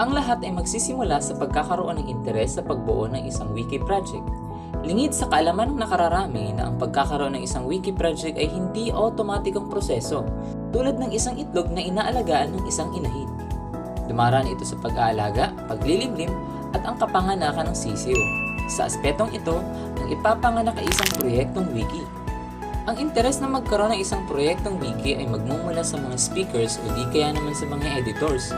Ang lahat ay magsisimula sa pagkakaroon ng interes sa pagbuo ng isang wiki project. Lingid sa kaalaman ng nakararami na ang pagkakaroon ng isang wiki project ay hindi automatikong proseso, tulad ng isang itlog na inaalagaan ng isang inahin. Dumaraan ito sa pag-aalaga, paglilimlim, at ang kapanganakan ng sisiw. Sa aspetong ito, ang ipapanganak ay isang proyektong wiki. Ang interes na magkaroon ng isang proyektong wiki ay magmumula sa mga speakers o di kaya naman sa mga editors.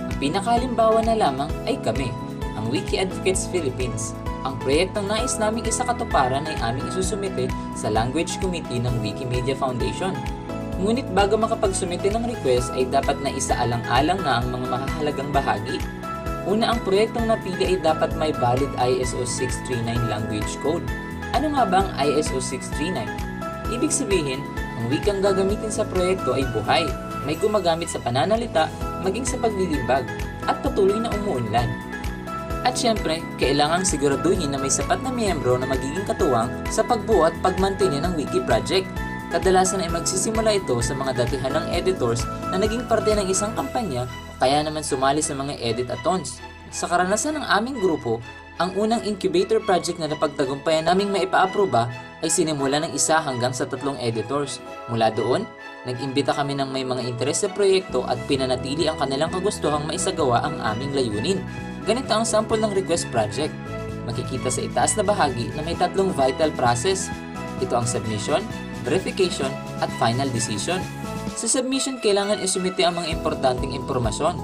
Ang pinakahalimbawa na lamang ay kami, ang Wiki Advocates Philippines. Ang proyektong nais naming isakatuparan ay aming isusumite sa Language Committee ng Wikimedia Foundation. Ngunit bago makapagsumite ng request ay dapat na isaalang-alang na ang mga mahahalagang bahagi. Una, ang proyektong napili ay dapat may valid ISO 639 language code. Ano nga ba ang ISO 639? Ibig sabihin, ang wikang gagamitin sa proyekto ay buhay, may gumagamit sa pananalita, maging sa paglilibag, at patuloy na umuunlad. At syempre, kailangang siguraduhin na may sapat na miyembro na magiging katuwang sa pagbuo at pagmantinya ng wiki project. Kadalasan ay magsisimula ito sa mga datihanang editors na naging parte ng isang kampanya o kaya naman sumali sa mga edit-a-thons. Sa karanasan ng aming grupo, ang unang incubator project na napagtagumpayan naming maipaaproba ay sinimula ng 1 hanggang sa 3 editors. Mula doon, nag-imbita kami ng may mga interes sa proyekto at pinanatili ang kanilang kagustuhang maisagawa ang aming layunin. Ganito ang sample ng request project. Makikita sa itaas na bahagi na may 3 vital process. Ito ang submission, verification, at final decision. Sa submission, kailangan isumite ang mga importanteng impormasyon.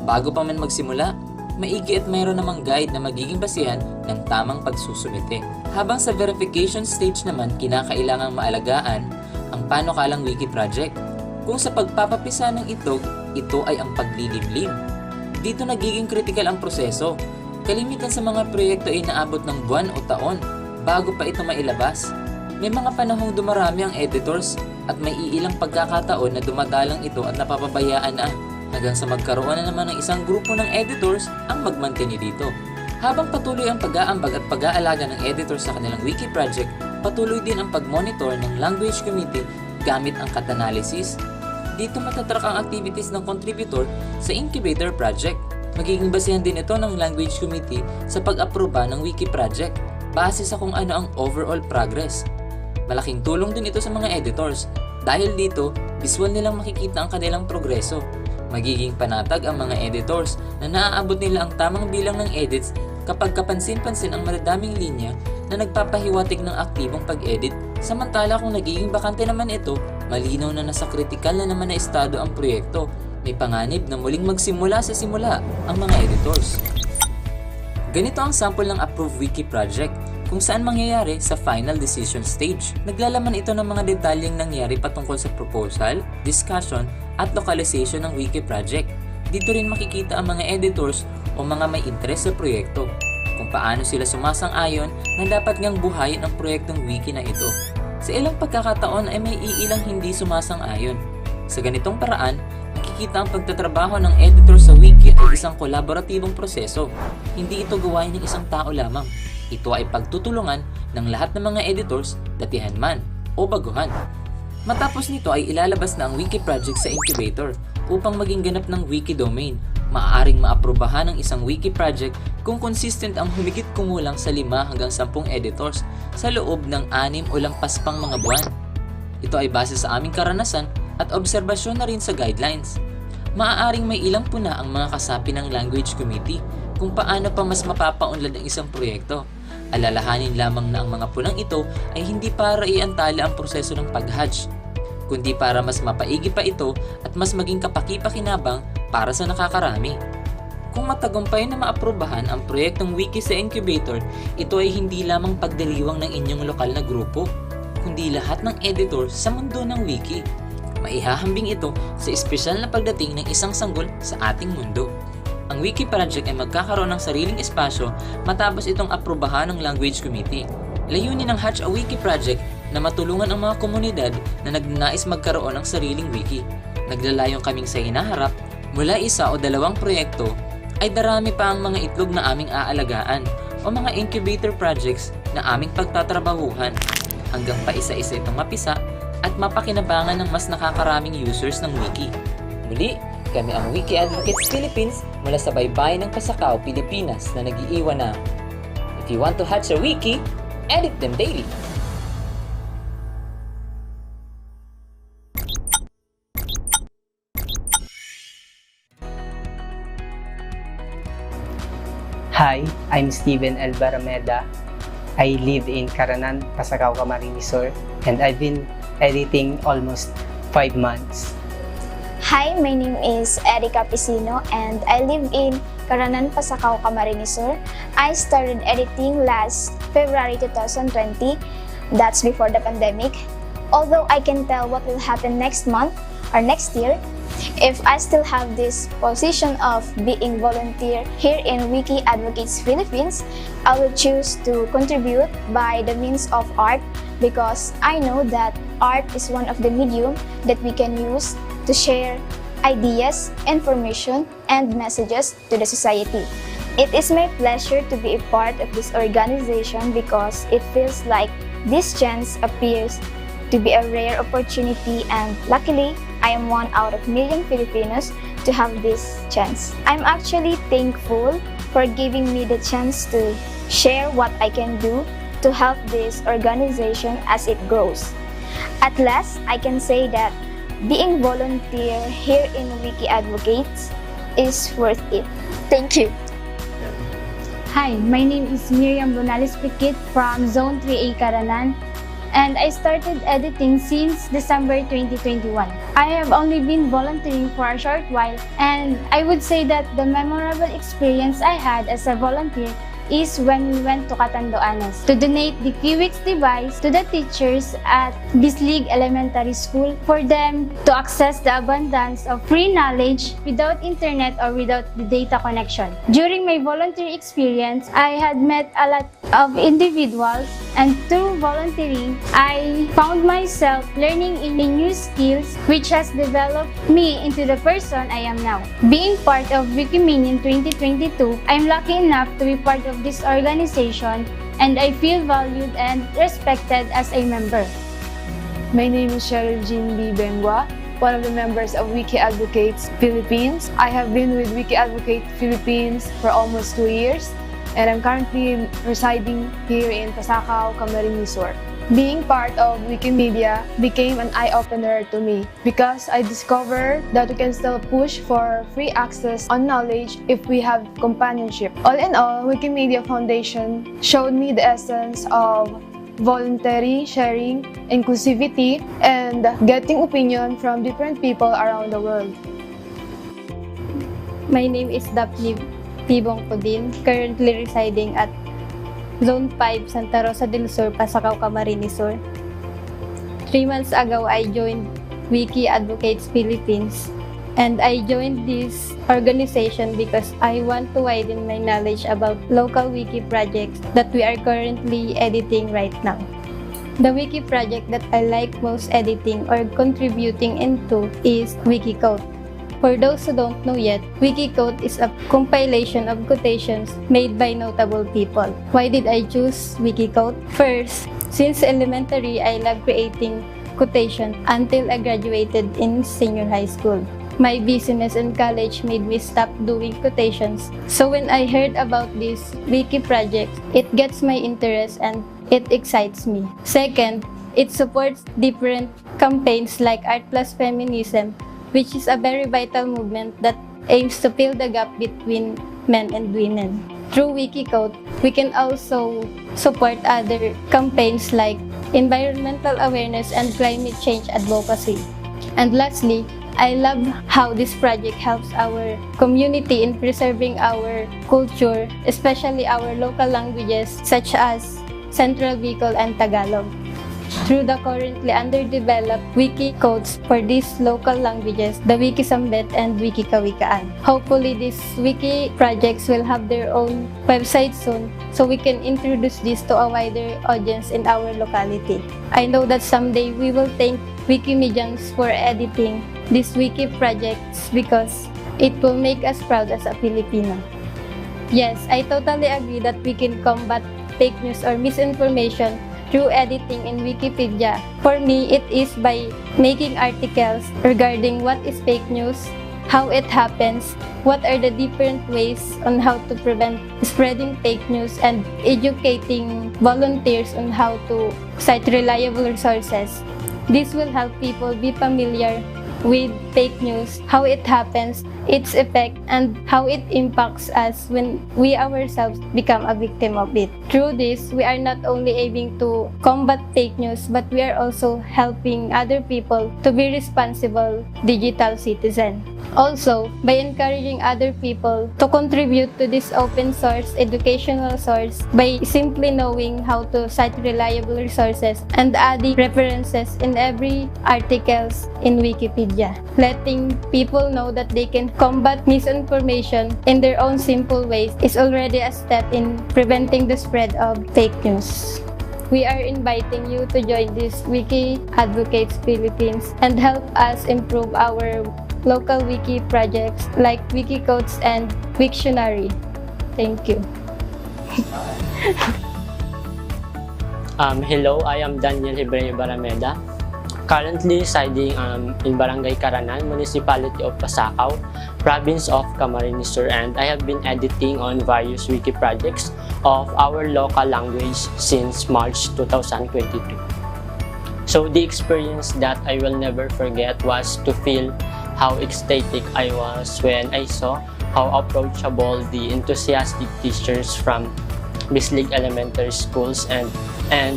Bago pa man magsimula, maigi at mayroon namang guide na magiging basihan ng tamang pagsusumite. Habang sa verification stage naman, kinakailangang maalagaan ang panukalang wiki project. Kung sa pagpapapisa ng itlog, ito ay ang pagliliblim. Dito nagiging critical ang proseso. Kalimitan sa mga proyekto ay naabot ng buwan o taon bago pa ito mailabas. May mga panahong dumarami ang editors at may iilang pagkakataon na dumadalang ito at napapabayaan na hanggang sa magkaroon na naman ng isang grupo ng editors ang magmantini dito. Habang patuloy ang pag-aambag at pag-aalaga ng editors sa kanilang wiki project, patuloy din ang pag-monitor ng Language Committee gamit ang cat-analysis. Dito matatrack ang activities ng contributor sa incubator project. Magiging basehan din ito ng Language Committee sa pag-aproba ng wiki project base sa kung ano ang overall progress. Malaking tulong din ito sa mga editors dahil dito, visual nilang makikita ang kanilang progreso. Magiging panatag ang mga editors na naaabot nila ang tamang bilang ng edits kapag kapansin-pansin ang madadaming linya na nagpapahiwatig ng aktibong pag-edit. Samantala kung nagiging bakante naman ito, malinaw na nasa kritikal na naman na estado ang proyekto. May panganib na muling magsimula sa simula ang mga editors. Ganito ang sample ng approved wiki project kung saan mangyayari sa final decision stage. Naglalaman ito ng mga detalyeng nangyari patungkol sa proposal, discussion, at localization ng wiki project. Dito rin makikita ang mga editors o mga may interes sa proyekto, kung paano sila sumasang-ayon na dapat ngang buhayin ang proyektong wiki na ito. Sa ilang pagkakataon ay may iilang hindi sumasang-ayon. Sa ganitong paraan, nakikita ang pagtatrabaho ng editor sa wiki ay isang kolaboratibong proseso. Hindi ito gawain ng isang tao lamang. Ito ay pagtutulungan ng lahat ng mga editors, datihan man o baguhan. Matapos nito ay ilalabas na ang wiki project sa incubator upang maging ganap ng wiki domain. Maaaring maaprobahan ng isang wiki project kung consistent ang humigit kumulang sa 5 hanggang 10 editors sa loob ng 6 o lampas pang mga buwan. Ito ay base sa aming karanasan at obserbasyon na rin sa guidelines. Maaaring may ilang puna ang mga kasapi ng Language Committee kung paano pa mas mapapaunlad ang isang proyekto. Alalahanin lamang na ang mga punang ito ay hindi para iantala ang proseso ng pag-hatch, kundi para mas mapaigi pa ito at mas maging kapaki-pakinabang para sa nakakarami. Kung matagumpay na maaprobahan ang proyektong wiki sa incubator, ito ay hindi lamang pagdiriwang ng inyong lokal na grupo, kundi lahat ng editor sa mundo ng wiki. Maihahambing ito sa espesyal na pagdating ng isang sanggol sa ating mundo. Ang wiki project ay magkakaroon ng sariling espasyo matapos itong aprobahan ng Language Committee. Layunin ng Hatch a Wiki project na matulungan ang mga komunidad na nagnanais magkaroon ng sariling wiki. Naglalayong kaming sa hinaharap, mula 1 o 2 proyekto, ay darami pa ang mga itlog na aming aalagaan o mga incubator projects na aming pagtatrabahuhan hanggang pa isa-isa itong mapisa at mapakinabangan ng mas nakakaraming users ng wiki. Muli, Kami ang Wiki Advocates Philippines mula sa baybayin ng Pasakaw, Pilipinas na nag-iiwan na if you want to hatch a wiki, edit them daily. Hi, I'm Steven L. Barameda. I live in Caranan, Pasakaw, Camarines Sur, and I've been editing almost 5 months. Hi, my name is Erica Pisino and I live in Caranan, Pasakaw, Camarines Sur. I started editing last February 2020. That's before the pandemic. Although I can tell what will happen next month or next year, if I still have this position of being volunteer here in Wiki Advocates Philippines, I will choose to contribute by the means of art because I know that art is one of the medium that we can use to share ideas, information, and messages to the society. It is my pleasure to be a part of this organization because it feels like this chance appears to be a rare opportunity, and luckily, I am one out of million Filipinos to have this chance. I'm actually thankful for giving me the chance to share what I can do to help this organization as it grows. At last, I can say that being volunteer here in Wiki Advocates is worth it. Thank you. Hi, my name is Miriam Bonales Piquet from Zone 3A Caranan, and I started editing since December 2021. I have only been volunteering for a short while, and I would say that the memorable experience I had as a volunteer is when we went to Catanduanes to donate the Kiwix device to the teachers at Bislig Elementary School for them to access the abundance of free knowledge without internet or without the data connection. During my volunteer experience, I had met a lot of individuals, and through volunteering, I found myself learning in new skills which has developed me into the person I am now. Being part of Wikimania in 2022, I'm lucky enough to be part of this organization, and I feel valued and respected as a member. My name is Cheryl Jean B. Bengwa, one of the members of Wiki Advocates Philippines. I have been with Wiki Advocate Philippines for almost 2 years, and I'm currently residing here in Pasakaw, Camarines Sur. Being part of Wikimedia became an eye-opener to me because I discovered that we can still push for free access on knowledge if we have companionship. All in all, Wikimedia Foundation showed me the essence of voluntary sharing, inclusivity, and getting opinion from different people around the world. My name is Daphne Tibong Podin, currently residing at Zone 5, Santa Rosa del Sur, Pasakaw, Camarines Sur. 3 months ago, I joined Wiki Advocates Philippines, and I joined this organization because I want to widen my knowledge about local wiki projects that we are currently editing right now. The wiki project that I like most editing or contributing into is Wikicode. For those who don't know yet, Wikicode is a compilation of quotations made by notable people. Why did I choose Wikicode? First, since elementary, I love creating quotations until I graduated in senior high school. My busyness in college made me stop doing quotations. So when I heard about this wiki project, it gets my interest and it excites me. Second, it supports different campaigns like Art Plus Feminism, which is a very vital movement that aims to fill the gap between men and women. Through Wikicode, we can also support other campaigns like environmental awareness and climate change advocacy. And lastly, I love how this project helps our community in preserving our culture, especially our local languages such as Central Bicol and Tagalog, through the currently underdeveloped wiki codes for these local languages, the Wikisambet and Wikikawikaan. Hopefully, these wiki projects will have their own website soon, so we can introduce this to a wider audience in our locality. I know that someday we will thank Wikimedians for editing these wiki projects because it will make us proud as a Filipino. Yes, I totally agree that we can combat fake news or misinformation through editing in Wikipedia. For me, it is by making articles regarding what is fake news, how it happens, what are the different ways on how to prevent spreading fake news, and educating volunteers on how to cite reliable resources. This will help people be familiar with fake news, how it happens, its effect, and how it impacts us when we ourselves become a victim of it. Through this, we are not only aiming to combat fake news, but we are also helping other people to be responsible digital citizens. Also, by encouraging other people to contribute to this open source educational source by simply knowing how to cite reliable resources and adding references in every articles in Wikipedia. Letting people know that they can combat misinformation in their own simple ways is already a step in preventing the spread of fake news. We are inviting you to join this Wiki Advocates Philippines and help us improve our local wiki projects like Wikicodes and Wiktionary. Thank you. Hello, I am Daniel Hebreo Barameda, currently residing in Barangay Caranan, Municipality of Pasacao, Province of Camarines Sur, and I have been editing on various wiki projects of our local language since March 2022. So the experience that I will never forget was to feel how ecstatic I was when I saw how approachable the enthusiastic teachers from Bislig Elementary Schools and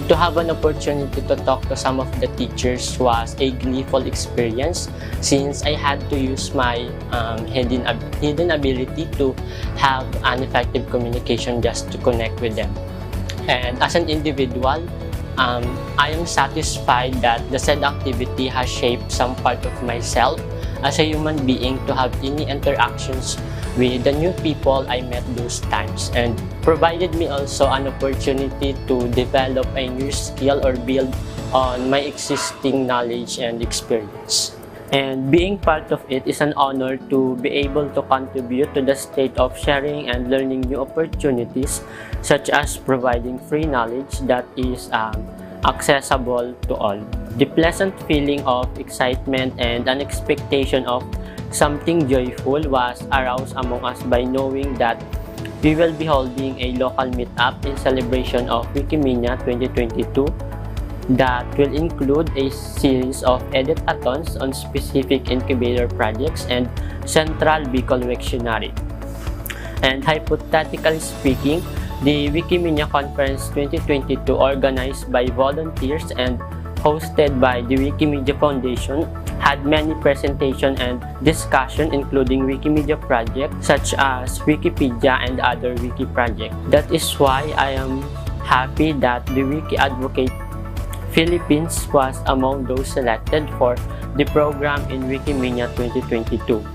to have an opportunity to talk to some of the teachers was a gleeful experience since I had to use my hidden ability to have an effective communication just to connect with them. And as an individual, I am satisfied that the said activity has shaped some part of myself as a human being to have any interactions with the new people I met those times, and provided me also an opportunity to develop a new skill or build on my existing knowledge and experience. And being part of it is an honor to be able to contribute to the state of sharing and learning new opportunities, such as providing free knowledge that is accessible to all. The pleasant feeling of excitement and an expectation of something joyful was aroused among us by knowing that we will be holding a local meetup in celebration of Wikimania 2022 that will include a series of edit-a-thons on specific incubator projects and Central Bicol Wiktionary. And hypothetically speaking, the Wikimania Conference 2022, organized by volunteers and hosted by the Wikimedia Foundation, had many presentations and discussion including Wikimedia projects such as Wikipedia and other wiki projects. That is why I am happy that the Wiki Advocate Philippines was among those selected for the program in Wikimania 2022.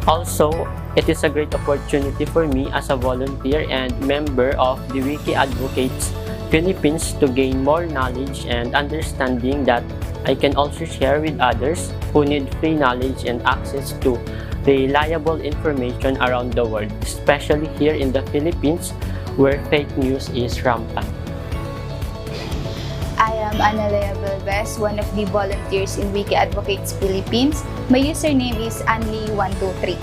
Also, it is a great opportunity for me as a volunteer and member of the Wiki Advocates Philippines to gain more knowledge and understanding that I can also share with others who need free knowledge and access to reliable information around the world, especially here in the Philippines where fake news is rampant. I am Analea Belves, one of the volunteers in Wiki Advocates Philippines. My username is Anli123.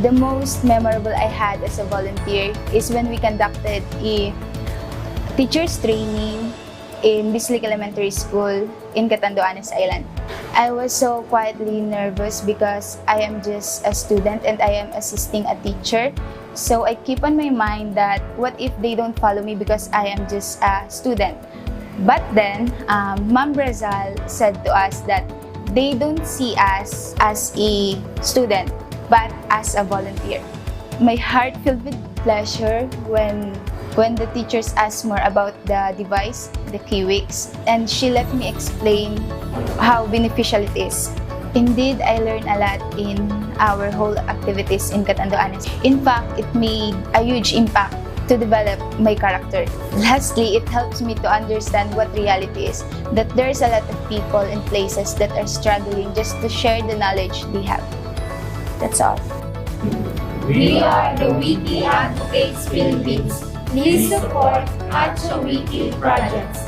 The most memorable I had as a volunteer is when we conducted a teacher's training in Bislig Elementary School in Catanduanes Island. I was so quietly nervous because I am just a student and I am assisting a teacher. So I keep on my mind that what if they don't follow me because I am just a student. But then, Ma'am Brazal said to us that they don't see us as a student, but as a volunteer. My heart filled with pleasure when the teachers asked more about the device, the Kiwix, and she let me explain how beneficial it is. Indeed, I learned a lot in our whole activities in Catanduanes. In fact, it made a huge impact to develop my character. Lastly, it helps me to understand what reality is, that there's a lot of people and places that are struggling just to share the knowledge they have. That's all. We are the Wiki Advocates Philippines. Please support Hatcha Wiki projects.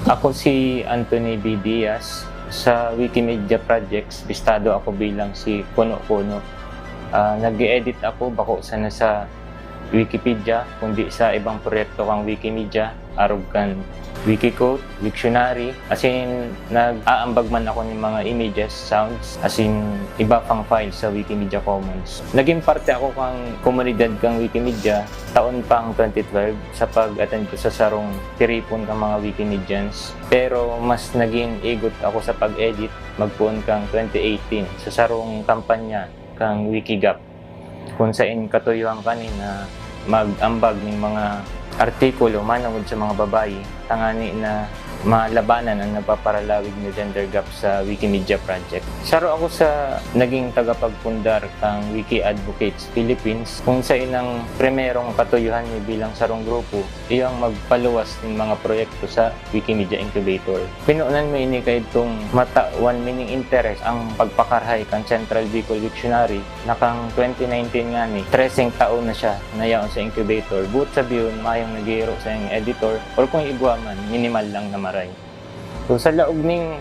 Ako si Anthony B. Diaz. Sa Wikimedia Projects, listado ako bilang si Puno-Puno. Nag-edit ako bako sana sa Wikipedia, kundi sa ibang proyekto kang Wikimedia, arog kan Wikicode, Wiktionary, as in nag-aambag man ako ng mga images, sounds, as in iba pang files sa Wikimedia Commons. Naging parte ako kang komunidad kang Wikimedia taon pang 2012 sa pag-attend ko sa sarong tiripon ng mga Wikimedians. Pero mas naging igot ako sa pag-edit magpuon kang 2018 sa sarong kampanya kang Wikigap, kung saan katuyuan kanina mag-ambag ng mga artikulo manungod sa mga babae tangani na malabanan ang napaparalawig na gender gap sa Wikimedia Project. Saro ako sa naging tagapagpundar kang Wiki Advocates Philippines, kung sa inang primerong katuyuhan ni bilang sarong grupo iyang magpaluwas ng mga proyekto sa Wikimedia Incubator. Pinuunan mo ini kay itong matawan meaning interest ang pagpakarhay kang Central Bicol Dictionary na kang 2019 nga ni 13 taon na siya nayaon sa incubator. But sabiyon mayong nagihiro sa iyang editor or kung igwaman minimal lang na maray. So sa laog ning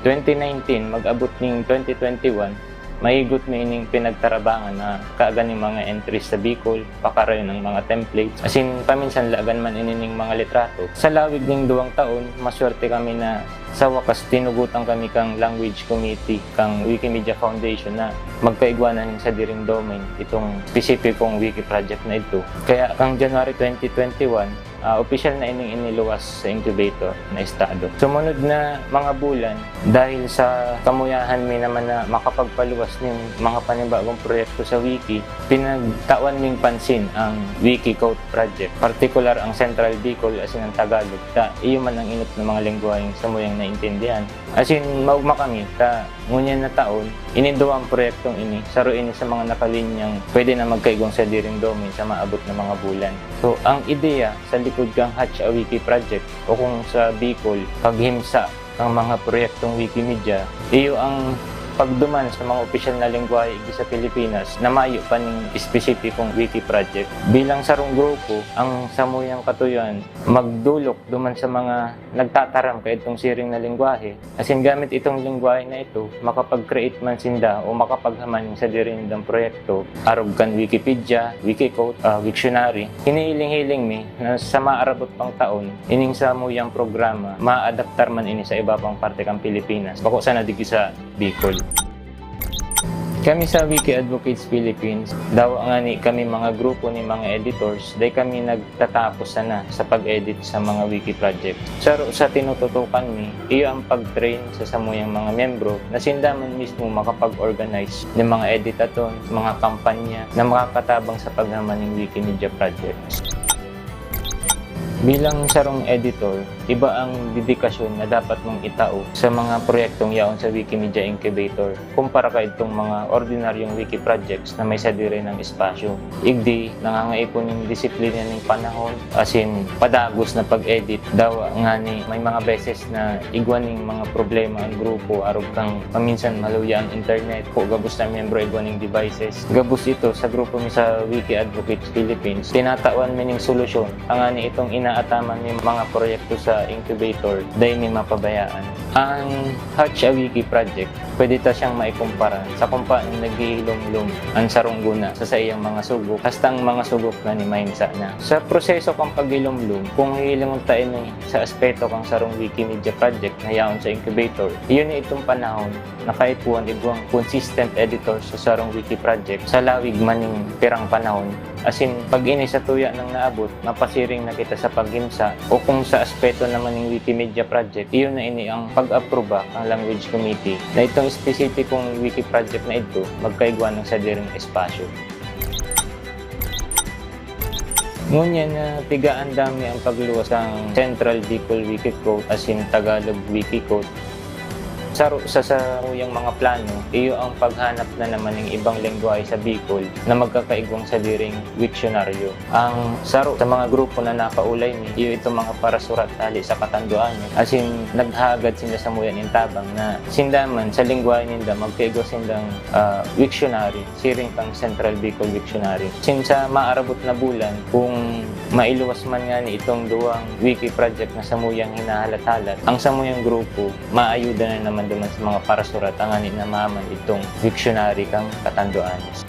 2019 mag-abot ning 2021 mahigot mo ining pinagtarabangan na kaaganing mga entries sa Bicol, pakaray ng mga templates. As in, paminsan laagan man inining mga litrato. Sa lawig ning 2 taon, maswerte kami na sa wakas tinugutan kami kang Language Committee, kang Wikimedia Foundation na magkaigwanan sa diring domain itong specificong wiki project na ito. Kaya kang January 2021, official na ining iniluwas sa incubator na estado. Sumunod na mga bulan, dahil sa kamuyahan mi naman na makapagpaluwas ng mga panibagong proyekto sa wiki, pinagtawan ming pansin ang Wikicode project, particular ang Central Bicol as in ang Tagalog, iyo man ang inot ng mga lengguwaheng samuyang naintindihan. As in, maugma kami, ngunyan na taon, inindo ang proyektong ini, saruin sa mga nakalinyang pwede na magkaigong sa diring domain sa maabot na mga bulan. So, ang ideya sa likod kang Hatch a Wiki project o kung sa Bicol, paghimsa ang mga proyektong Wikimedia, iyo ang pagduman sa mga opisyal na lengguwahe sa Pilipinas na mayo pa ng espesipikong wiki project. Bilang sarong grupo, ang samuyang katuyuan magdulok duman sa mga nagtataram kay itong siring na lengguwahe. As in, gamit itong lengguwahe na ito, makapag-create man sinda o makapaghaman sa dirindang proyekto, arog kan Wikipedia, Wikicode, Wiktionary. Hinihiling-hiling mi na sa maarabot pang taon, ining samuyang programa, ma-adaptar man ini sa iba pang parte kang Pilipinas. Bako sana digi sa Bicol. Kami sa Wiki Advocates Philippines, daw nga ni kami mga grupo ni mga editors, dahil kami nagtatapos sana sa pag-edit sa mga wiki project. Sa tinututukan mi, iyo ang pag-train sa samuyang mga membro na sindaman mismo makapag-organize ng mga editaton, mga kampanya na makakatabang sa paghaman ng Wikimedia projects. Bilang sarong editor, iba ang dedikasyon na dapat mong itao sa mga proyektong yaon sa Wikimedia Incubator kumpara kay itong mga ordinaryong wiki projects na may sadire ng espasyo. Igdi, nangangaipon ng disiplina ng panahon, as in, padagos na pag-edit. Daw nga ni, may mga beses na igwaning mga problema ang grupo, arog kang paminsan maluya ang internet, o gabos na membro igwaning devices. Gabos ito sa grupo mi sa Wiki Advocates Philippines, tinatawan mining solusyon. Ang nga ni itong ataman ng mga proyekto sa incubator dahil may mapabayaan. Ang Hatch a Wiki project, pwede ta siyang maikumpara sa kung paano naghihilom-lom ang sarong guna sa iyang mga sugok, hasta ang mga sugok na ni Mainsa na. Sa proseso kang paghilom-lom, kung hihilingon tayo sa aspeto kang sarong Wikimedia project na yaon sa incubator, iyon na itong panahon na kahit buwan ibang consistent editor sa sarong wiki project sa lawig maning pirang panahon. As in, pag ini sa tuya nang naabot, mapasiring na kita sa paghimsa o kung sa aspeto naman ng Wikimedia project, iyon na ini ang pag-aproba ang Language Committee na itong spesipikong wiki project na ito magkaigwa ng sadiring espasyo. Ngunyan na tigaan dami ang pagluwas ng Central Bicol Wikicode as in Tagalog Wikicode. Sa saruyang mga plano, iyo ang paghanap na naman ng ibang lengguwahe sa Bicol na magkakaigwang sa diring wiksyonaryo. Ang saro sa mga grupo na napaulay ni, iyo ito mga parasurat tali sa katanduan. As in, naghagad sinda sa muyan in tabang na sindaman sa lengguwahe ninda magkaigwa sindang wiksyonary, siring pang Central Bicol Wiksyonary. Sinsa maarabot na bulan, kung mailuwas man nga ni itong duwang wiki project na samuyang hinahalat-halat, ang samuyang grupo maayuda na naman duman sa mga parasurat ang ani na maman itong wiksyonary kang katanduanes.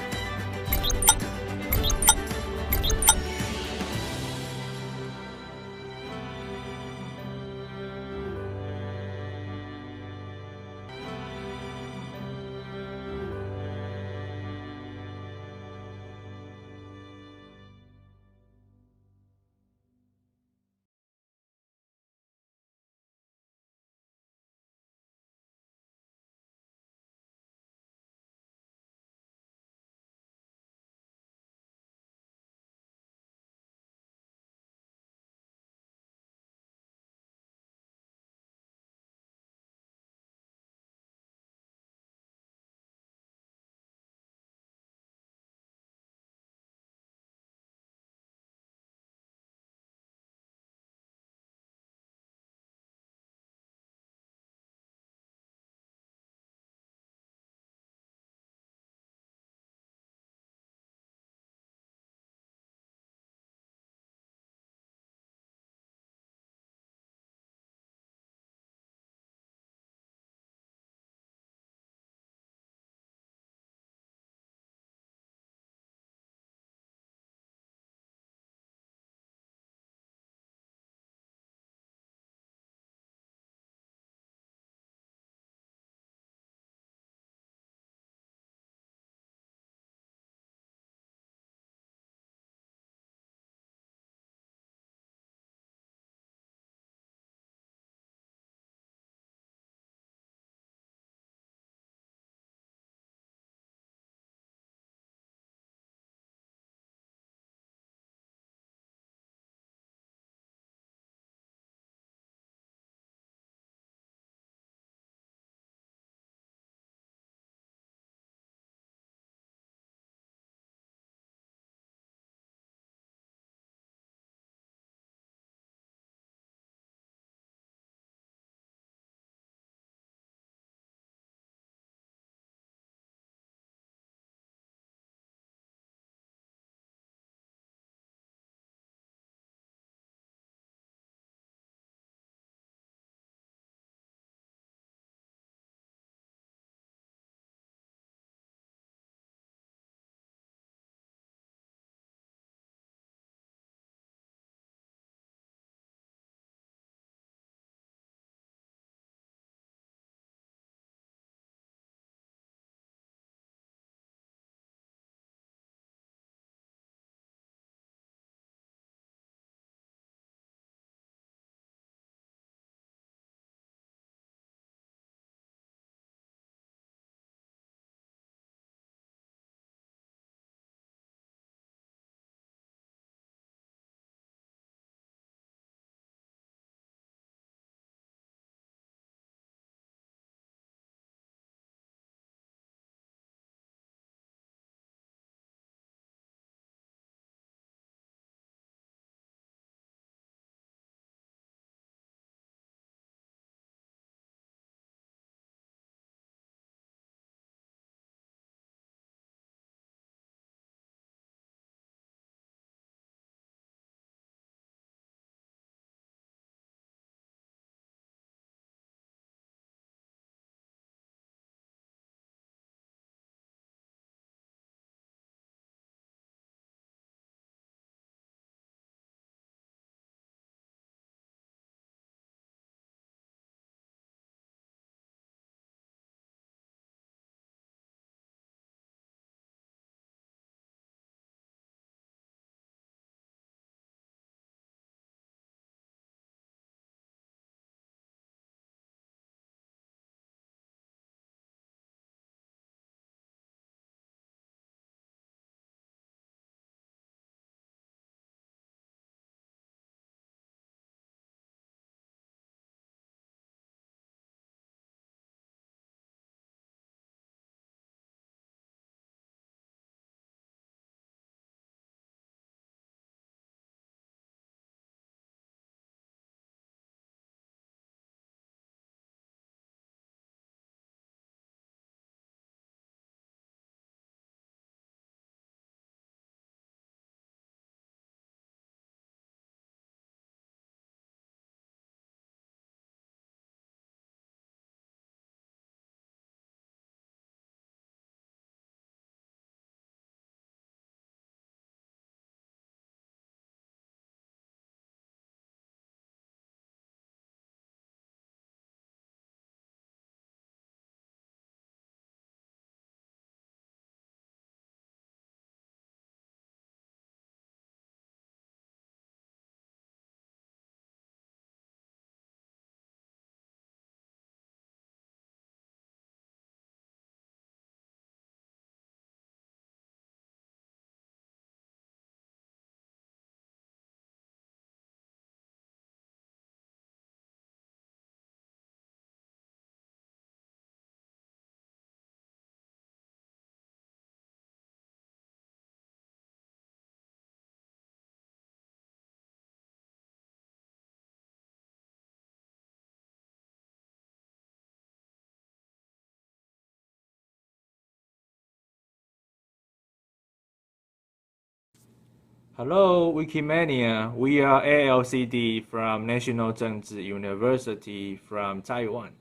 Hello, Wikimania. We are ALCD from National Zhengzhi University from Taiwan.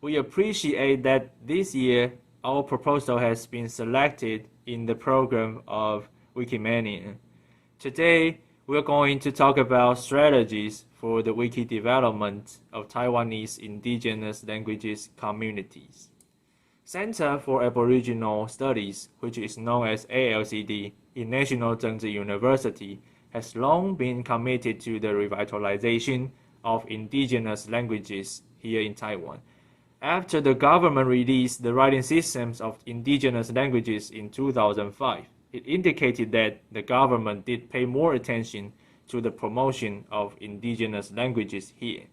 We appreciate that this year our proposal has been selected in the program of Wikimania. Today, we're going to talk about strategies for the wiki development of Taiwanese indigenous languages communities. Center for Aboriginal Studies, which is known as ALCD, in National Zhengzhi University, has long been committed to the revitalization of indigenous languages here in Taiwan. After the government released the writing systems of indigenous languages in 2005, it indicated that the government did pay more attention to the promotion of indigenous languages here.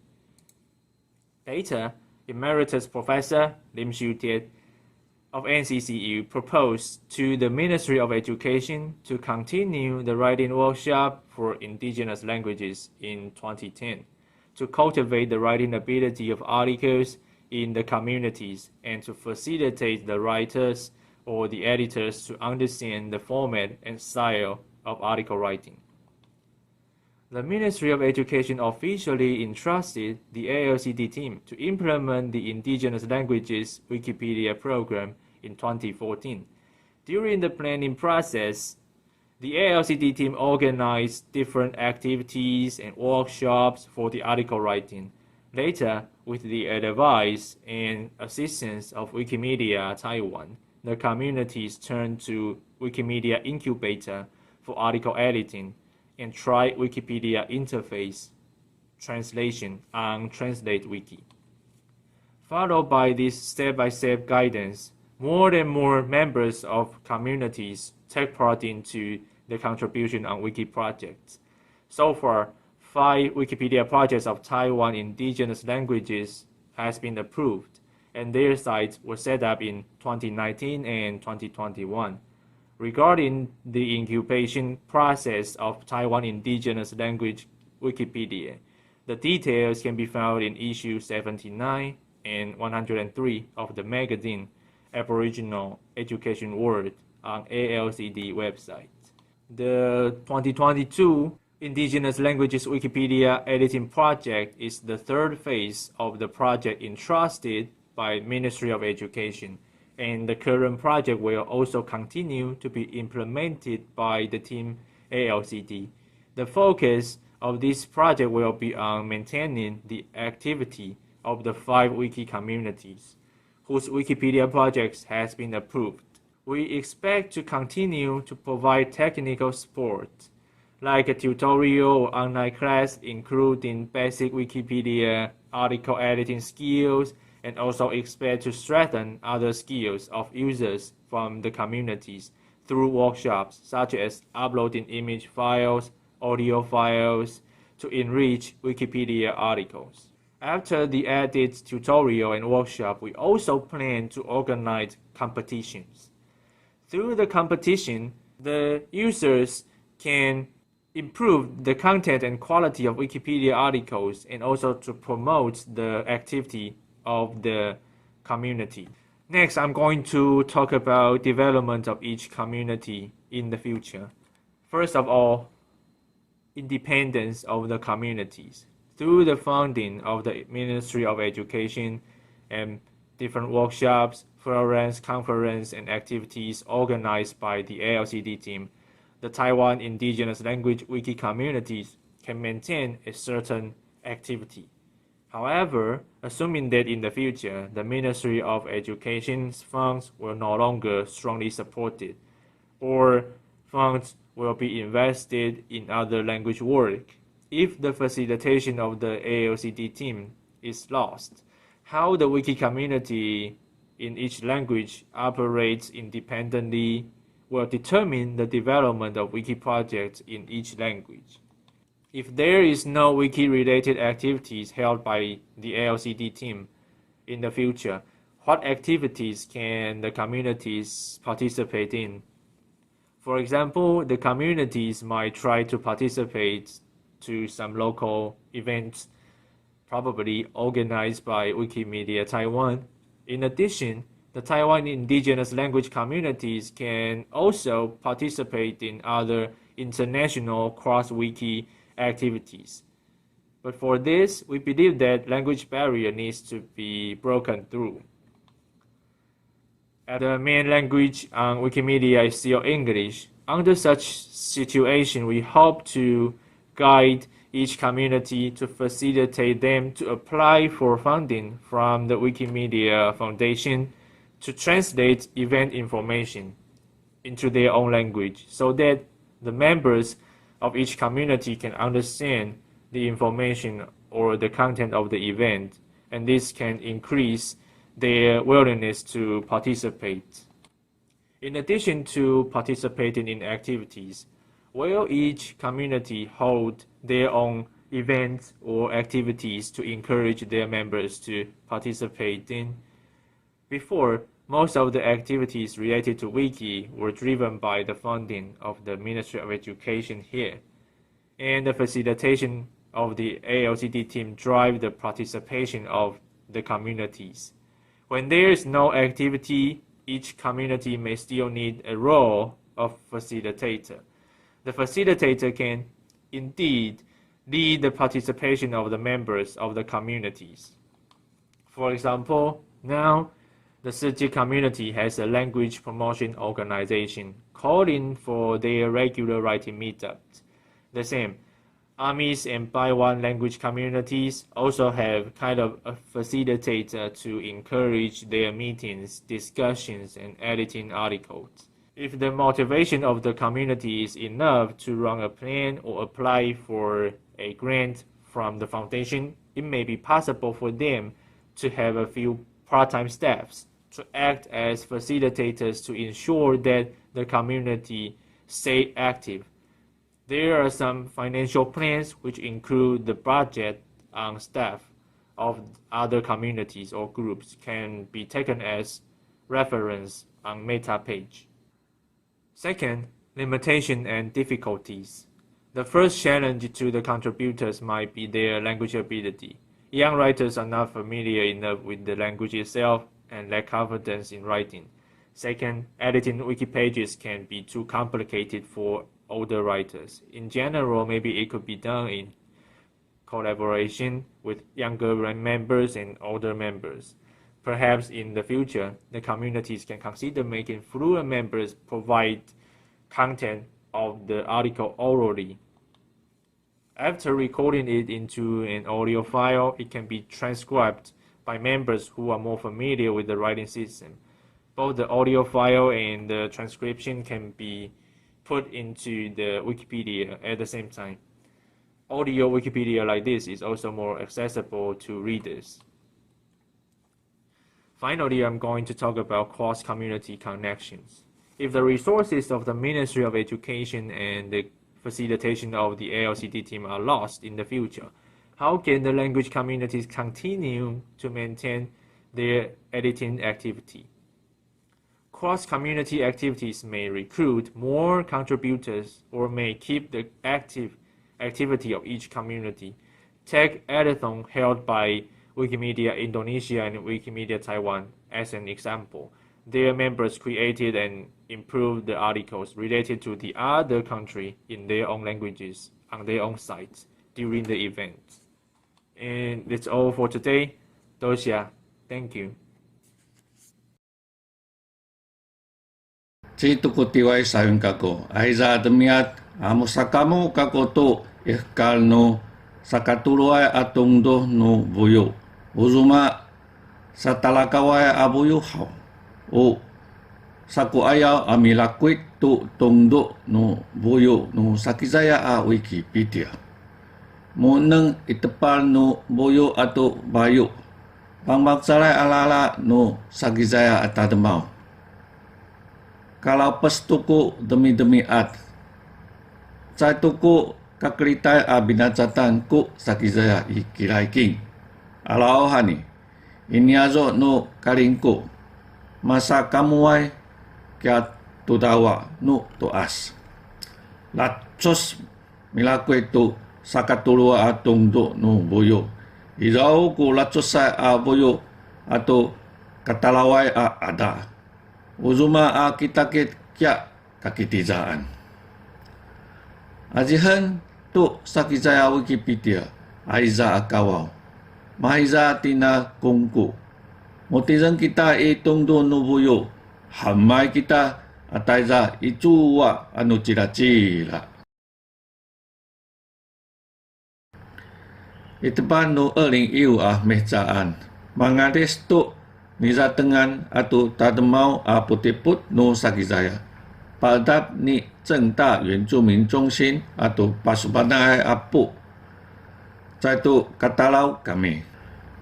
Later, Emeritus Professor Lim Xiutian of NCCU proposed to the Ministry of Education to continue the writing workshop for indigenous languages in 2010 to cultivate the writing ability of articles in the communities and to facilitate the writers or the editors to understand the format and style of article writing. The Ministry of Education officially entrusted the ALCD team to implement the Indigenous Languages Wikipedia program in 2014. During the planning process, the ALCD team organized different activities and workshops for the article writing. Later, with the advice and assistance of Wikimedia Taiwan, the communities turned to Wikimedia Incubator for article editing and tried Wikipedia interface translation on Translate Wiki. Followed by this step-by-step guidance, more and more members of communities take part into the contribution on wiki projects. So far, 5 Wikipedia projects of Taiwan indigenous languages has been approved, and their sites were set up in 2019 and 2021. Regarding the incubation process of Taiwan Indigenous Language Wikipedia, the details can be found in issue 79 and 103 of the magazine Aboriginal Education World on ALCD website. The 2022 Indigenous Languages Wikipedia editing project is the third phase of the project entrusted by Ministry of Education, and the current project will also continue to be implemented by the team ALCD. The focus of this project will be on maintaining the activity of the 5 wiki communities, whose Wikipedia projects has been approved. We expect to continue to provide technical support, like a tutorial or online class including basic Wikipedia article editing skills, and also expect to strengthen other skills of users from the communities through workshops such as uploading image files, audio files to enrich Wikipedia articles. After the edit tutorial and workshop, we also plan to organize competitions. Through the competition, the users can improve the content and quality of Wikipedia articles and also to promote the activity of the community. Next, I'm going to talk about development of each community in the future. First of all, independence of the communities. Through the funding of the Ministry of Education and different workshops, forums, conferences, and activities organized by the ALCD team, the Taiwan Indigenous Language Wiki communities can maintain a certain activity. However, assuming that in the future, the Ministry of Education's funds will no longer strongly supported, or funds will be invested in other language work, if the facilitation of the ALCD team is lost, how the wiki community in each language operates independently will determine the development of wiki projects in each language. If there is no wiki-related activities held by the ALCD team in the future, what activities can the communities participate in? For example, the communities might try to participate to some local events, probably organized by Wikimedia Taiwan. In addition, the Taiwan indigenous language communities can also participate in other international cross-wiki activities. But for this, we believe that language barrier needs to be broken through. As the main language on Wikimedia is still English, under such situation, we hope to guide each community to facilitate them to apply for funding from the Wikimedia Foundation to translate event information into their own language so that the members of each community can understand the information or the content of the event, and this can increase their willingness to participate. In addition to participating in activities, will each community hold their own events or activities to encourage their members to participate in? Before, most of the activities related to Wiki were driven by the funding of the Ministry of Education here, and the facilitation of the ALCD team drive the participation of the communities. When there is no activity, each community may still need a role of facilitator. The facilitator can indeed lead the participation of the members of the communities. For example, now the Sijie community has a language promotion organization calling for their regular writing meetups. The same, Amis and Baiwan language communities also have kind of a facilitator to encourage their meetings, discussions, and editing articles. If the motivation of the community is enough to run a plan or apply for a grant from the foundation, it may be possible for them to have a few part-time staffs to act as facilitators to ensure that the community stay active. There are some financial plans which include the budget on staff of other communities or groups can be taken as reference on meta page. Second, limitation and difficulties. The first challenge to the contributors might be their language ability. Young writers are not familiar enough with the language itself and lack confidence in writing. Second, editing wiki pages can be too complicated for older writers. In general, maybe it could be done in collaboration with younger members and older members. Perhaps in the future, the communities can consider making fluent members provide content of the article orally. After recording it into an audio file, it can be transcribed by members who are more familiar with the writing system. Both the audio file and the transcription can be put into the Wikipedia at the same time. Audio Wikipedia like this is also more accessible to readers. Finally, I'm going to talk about cross-community connections. If the resources of the Ministry of Education and the facilitation of the ALCD team are lost in the future, how can the language communities continue to maintain their editing activity? Cross-community activities may recruit more contributors or may keep the activity of each community. Take Editathon held by Wikimedia Indonesia and Wikimedia Taiwan as an example. Their members created and improved the articles related to the other country in their own languages on their own sites during the event. And that's all for today. Dosia, thank you. Cito ko tiwai sayun kako. Aiza demiat amusakamu kako to ikal no sakatuluai atungdo no buyo. Uzuma satalakawai abuyo hao. O saku ayaw amilakwit to tungdo no buyo no sakizaya a Wikipedia. Munang itepal no buyo ato bayo. Pangmaksalay alala no sakizaya atademaw. Kalau pestuku demi-demi at. Saya tuku kakritai abinacatan ku sakizaya ikiraiking. Alau hani. Ini azo no karingku. Masa kamuai kia tudawa no toas. Latsos milaku itu sakatulua atung do no boyo. Irau ku latsos saya a boyo atau katalawai a ada. Uzuma a kitakit kia kakitizaan. Ajihan tu sakijaya Wikipedia. Aiza akawau. Mahaiza tina kongku. Motizan kita itong do nubuyo. Hamai kita ataiza ichuwa anu cira-cira. Itepan no 2015 mehcaan. Mangades tu niza tengan atau tademau putiput no sakizaya. Padap ni 正大原住民中心 atau Pasupanai Apu. Saya tu katalau kami.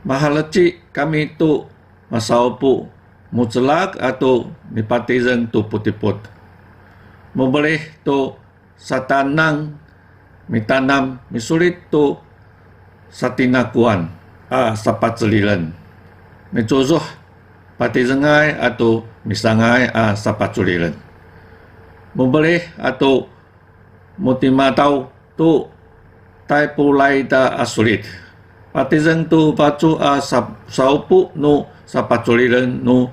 Mahalaci kami tu masaupu mutlak atau nipatizan tu putiput. Memboleh tu satanang mitanam misulit tu satinakuan sapacelilan. Mecozoh patizengai atau misangai sapacelilan. Memboleh atau mutimatau tu tai pulai da asulit. Patizang tu pacu saupu no sapacolilan no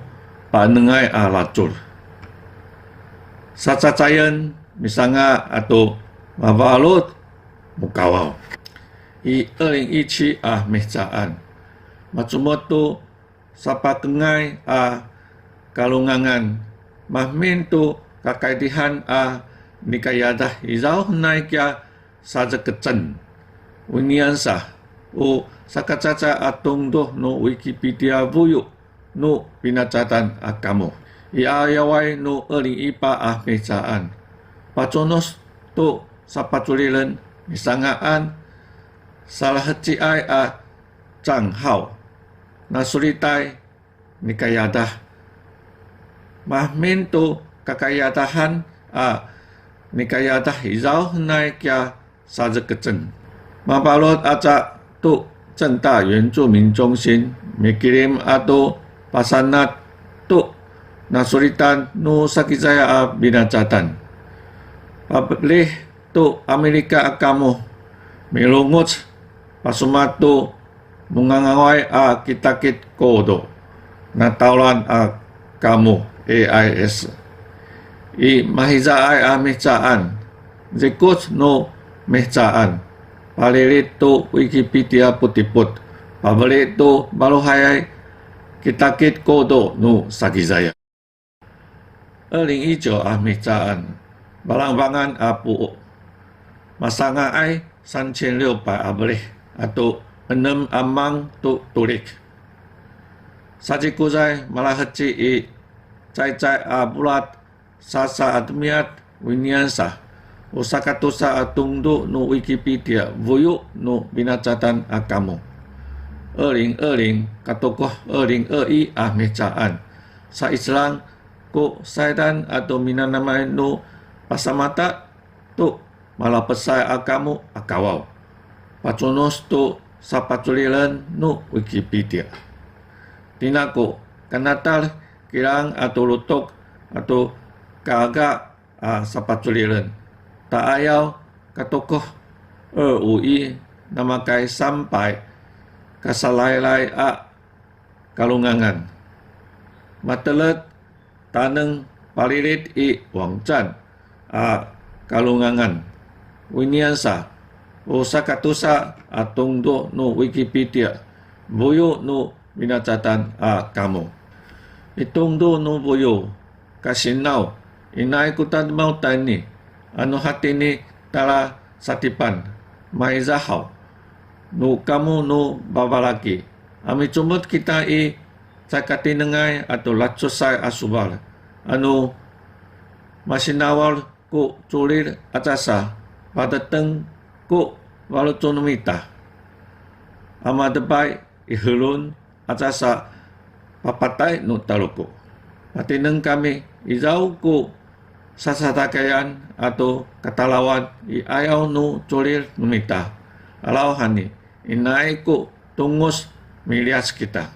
panengai lacur. Sacacayan misalnya atau mabalut mukawau. I 2017 mehcaan. Macumot tu sapakengai kalungangan. Mahmin tu kakaidihan nikayadah izau naik ya saja kecen. Winiansa o sakacaca atong doh no Wikipedia buyu no pinacatan kamu. Iayawai no 2015 mehcaan. Paconos tu sapaculilan misangaan salah heci ai Chang Hao nasuritai nikayadah. Mahmin tu kakayatahan nikayadah izau naik ya saja kecen. Mabalot aca tu 正大原住民中心 mikirim atau pasanat tu nasuritan no sakizaya binacatan. Pablih tu Amerika kamu milungut pasumat tu mengangawai kitakit kodo nataulan kamu AIS. I mahizai mehcaan. Zikut no mehcaan. Palilit tu Wikipedia putiput. Pabalit tu baluhayai kitakit kodo no sakizaya. 2019 mehcaan. Balang-bangan apu. Masanga ai 3,600 abalih atau 6 amang tu tulik. Sajikuzai malah heci cai-cai bulat sasa admiat winiansa usakatusa atungdu no Wikipedia vuyu no binacatan kamu. 2020 katokoh 2021 mehcaan. Sa Islang ko saidan atau minanamai no pasamata tu malah pesai kamu akawau. Pacunos tu sapaculilan no Wikipedia. Tinako kanatal kirang atau lutok atau kaagak sapaculilan. Tak ayaw katokoh UI namakai sampai kasalaylay kalungangan. Matelet taneng palilit wangcan kalungangan. Winiansa usakatusa atungdo no Wikipedia. Buyo no binacatan kamu. Itungdo no buyo kasinaw inay kutan mau tani anu hati ni tala satipan maizahaw no kamu no babalaki. Ami cumot kita sakati nengai atau latsusay asubal anu masinawal ku culir atasa padateng ku walutunumita. Amadabay ihulun atasa papatay no taluko. Patineng kami izaw ku sasatakayan atau katalawan ayaw no culir numita. Alaw hani inay ku tungos milias kita.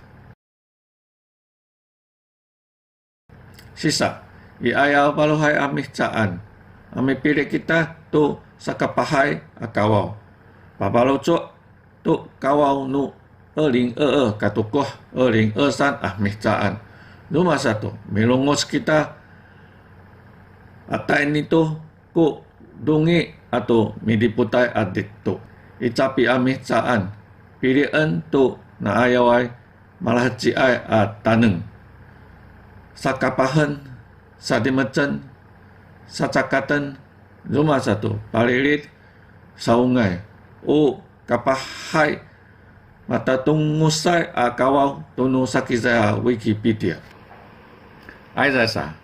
Sisa ayaw paluhay amihcaan. Ami pilih kita tu sakapahay akawaw. Pabalocok tu kawaw no 2022 katukoh 2023 mihcaan. Numa satu milungos kita atay nito ku dungi atau midiputai adik tu. Icapi amih caan. Pilihan tu na ayawai malah ciai taneng. Sakapahan, sadimacan, sacakatan, rumah satu, palilit, saungai. O kapahai mata tungusai kawau tunu sakizaya Wikipedia. Ai rasa,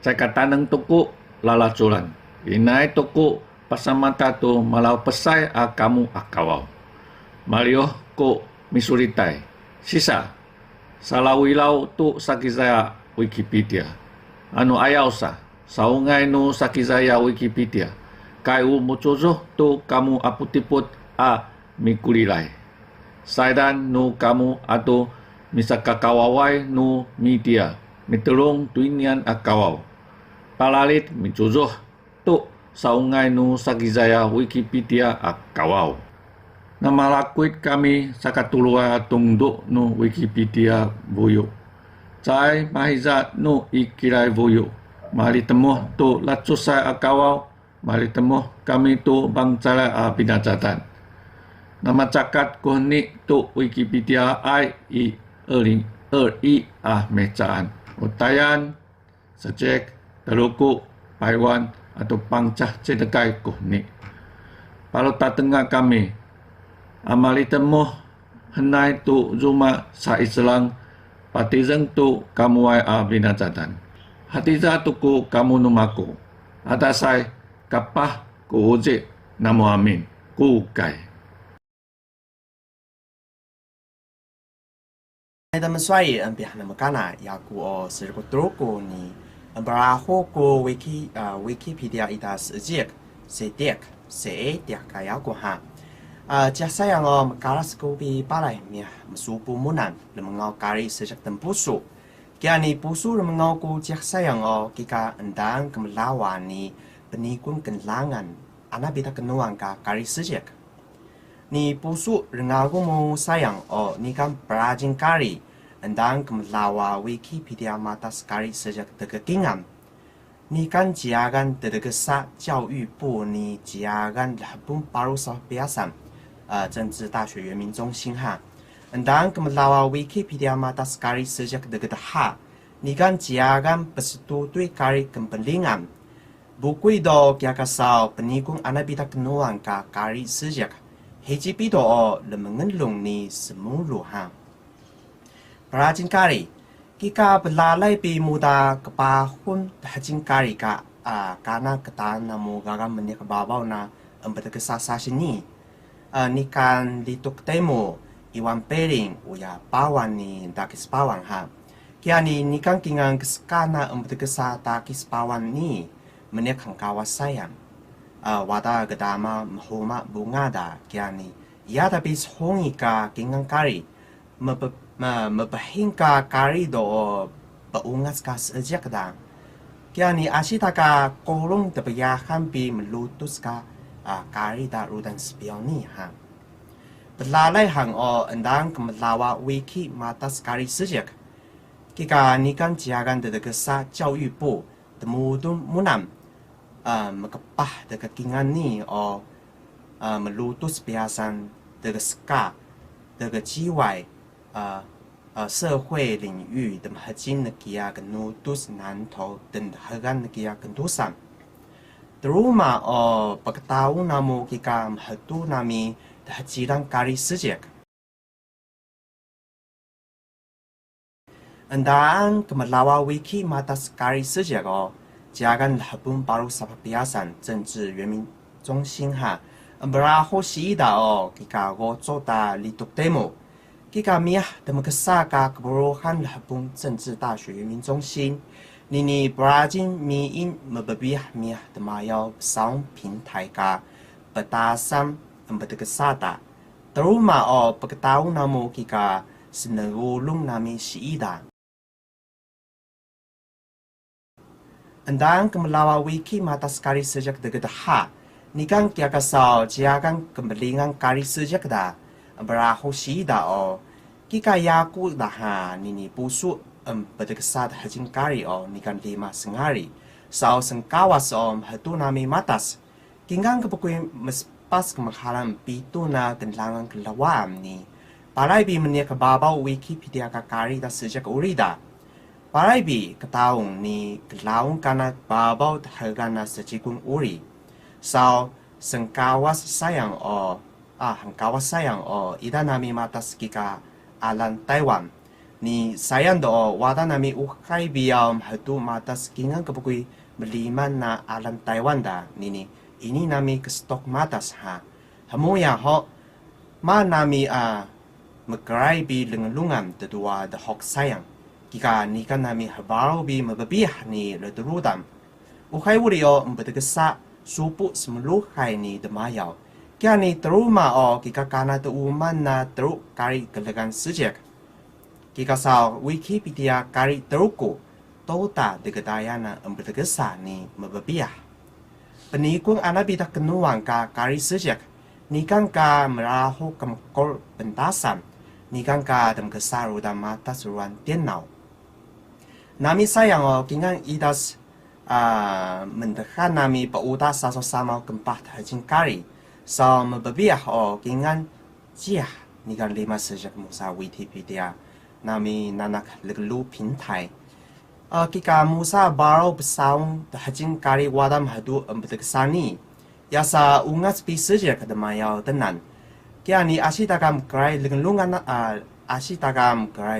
caka taneng tuku lalacuran. Inai tuku pasamata tu malau pesai kamu kawau. Malio ko misuritai. Sisa, salawilau tu sakizaya Wikipedia. Anu ayaw saungai nu sakizaya Wikipedia. Kai mucuzuh tu kamu aputiput mikulilai. Saidan nu kamu atau misakakawawai nu media. Mitulung tuinian kawau. Palalit micuzuh tu saungai nu sakizaya Wikipedia kawau. Nama lakuit kami sakatulua tungduk nu Wikipedia buyu. Cai mahiza nu ikirai buyu. Mari temuh tu latsusai kawau. Mari temuh kami tu bangcara binacatan. Nama cakat kuhni tu Wikipedia ai mecaan. Utayan, sejek, teluku, paiwan atau pangcah cedekai kuhni. Kalau tak tengah kami, amali temuh henai tu zuma sa Islang patizeng tu kamu ai binacatan. Hatiza tuku kamu numaku. Atasai kapah ku uji namo amin. Ku kai. Dalam suai pihak nama kana yaku serku troku ni berahu ku Wikipedia itas sejak setiak setiak kaya ku ha. Jasa yang makaras ku bi palai miah mesupu munan lemengau kari sejak tempusu. Kiani pusu lemengau ku jasa yang kika endang kemelawan ni penikun kenlangan anak bita kenuang ka kari sejak. Ni pusu rengaku mu sayang ni kan perajin kari endang kemelawa Wikipedia mata sekali sejak terkekingan. Ni kan jiagan tergesa 教育部 ni jiagan lahpun baru biasan 政治大学原民中心哈。endang kemelawa Wikipedia mata sekali sejak terkedah. Ni kan jiagan bersetutui kari kepentingan. Buku itu kia kasau penikung anak bita kenuang ka kari sejak. Heji bito lemengelung ni semulu ha. Perajin kari, kika belalai pi muda kepahun hajin kari ka karena ketan namu gagam menik babau na berkesasa sini. Ni kan lituk temu iwan pering uya bawan ni dakis bawan ha. Kia ni kan kingang keskana berkesa dakis bawan ni menik kawas sayang. Wada gedama mahuma bunga da kiani. Ia tapi hongi ka kingang kari mepahingka kari do beungas ka sejak da. Kiani asita ka kolong tebayahan pi melutus ka kari da rudan spion ni ha. Belalai hang endang kemelawa wiki mata sekali sejak. Kika ni kan jiagan dedegesa 教育部 temudun munam. Mekepah dekat kingan ni melutus biasan dekat ska dekat jiwai 社会领域的hajin negia genutus nanto dan hagan negia gentusan. Teruma pagkatao namo kika mahatu nami hajiran kari sejak. Andaan kemelawa wiki mata kari sejak jiagan lahpun baru sapapiasan 政治原民中心哈。Berahu sida kika gozo da lituk demo. Kika miah demokesaka keburuhan lahpun 政治大学原民中心。Nini berajin miin mebebiah miah demayau saung pintai ka betasan embedekesada. Teruma pagkatao namo kika sinagulong nami siida. Andang kemelawa wiki mata sekali sejak degedah. Nikang kia kasau jiagan kemelingan kari sejak da. Berahu sida kika yaku dah nini pusu berdekesat hajin kari nikan 5 sengari. Sao sengkawas hatu nami matas. Kinggang kapukui mespas kemakalan pitu na kenlangan kelawam ni. Parai bi menia kebabaw Wikipedia kakari da sejak urida. Parai bi ketaung ni kelawang kana babaw hargana sejikun uri. So, hangkawas sayang o ida nami matas kika alan Taiwan. Ni sayang do wada nami ukay biyam hatu matas kingang kapukui meliman na alan Taiwan da nini. Ini nami kestok matas ha. Hamuya ho ma nami magkaray bi lengelungan tedua de hok sayang. Kika nika nami habaro bi mababih ni ledurudam. Ukay wuriyo mbedegesa supu semeluhay ni demayaw. Kaya ni teruma o kika kana teuman na teruk kari gelegan sejak. Kika sa Wikipedia kari teruku tota degadaya na mbedegesa ni mababih. Penikung anabita kenuang ka kari sejak. Nikang ka merahu kemkol pentasan. Nikang ka dem kesaru dan mata seruan tienau. Nami sayang o kingang idas mendekat nami pautas sama kempat hajin kari. So mebebiah o kingang jiah nikang lima sejak musa Wikipedia. Nami nanak leglu pintai. Kika musa baro besaung hajin kari wadam hadu embedeksani. Yasa ungas pi sejak demayaw tenan. Kaya ni asyitagam kerai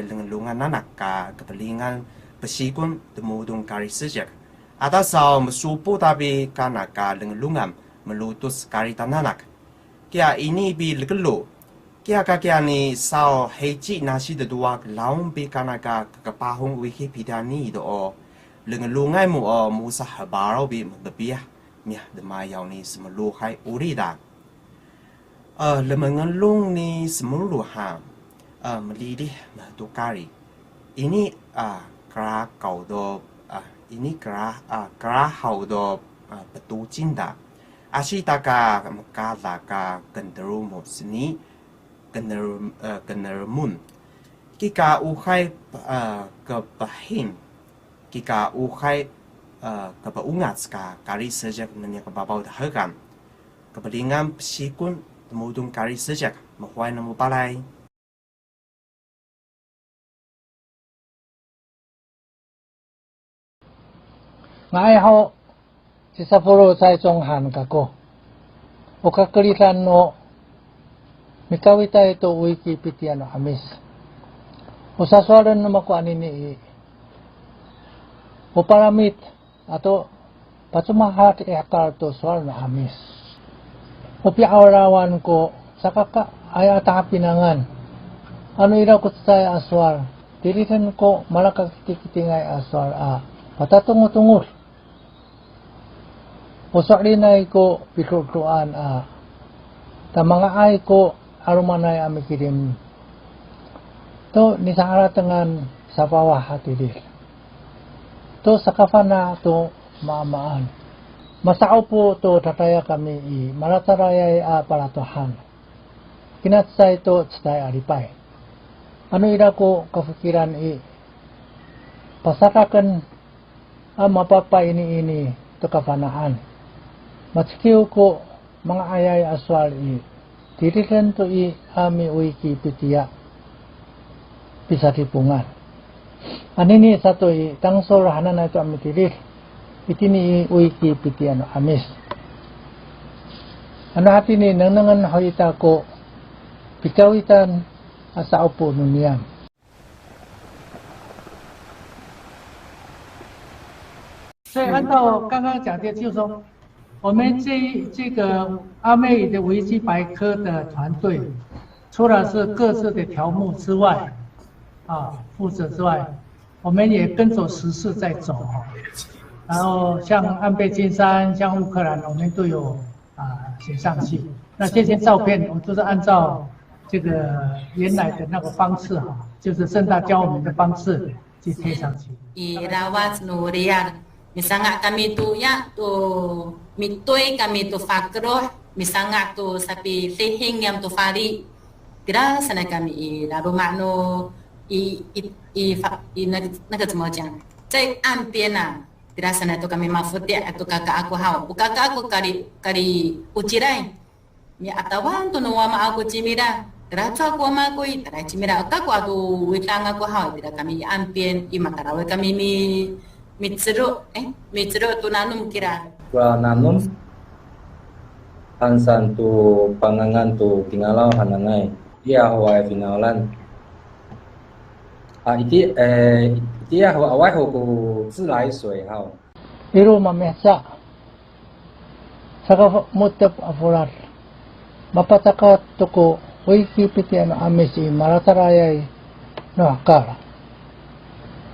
lengelungan nanak ka kepelingan besikun demudung kari sejak. Ada saw mesupu tapi kana ka lengelungan melutus kari tananak. Kaya ini bi legelu. Kaya ni saw heji nasi dedua laung bi kana ka kekepahung Wikipedia ni do o lengelungan mu o musa habaro bi bebiah miah demayaw ni semeluhai urida. Lemengelung ni semeluha melidih mahtukari. Ini kerah kau do ini kerah hau do betu cinta. Asyitaka mekala ka genderumu seni genderumun. Kika uhai kebahin. Kika uhai kebaungat ka kari sejak nanya kebabau dahagan. Kebelingan pesikun temudung kari sejak mahuai namu balai. Ngai ho si Sapporo sai chong han kako. Okakalitan no mikawita ito Wikipedia no amis. Usaswaran no mako anini uparamit ato pacumahat akar to swal no amis. Upi awarawan ko sakaka ay atapinangan. Ano ira ko sa aswar. Dilitan ko malakakitikitingay aswar patatungutungul. Usaklinay ko pikutuan ta mga ay ko arumanay amikirim. To nisaharatangan sa bawah hatidir. To sakafana to maamaan. Masao po to tataya kami malatarayay paratohan. Kinatsay to tsay aripay. Ano ira ko kafikiran pasakakan mapapa ini to kapanaan. Matskiw ko mga ayay aswal tiritan to ami Wikipedia bisa tipungan. Anini sato tangsor hanan na ito ami tirir. Itini Wikipedia no amis. Ano hati ni nanangan hoita ko pikawitan asa upo nuniyam. 所以按照刚刚讲的，就是说，我们这个阿妹的维基百科的团队，除了是各自的条目之外，负责之外，我们也跟着时事在走。然后像安倍晋三、像乌克兰，我们都有写上去。那这些照片，我们都是按照这个原来的那个方式就是盛大教我们的方式去贴上去。Irawat Nurian. Misalnya kami tu ya tu mitui kami tu fakroh, misalnya tu sapi tihing yang tu fari, tidak sana kami lalu makno naga 怎么讲，在岸边啊， Tira sana to kami mafuti atau kakak aku hau. Kakak aku kari ucirai. Mi atawan to no wama aku cimira. Tira tu aku wama aku tira cimira. Aku atu witang aku hau. Tira kami ampien imatarawe kami mitsuru tu nanum kira. Nanum hansan tu pangangan tu tinggalau hanangai. Dia hawai finalan. Iti awai ho ku 自来水哈。Iro mamesa. Saka mutep apular. Mapatakat tuko Wikipediya no amesi maratarayay no akara.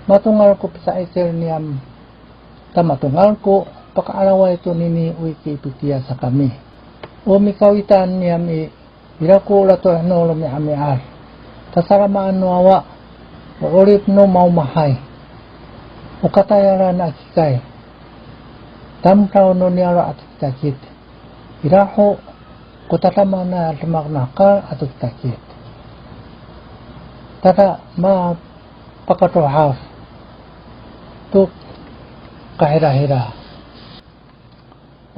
Matungal ko sa iser niyam. Tamatungal ko pakaalawa ito nini Wikipedia sa kami. O mikawitan niyam irako lato no lumi amiar. Tasaramaan no awa. O orip no maumahay. O katayaran akikay. Tamtaw no niyara at takit. Iraho kutatama na lumaknakal at takit. Tata mapakatohaf. Tuk kahira-hira.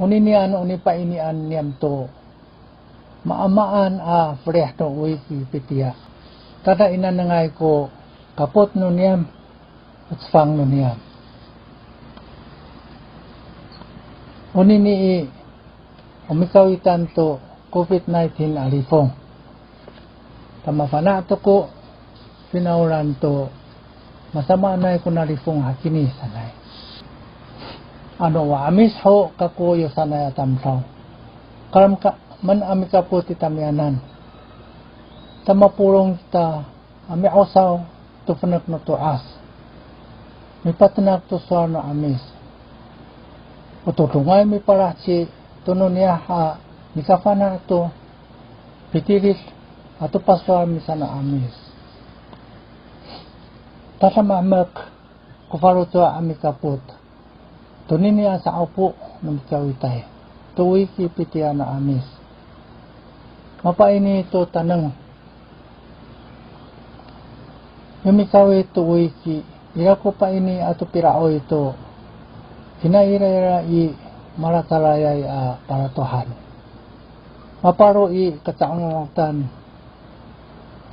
Uninian unipa inian niyam to. Maamaan a freh to Wikipedia. Tata inanangay ko kapot no niyam at spang no niyam. Unini umikawitan to COVID-19 alifong. Tamafana to ko pinaulan to masama na ko nalifong hakini sanay. Ano wa amis ho kakuyo sanay atamsaw. Karam ka man amika po titamyanan. Tamapulong ta ami ausaw to panak no to as. Mi patnak to so no amis. Ututungay mi parachi tuno niya ha mikafana to pitiris ato paswa mi sana amis. Tatamamak kufaro to amikaput. Tunin niya sa upo ng kawitay. To Wikipedia na amis. Mapaini ito tanang. Yumikawi to wiki. Ira ko pa ini ato pirao ito. Hinaira i maratalayay para tohan. Maparo i kataangatan.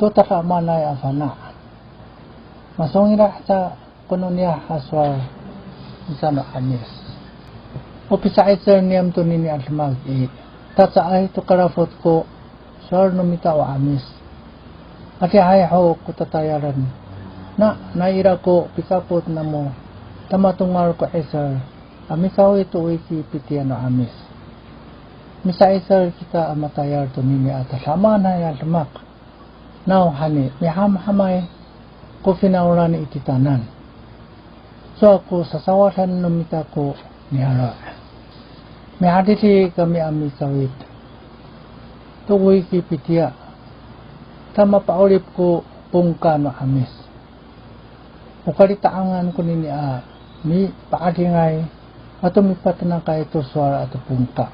To takamanay afana. Masongira sa kuno niya haswar isano amis. Opisa iser niyam to nini almag i. Tata ay to karafot ko sar numita wa amis. Ati hay ho kutatayaran. Naira ko pikapot na mo. Tamatungal ko iser. Amikaw ito Wikipedia no amis. Misa iser kita amatayar to nini atasama na yalmak. Now hani mihamhamay ko finaulan ititanan. So ako sasawasan numita ko nihara. Mihaditi kami amikawit. To Wikipedia. Tama paulip ko pungka no amis. Ukalitaangan ko nini mi paadingay ato mi patanakay ito suara ato pungka.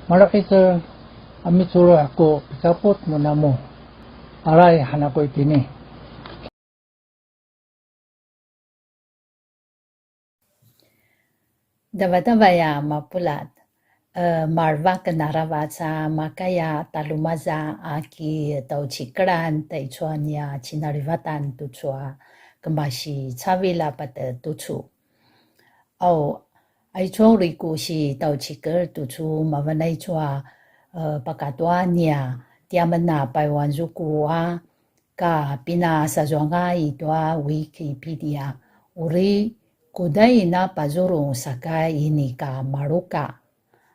Malaki sir amit suro ako pikapot mo na mo. Aray hanako itini. Dava-davaya mapulat. Marva kanarawa sa makaya talumaza aki tau chikran tai chuanya chinarivatan tu chua kembashi chavila pata tu chu. Au ai chuang riku si tau chikar tu chu mavanai chua pakatuanya tiamana paiwan zukua ka pina sazuanga itwa Wikipedia uri kudai na pazurung sakai ini ka maruka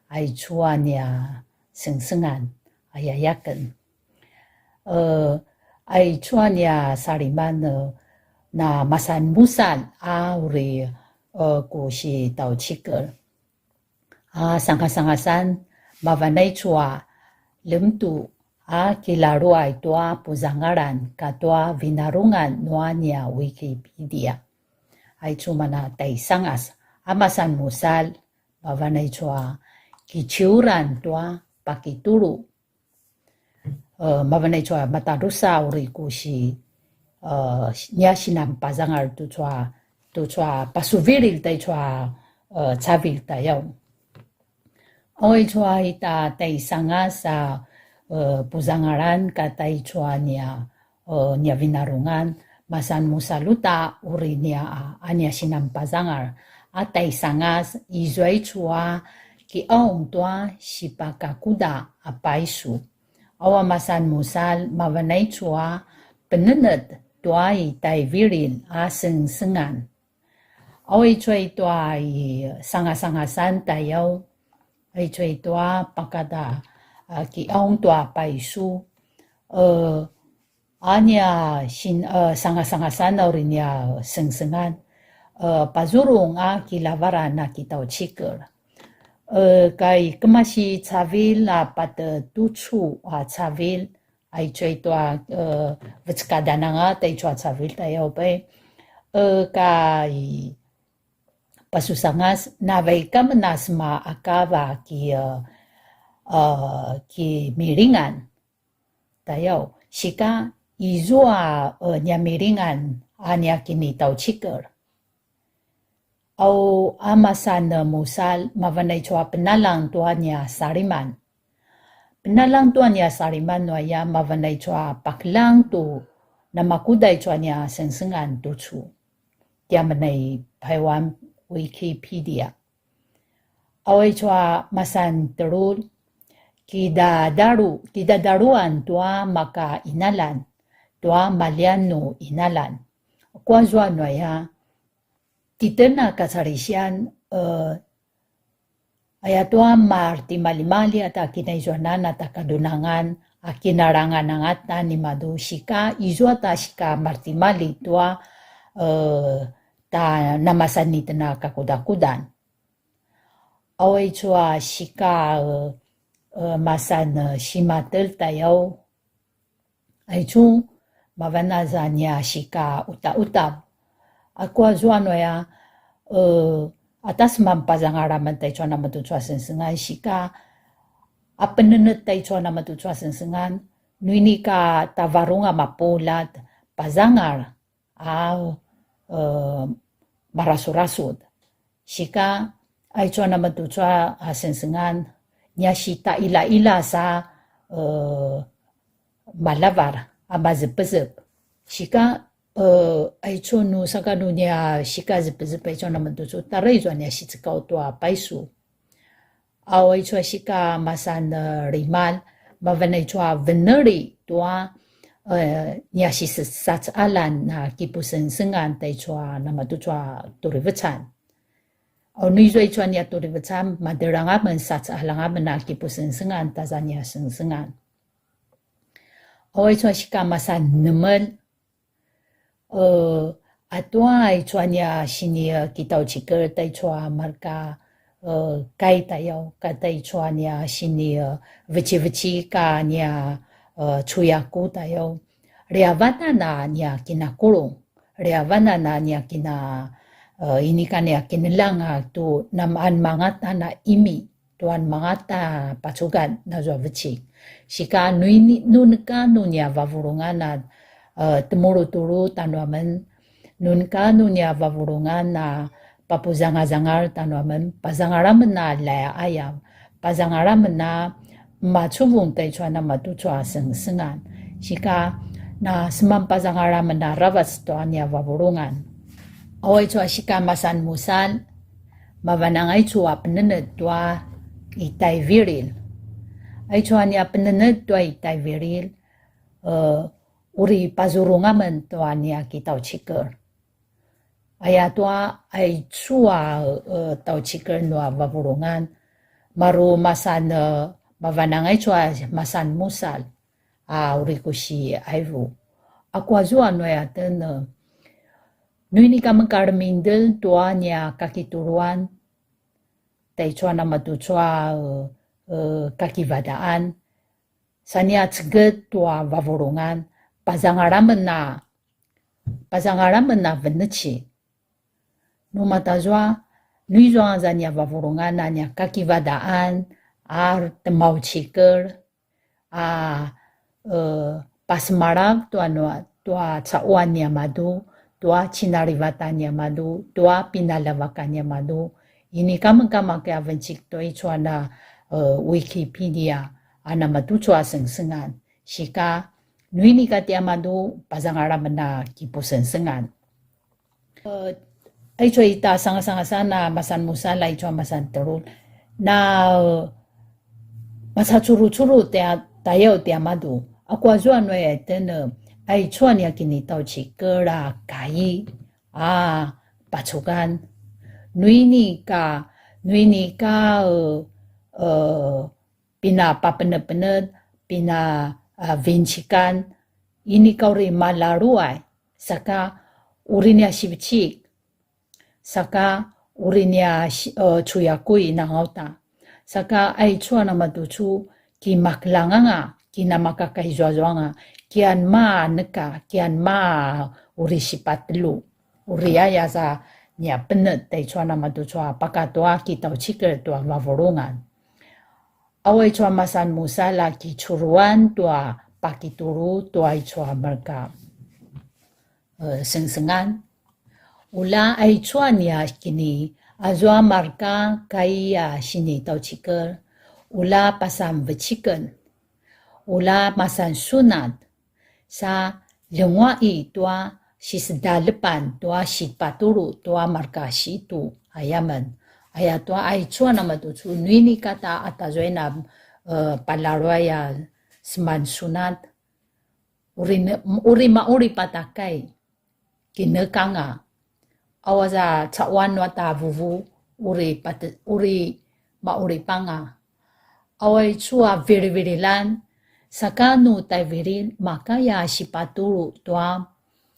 ai chuanya sengsengan ayayakan ai chuanya sariman na masan musan uri ku si tau chikar sangkasangasan mavanai chua lemtu kilarua itwa puzangaran katwa vinarungan nuanya Wikipedia ai chumana taisangas amasan musal mavanai chua kichiuran tua pakitulu mavanai chua matarusa uri ku si nya sinam pazangar tu chua tu chua pasuviril tay chua chavil tayo. Oi chua ita tay sanga sa puzangaran ka tay chua niya vinarungan masan musaluta uri niya anya sinampazangar atay sangas izuay chua ki aong tua sipakakuda apaisu. Awa masan musal mavanay chua penened tuai tay viril sengan. Away chua tuai sanga-sangasan tayo. Ay chua tua pakada ki aong tua paisu. Anya sanga-sangasan na rin niya sengan. Pazurong kilavaran na kita chikir. Kay kemasi cavil pat tuchu cavil ay choy to vitskada na nga tay chua cavil tayo pa kay pasusangas navay kamanas maakava ki miringan tayo sika izua nya miringan anya kinitaw chikir. Au amasan musal mavanay chua penalang tua niya sariman. Penalang tua niya sariman noya mavanay chua paklang tu na makuday chua niya sensengan tuchu. Kaya manay paiwan Wikipedia. Away chua masan terul kidadaruan tua maka inalan tua maliano inalan. Kwa zwa noya kita na kasarisyan ayatua marti malimali at kinaizonan at kadunangan kinarangan ng ata ni madu sika izo ata sika marti mali tua ta namasanit na kakudakudan. Away chua sika masan simatel tayo ay chu mavanaza niya sika uta-utab. Ako azuano ya atas mampazangaraman tayo chua naman tuchua sensengan sika apenenet tayo chua naman tuchua sensengan nuini ka tavarunga mapulat pazangar marasurasud sika ay chua naman tuchua sensengan nya sita ila-ila sa malavar amazepezep sika ay chua no sakano niya sika zepezep ay chua naman tuchua taray chua niya sitsikao tua paisu aw ay chua sika masan rimal mavanay chua veneri tua niya sisatsalan na kipusensengan tay chua naman tuchua turivachan aw nuizoy chua niya turivachan maderangaman satsalangaman na kipusensengan taza niya sensengan aw ay chua sika masan nemel atua ay chua niya sini kitaw chikir tay chua marka kay tayo katay chua niya sini vichi ka niya chuyaku tayo riavana na niya kinakulong riavana na niya ini ka niya kinilang tu namaan mangata na imi tuan mangata pacugan na zwa vichi sika nunka nunya vavurungan na temuru-turu tanaman nun kanu niya vavurungan na papuzanga-zangar tanaman pazangaraman na laya ayam pazangaraman na machuvung tay chua na matuchua sensengan sika na semampazangaraman na ravas to niya vavurungan away chua sika masan musal mavanangay chua penenet tua itay viril ay chua niya penenet tua itay viril uri pazurungaman tua niya kitaw chikir. Aya tua ay chua taw chikir nua vavurungan. Maru masan mavanangay chua masan musal. Uri ko si ayvu. Ako azua noya ten nuini ka mengkarmindel tua niya kakituruan. Tay chua na matuchua kakivadaan. Sanya tseget tua vavurungan. Pazangaraman na veneci. Numatazwa, nuizwa za niya vavurungan na niya kakivadaan, temaw chikir, pasmarag tua tsauan niya madu, tua chinarivatanya madu, tua pinalavakannya madu. Ini kamang-kamang kaya vencik to ichwana Wikipedia ana matu chua sengsengan. Shika nuini katia madu pasangara mena kipo sengsengan. Ay chua ita sanga-sanga sana masan musala ichua masan terul. Na masa churu-churu tayo tia madu. Aku azua noe tena ay chua niya kinitaw chikera kai pacukan. Nuini ka pinapapened-pened, vincikan, ini kau ri malaruay, saka urinya sibicik, saka urinya cuyakuy na ngauta, saka ay chua na matuchu ki maklanganga, ki na makakaizwazwanga, kian ma neka, kian ma uri sipatlu, uri aya sa nya pened tay chua na matuchua pakatoa ki tau chikir tua vavorungan. Awai chua masan musala ki churuan tua pakituru tua chua merka sengsengan. Ula ay chua niya kini azwa marka kaya sini tau chikir. Ula pasan vechiken. Ula masan sunat sa lengwai tua sisdalepan tua sipaturu tua marka situ ayaman aya tua ai chua na matuchu nuini kata atazoena palarwaya seman sunat uri mauri patakai kinekanga awaza cawan wata vuvu uri mauri panga awai chua viri lan sakanu tai viri makaya sipaturu tua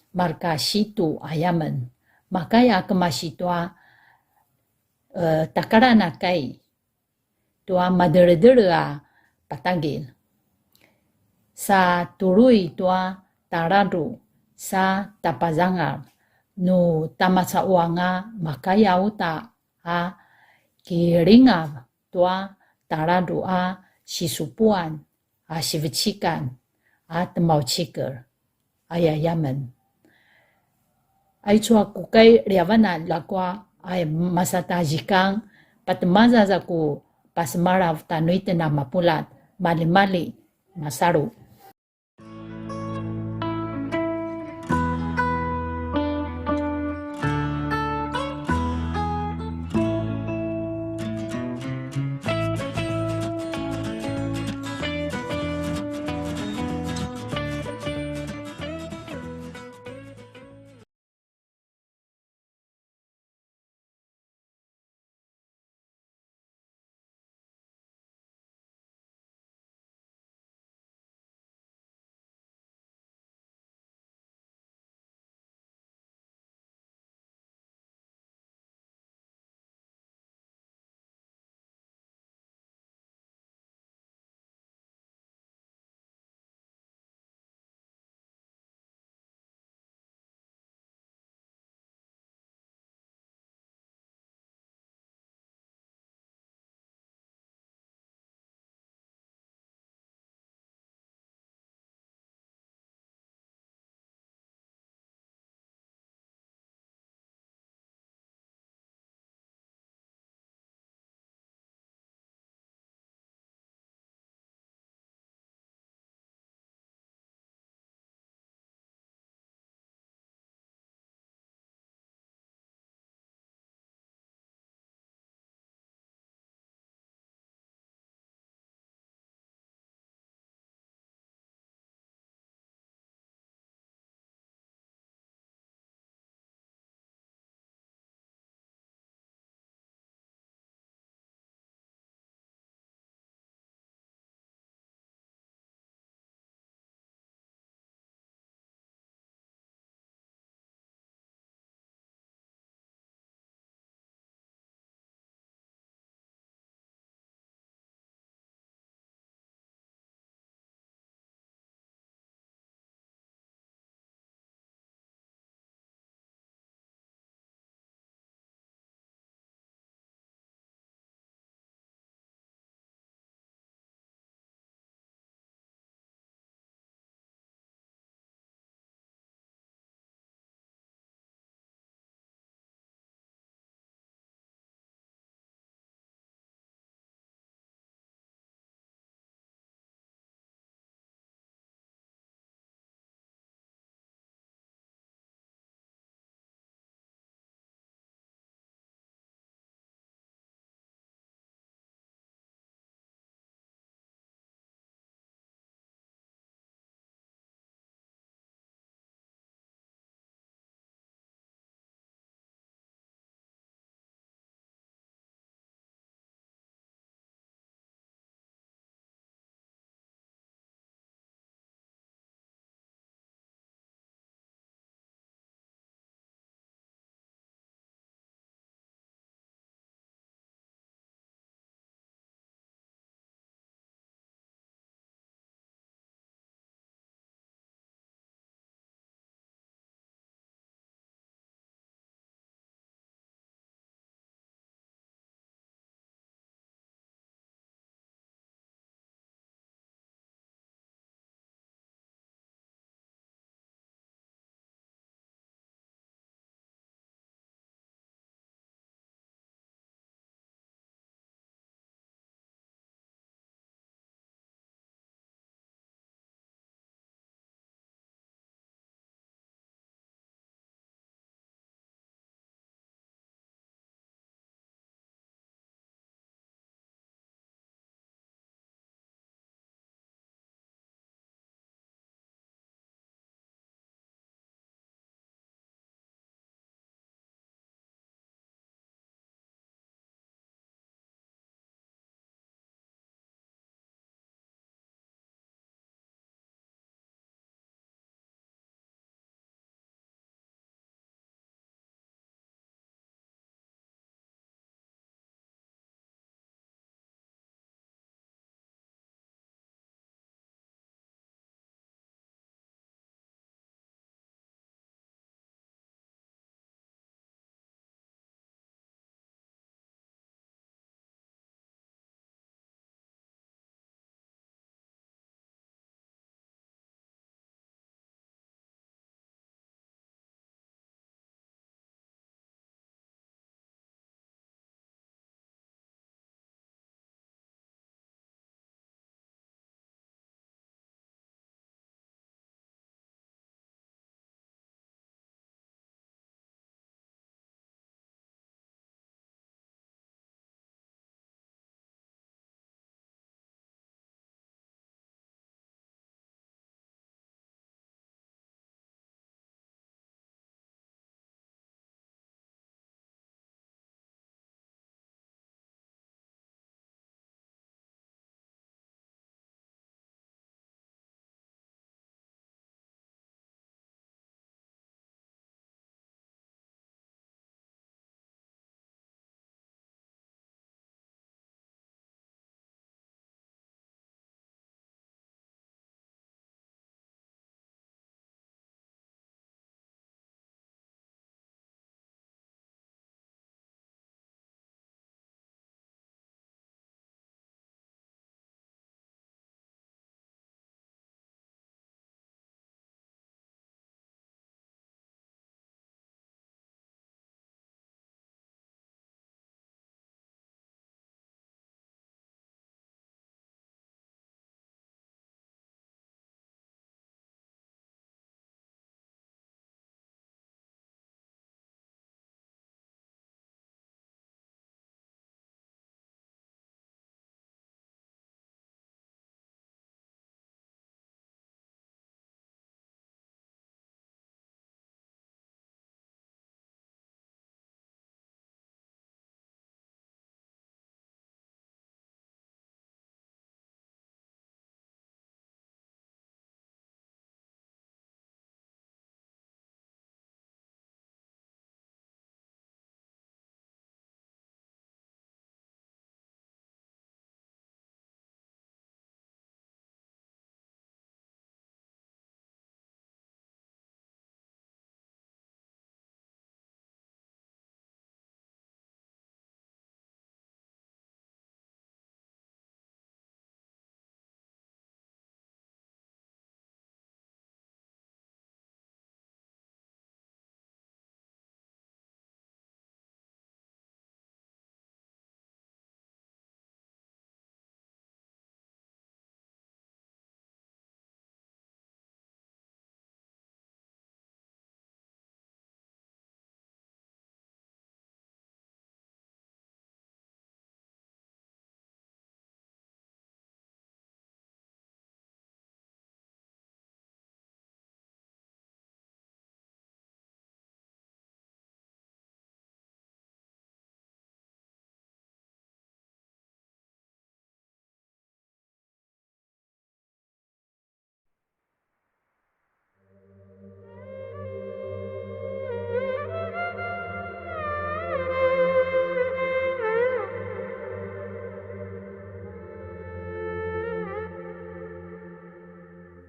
marka situ ayaman makaya kemasitua takarana kai tua madere-dere patagil sa turui tua taradu sa tapazangar nu tamasauanga makaya uta kiringa tua taradu sisupuan sivicikan temau chiker ayayaman. Ay chua kukay riavana lakwa ay masatajikang patmaza zaku pasmarav tanuite na mapulat mali masaru.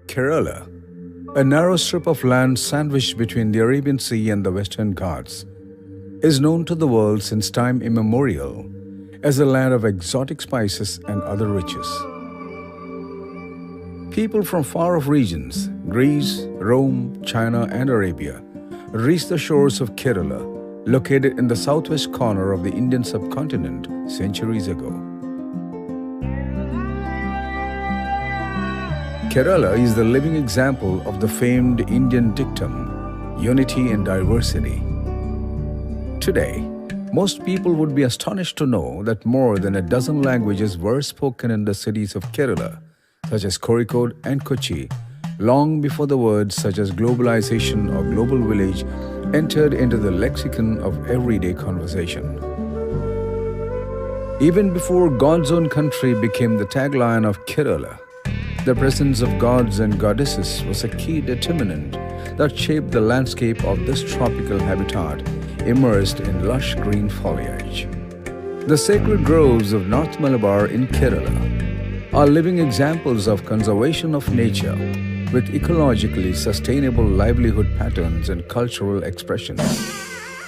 Kerala, a narrow strip of land sandwiched between the Arabian Sea and the Western Ghats, is known to the world since time immemorial as a land of exotic spices and other riches. People from far-off regions, Greece, Rome, China, and Arabia, reached the shores of Kerala, located in the southwest corner of the Indian subcontinent centuries ago. Kerala is the living example of the famed Indian dictum, unity in diversity. Today, most people would be astonished to know that more than a dozen languages were spoken in the cities of Kerala, such as Kozhikode and Kochi, long before the words such as globalization or global village entered into the lexicon of everyday conversation. Even before God's own country became the tagline of Kerala, the presence of gods and goddesses was a key determinant that shaped the landscape of this tropical habitat immersed in lush green foliage. The sacred groves of North Malabar in Kerala are living examples of conservation of nature with ecologically sustainable livelihood patterns and cultural expressions.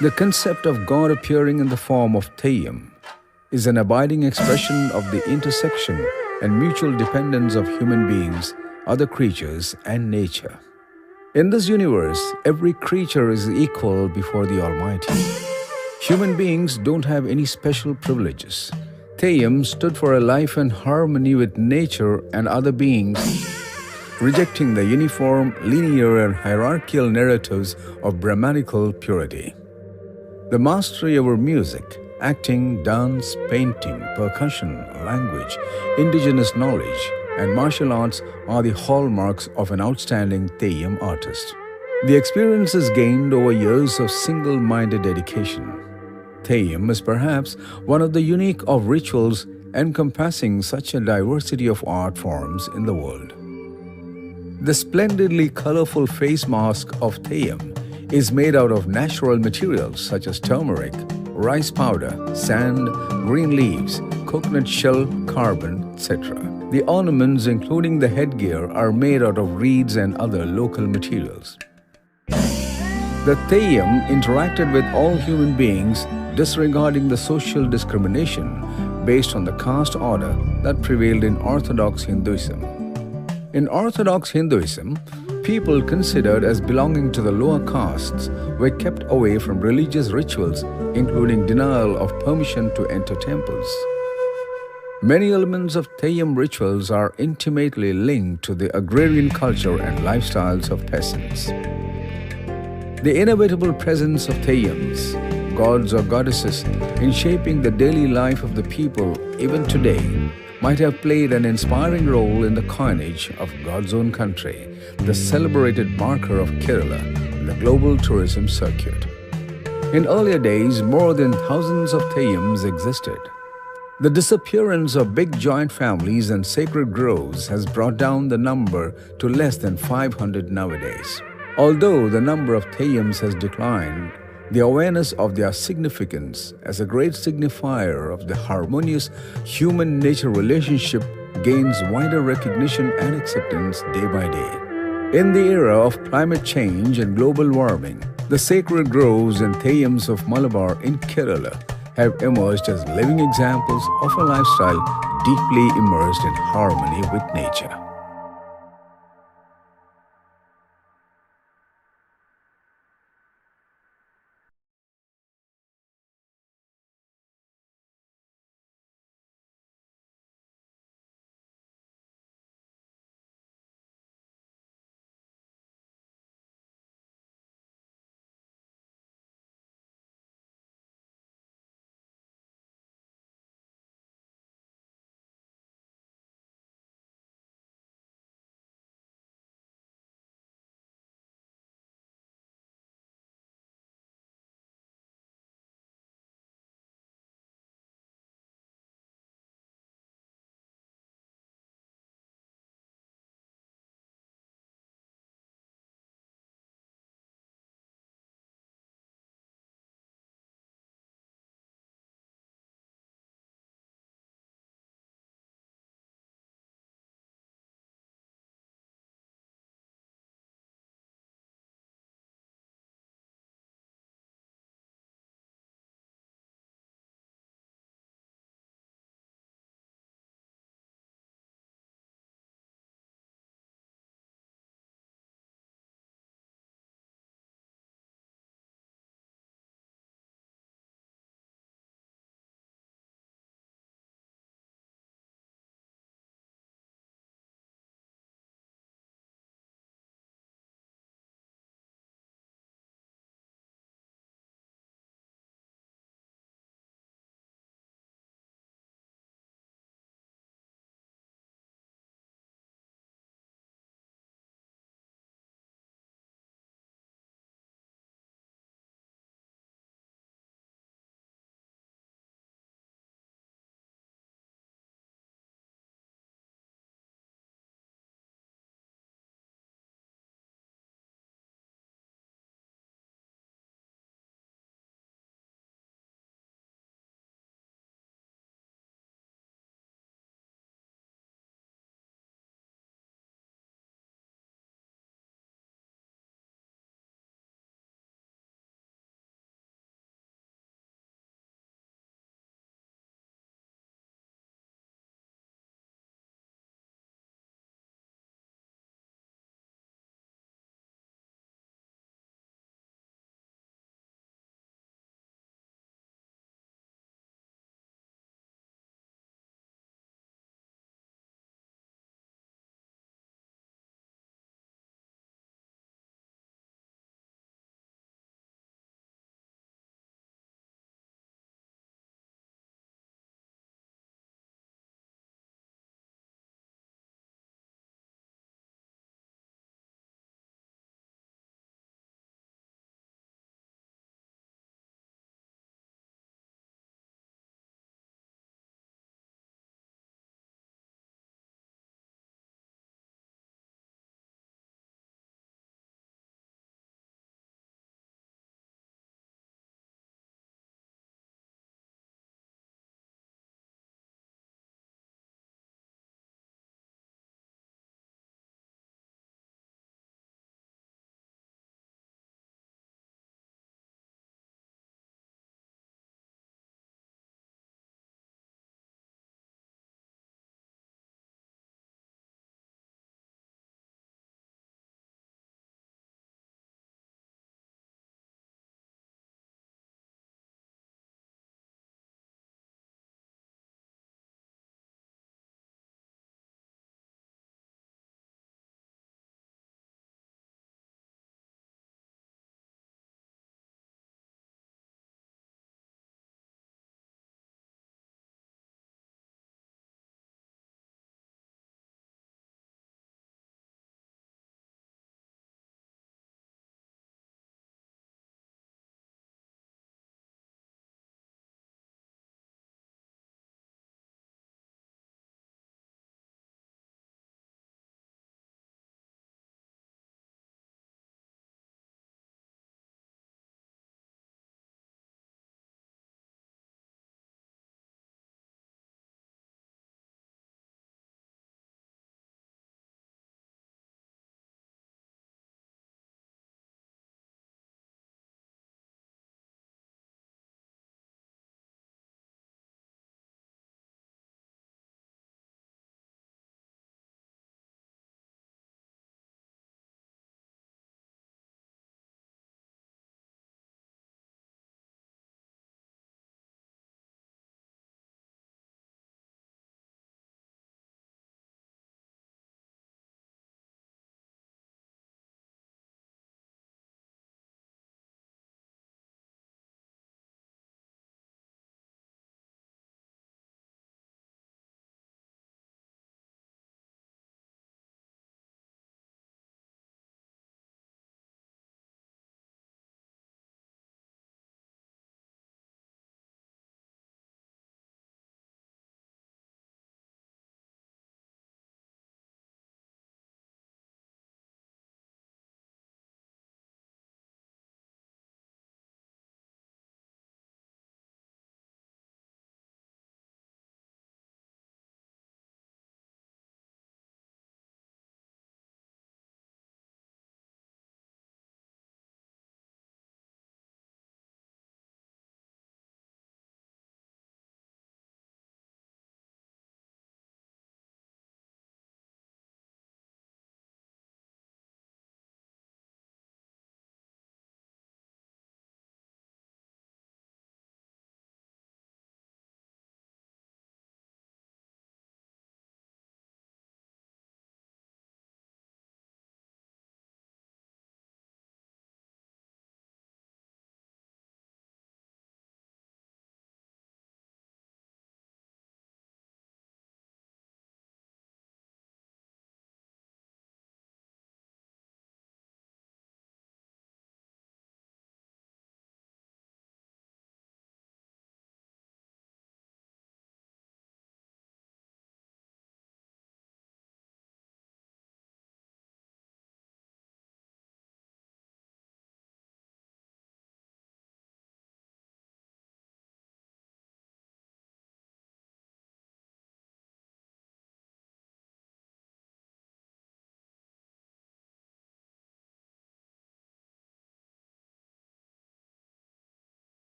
The concept of God appearing in the form of Theyyam is an abiding expression of the intersection and mutual dependence of human beings, other creatures, and nature. In this universe, every creature is equal before the Almighty. Human beings don't have any special privileges. Theyyam stood for a life in harmony with nature and other beings, rejecting the uniform, linear, and hierarchical narratives of Brahmanical purity. The mastery over music, acting, dance, painting, percussion, language, indigenous knowledge, and martial arts are the hallmarks of an outstanding Theyyam artist. The experiences gained over years of single-minded dedication. Theyyam is perhaps one of the unique of rituals encompassing such a diversity of art forms in the world. The splendidly colorful face mask of Theyyam is made out of natural materials such as turmeric, rice powder, sand, green leaves, coconut shell, carbon, etc. The ornaments, including the headgear, are made out of reeds and other local materials. The Theyyam interacted with all human beings, disregarding the social discrimination based on the caste order that prevailed in Orthodox Hinduism. In Orthodox Hinduism, people considered as belonging to the lower castes were kept away from religious rituals, including denial of permission to enter temples. Many elements of Theyyam rituals are intimately linked to the agrarian culture and lifestyles of peasants. The inevitable presence of Theyyams, gods or goddesses, in shaping the daily life of the people even today might have played an inspiring role in the coinage of God's own country, the celebrated marker of Kerala in the global tourism circuit. In earlier days, more than thousands of Theyyams existed. The disappearance of big joint families and sacred groves has brought down the number to less than 500 nowadays. Although the number of Theyyams has declined, the awareness of their significance as a great signifier of the harmonious human-nature relationship gains wider recognition and acceptance day by day. In the era of climate change and global warming, the sacred groves and Theyyams of Malabar in Kerala have emerged as living examples of a lifestyle deeply immersed in harmony with nature.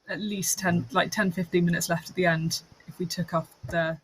at least 10, 15 minutes left at the end if we took off the.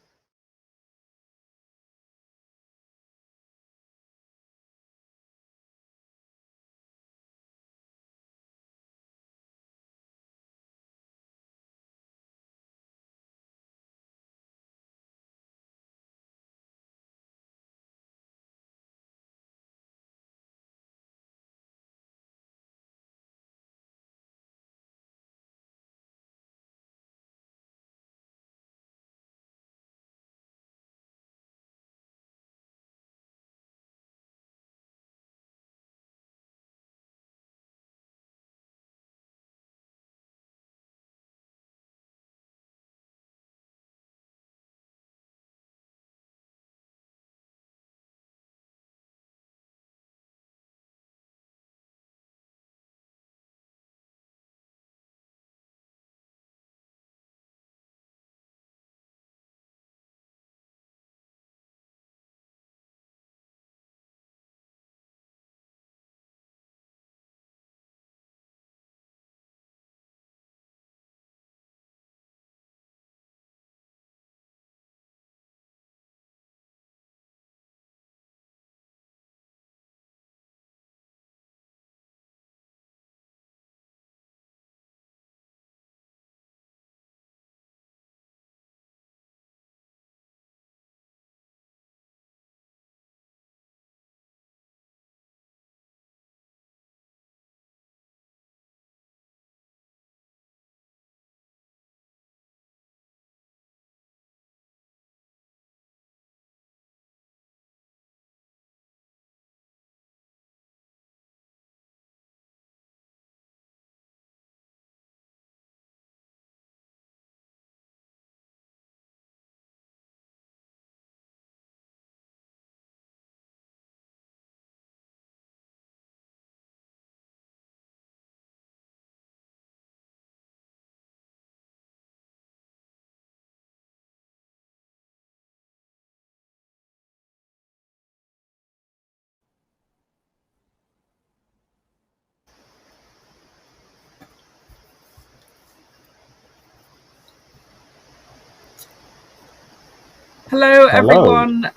Hello, everyone.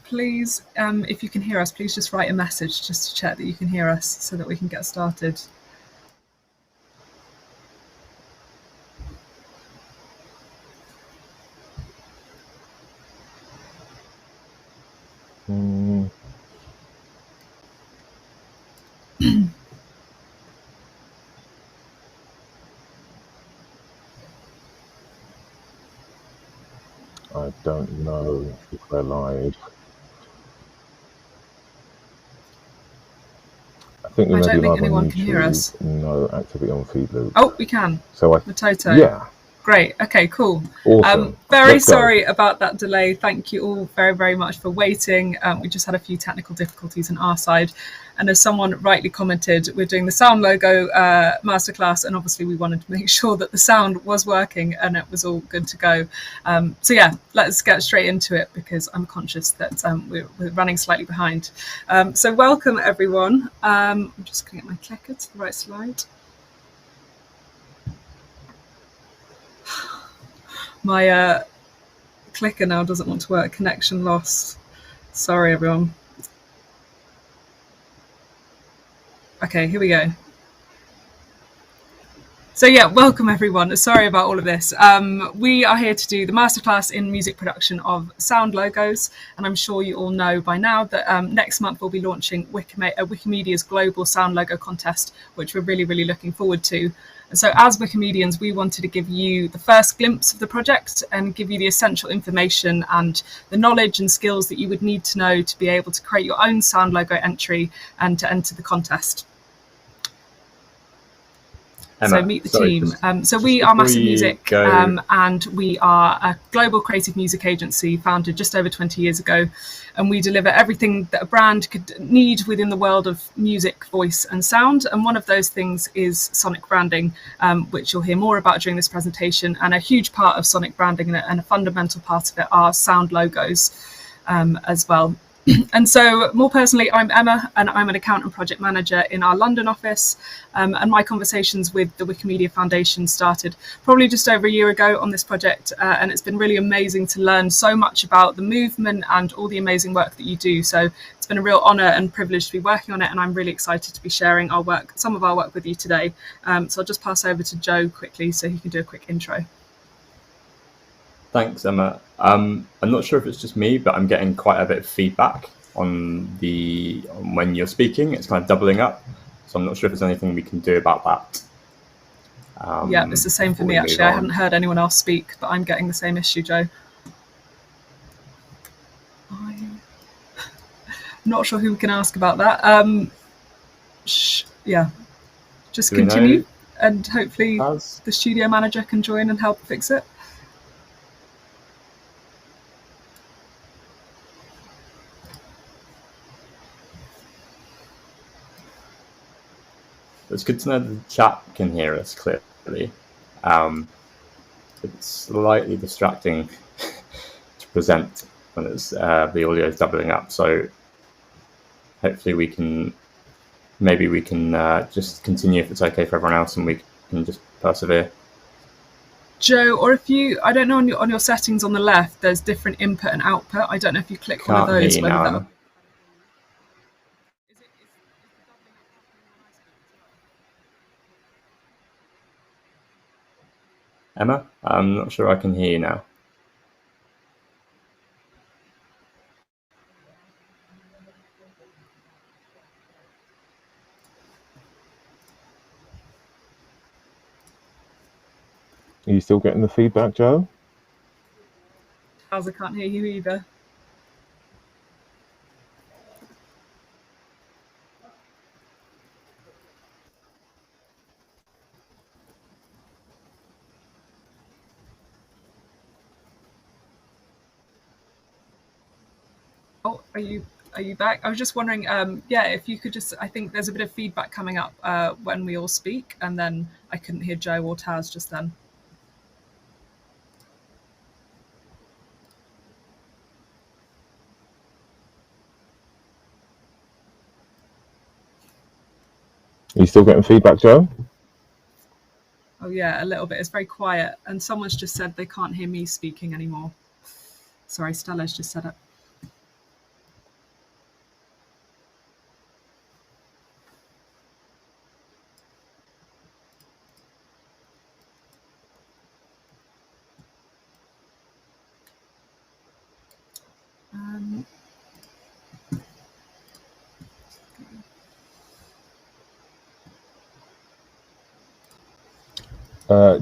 Please, if you can hear us, please just write a message just to check that you can hear us so that we can get started. I don't know if we're live. I think we I may don't be think live on anyone can hear us. YouTube. No activity on feed loop. Oh, we can. So The Toto. yeah. Great. Okay, cool. Awesome. Very Let's go. sorry about that delay. Thank you all very, very much for waiting. We just had a few technical difficulties on our side. And as someone rightly commented, we're doing the sound logo masterclass, and obviously we wanted to make sure that the sound was working and it was all good to go. So yeah, let's get straight into it because I'm conscious that we're running slightly behind. So welcome everyone. I'm just going to get my clicker to the right slide. My clicker now doesn't want to work. Connection lost. Sorry, everyone. Okay, here we go. So yeah, welcome everyone. Sorry about all of this. We are here to do the masterclass in music production of sound logos, and I'm sure you all know by now that next month we'll be launching Wikimedia's global sound logo contest, which we're really, really looking forward to. And so as Wikimedians, we wanted to give you the first glimpse of the project and give you the essential information and the knowledge and skills that you would need to know to be able to create your own sound logo entry and to enter the contest. Emma, so meet the team. So we are Massive Music, and we are a global creative music agency founded just over 20 years ago. And we deliver everything that a brand could need within the world of music, voice and sound. And one of those things is sonic branding, which you'll hear more about during this presentation. And a huge part of sonic branding and a fundamental part of it are sound logos as well. And so more personally, I'm Emma and I'm an account and project manager in our London office. And my conversations with the Wikimedia Foundation started probably just over a year ago on this project. And it's been really amazing to learn so much about the movement and all the amazing work that you do. So it's been a real honour and privilege to be working on it. And I'm really excited to be sharing our work, some of our work with you today. So I'll just pass over to Joe quickly so he can do a quick intro. Thanks, Emma. I'm not sure if it's just me, but I'm getting quite a bit of feedback on when you're speaking. It's kind of doubling up, so I'm not sure if there's anything we can do about that. Yeah, it's the same for me actually. I hadn't heard anyone else speak, but I'm getting the same issue, Joe. I'm not sure who we can ask about that. Yeah, just continue, and hopefully the studio manager can join and help fix it. It's good to know that the chat can hear us clearly. It's slightly distracting to present when it's the audio is doubling up. So hopefully we can just continue if it's okay for everyone else, and we can just persevere. Joe, or if you, I don't know, on your settings on the left, there's different input and output. I don't know if you click one of those. Emma, I'm not sure I can hear you now. Are you still getting the feedback, Joe? I can't hear you either. Oh, are you back? I was just wondering, yeah, if you could just, I think there's a bit of feedback coming up when we all speak, and then I couldn't hear Joe or Taz just then. Are you still getting feedback, Joe? Oh yeah, a little bit. It's very quiet, and someone's just said they can't hear me speaking anymore. Sorry, Stella's just said it.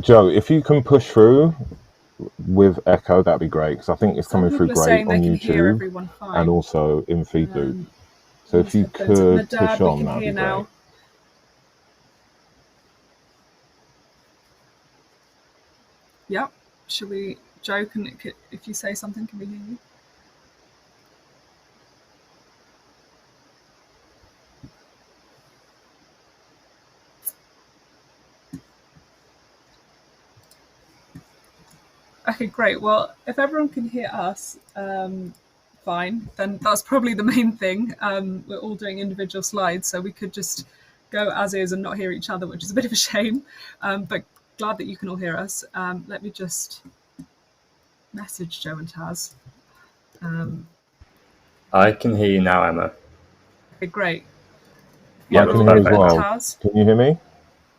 Joe, if you can push through with echo, that'd be great, because I think it's coming through great on YouTube and also in feed loop. So if you could push on, that'd be great. Yep. Should we, Joe? If you say something, can we hear you? Okay, great. Well, if everyone can hear us, fine. Then that's probably the main thing. We're all doing individual slides, so we could just go as is and not hear each other, which is a bit of a shame. But glad that you can all hear us. Let me just message Joe and Taz. I can hear you now, Emma. Okay, great. Yeah, I can hear you as well. Taz? Can you hear me?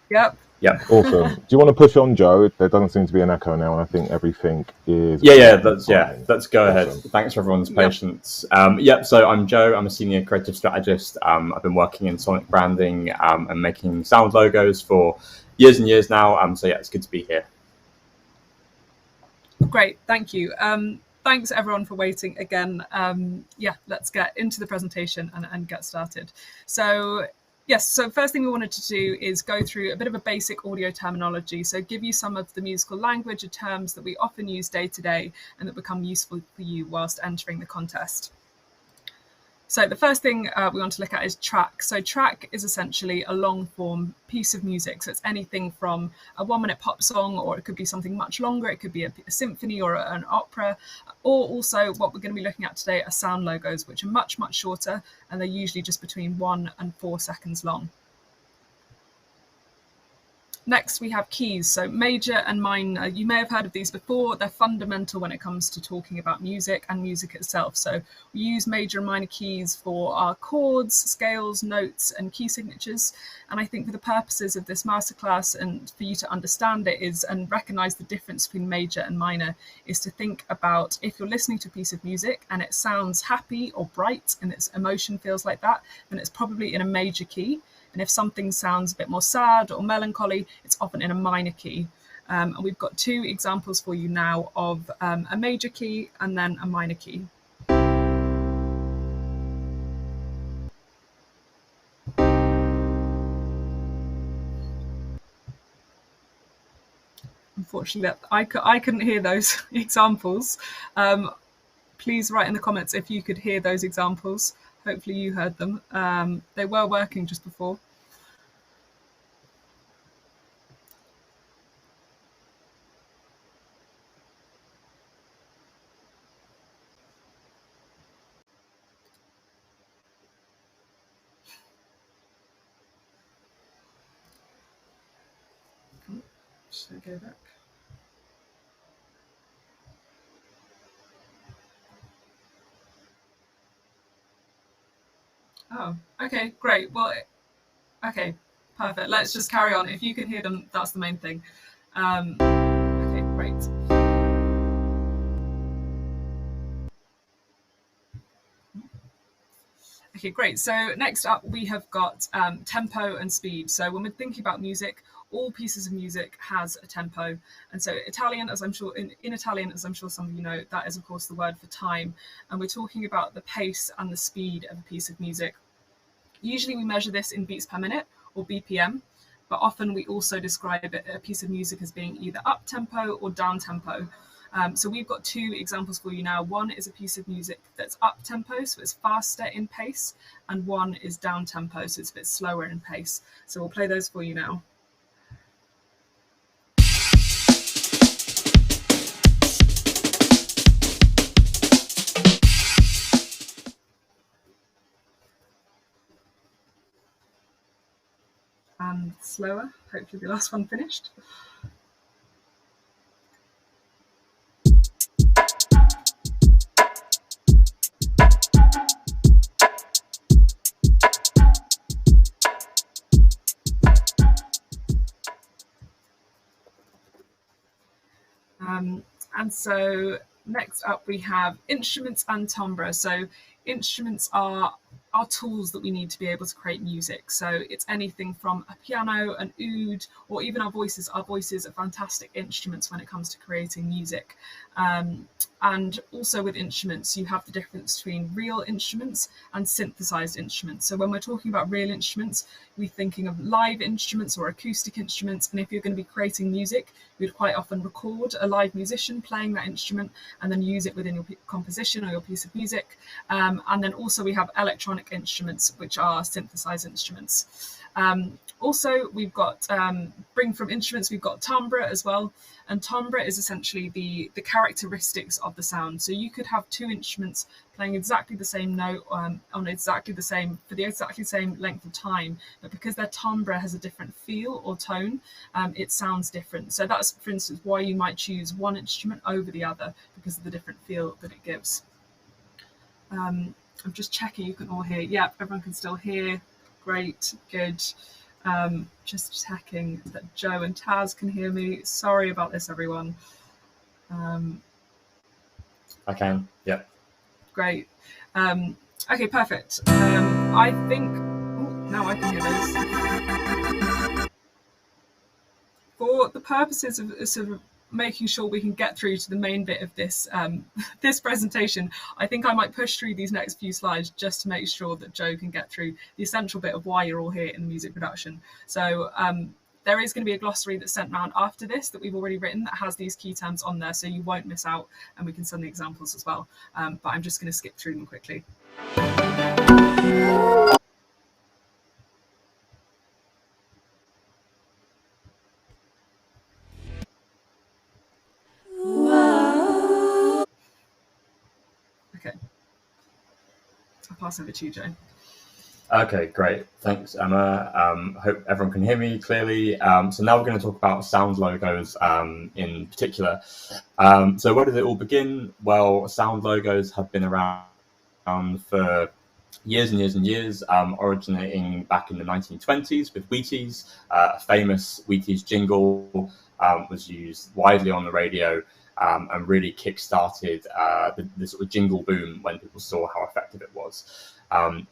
Yep. Yeah. Awesome. Do you want to push on, Joe? There doesn't seem to be an echo now, and I think everything is... Let's go ahead. Thanks for everyone's patience. So I'm Joe. I'm a senior creative strategist. I've been working in sonic branding and making sound logos for years and years now. So yeah, it's good to be here. Great, thank you. Thanks everyone for waiting again. Let's get into the presentation and get started. So yes, so first thing we wanted to do is go through a bit of a basic audio terminology. So give you some of the musical language or terms that we often use day to day and that become useful for you whilst entering the contest. So the first thing we want to look at is track. So track is essentially a long form piece of music. So it's anything from a 1-minute pop song, or it could be something much longer. It could be a symphony or an opera, or also what we're going to be looking at today are sound logos, which are much, much shorter, and they're usually just between 1 and 4 seconds long. Next, we have keys, so major and minor. You may have heard of these before. They're fundamental when it comes to talking about music and music itself. So we use major and minor keys for our chords, scales, notes, and key signatures. And I think for the purposes of this masterclass and for you to understand it is and recognize the difference between major and minor is to think about if you're listening to a piece of music and it sounds happy or bright and its emotion feels like that, then it's probably in a major key. And if something sounds a bit more sad or melancholy, it's often in a minor key. And we've got 2 examples for you now of a major key and then a minor key. Unfortunately, I couldn't hear those examples. Please write in the comments if you could hear those examples. Hopefully you heard them. They were working just before. Should I go back? Oh, okay, great. Well, okay, perfect. Let's just carry on. If you can hear them, that's the main thing. Okay, great. Okay, great. So next up, we have got tempo and speed. So when we're thinking about music, all pieces of music has a tempo. And so Italian, as I'm sure, in Italian, as I'm sure some of you know, that is, of course, the word for time. And we're talking about the pace and the speed of a piece of music. Usually we measure this in beats per minute or BPM, but often we also describe a piece of music as being either up tempo or down tempo. So we've got 2 examples for you now. One is a piece of music that's up tempo, so it's faster in pace, and one is down tempo, so it's a bit slower in pace. So we'll play those for you now. And slower, hopefully the last one finished. And so next up we have instruments and timbre. So instruments are tools that we need to be able to create music. So it's anything from a piano, an oud, or even our voices. Our voices are fantastic instruments when it comes to creating music. And also with instruments, you have the difference between real instruments and synthesized instruments. So when we're talking about real instruments, we're thinking of live instruments or acoustic instruments. And if you're going to be creating music, you'd quite often record a live musician playing that instrument and then use it within your composition or your piece of music. And then also we have electronic instruments, which are synthesized instruments. Also, we've got, bring from instruments, we've got timbre as well. And timbre is essentially the characteristics of the sound. So you could have 2 instruments playing exactly the same note on exactly the same, for the exactly same length of time. But because their timbre has a different feel or tone, it sounds different. So that's, for instance, why you might choose one instrument over the other, because of the different feel that it gives. I'm just checking you can all hear. Yeah, everyone can still hear. Great, good. Just checking that Joe and Taz can hear me. Sorry about this, everyone. I can, yeah. Great. Okay, perfect. I think, now I can hear those. For the purposes of sort of making sure we can get through to the main bit of this this presentation, I think I might push through these next few slides just to make sure that Joe can get through the essential bit of why you're all here in the music production. So there is going to be a glossary that's sent round after this that we've already written that has these key terms on there, so you won't miss out, and we can send the examples as well. But I'm just going to skip through them quickly. Okay. I'll pass over to you, Joe. Okay, great. Thanks, Emma. I hope everyone can hear me clearly. So now we're going to talk about sound logos in particular. So where did it all begin? Well, sound logos have been around for years and years and years, originating back in the 1920s with Wheaties. A famous Wheaties jingle was used widely on the radio and really kick-started the sort of jingle boom when people saw how effective it was.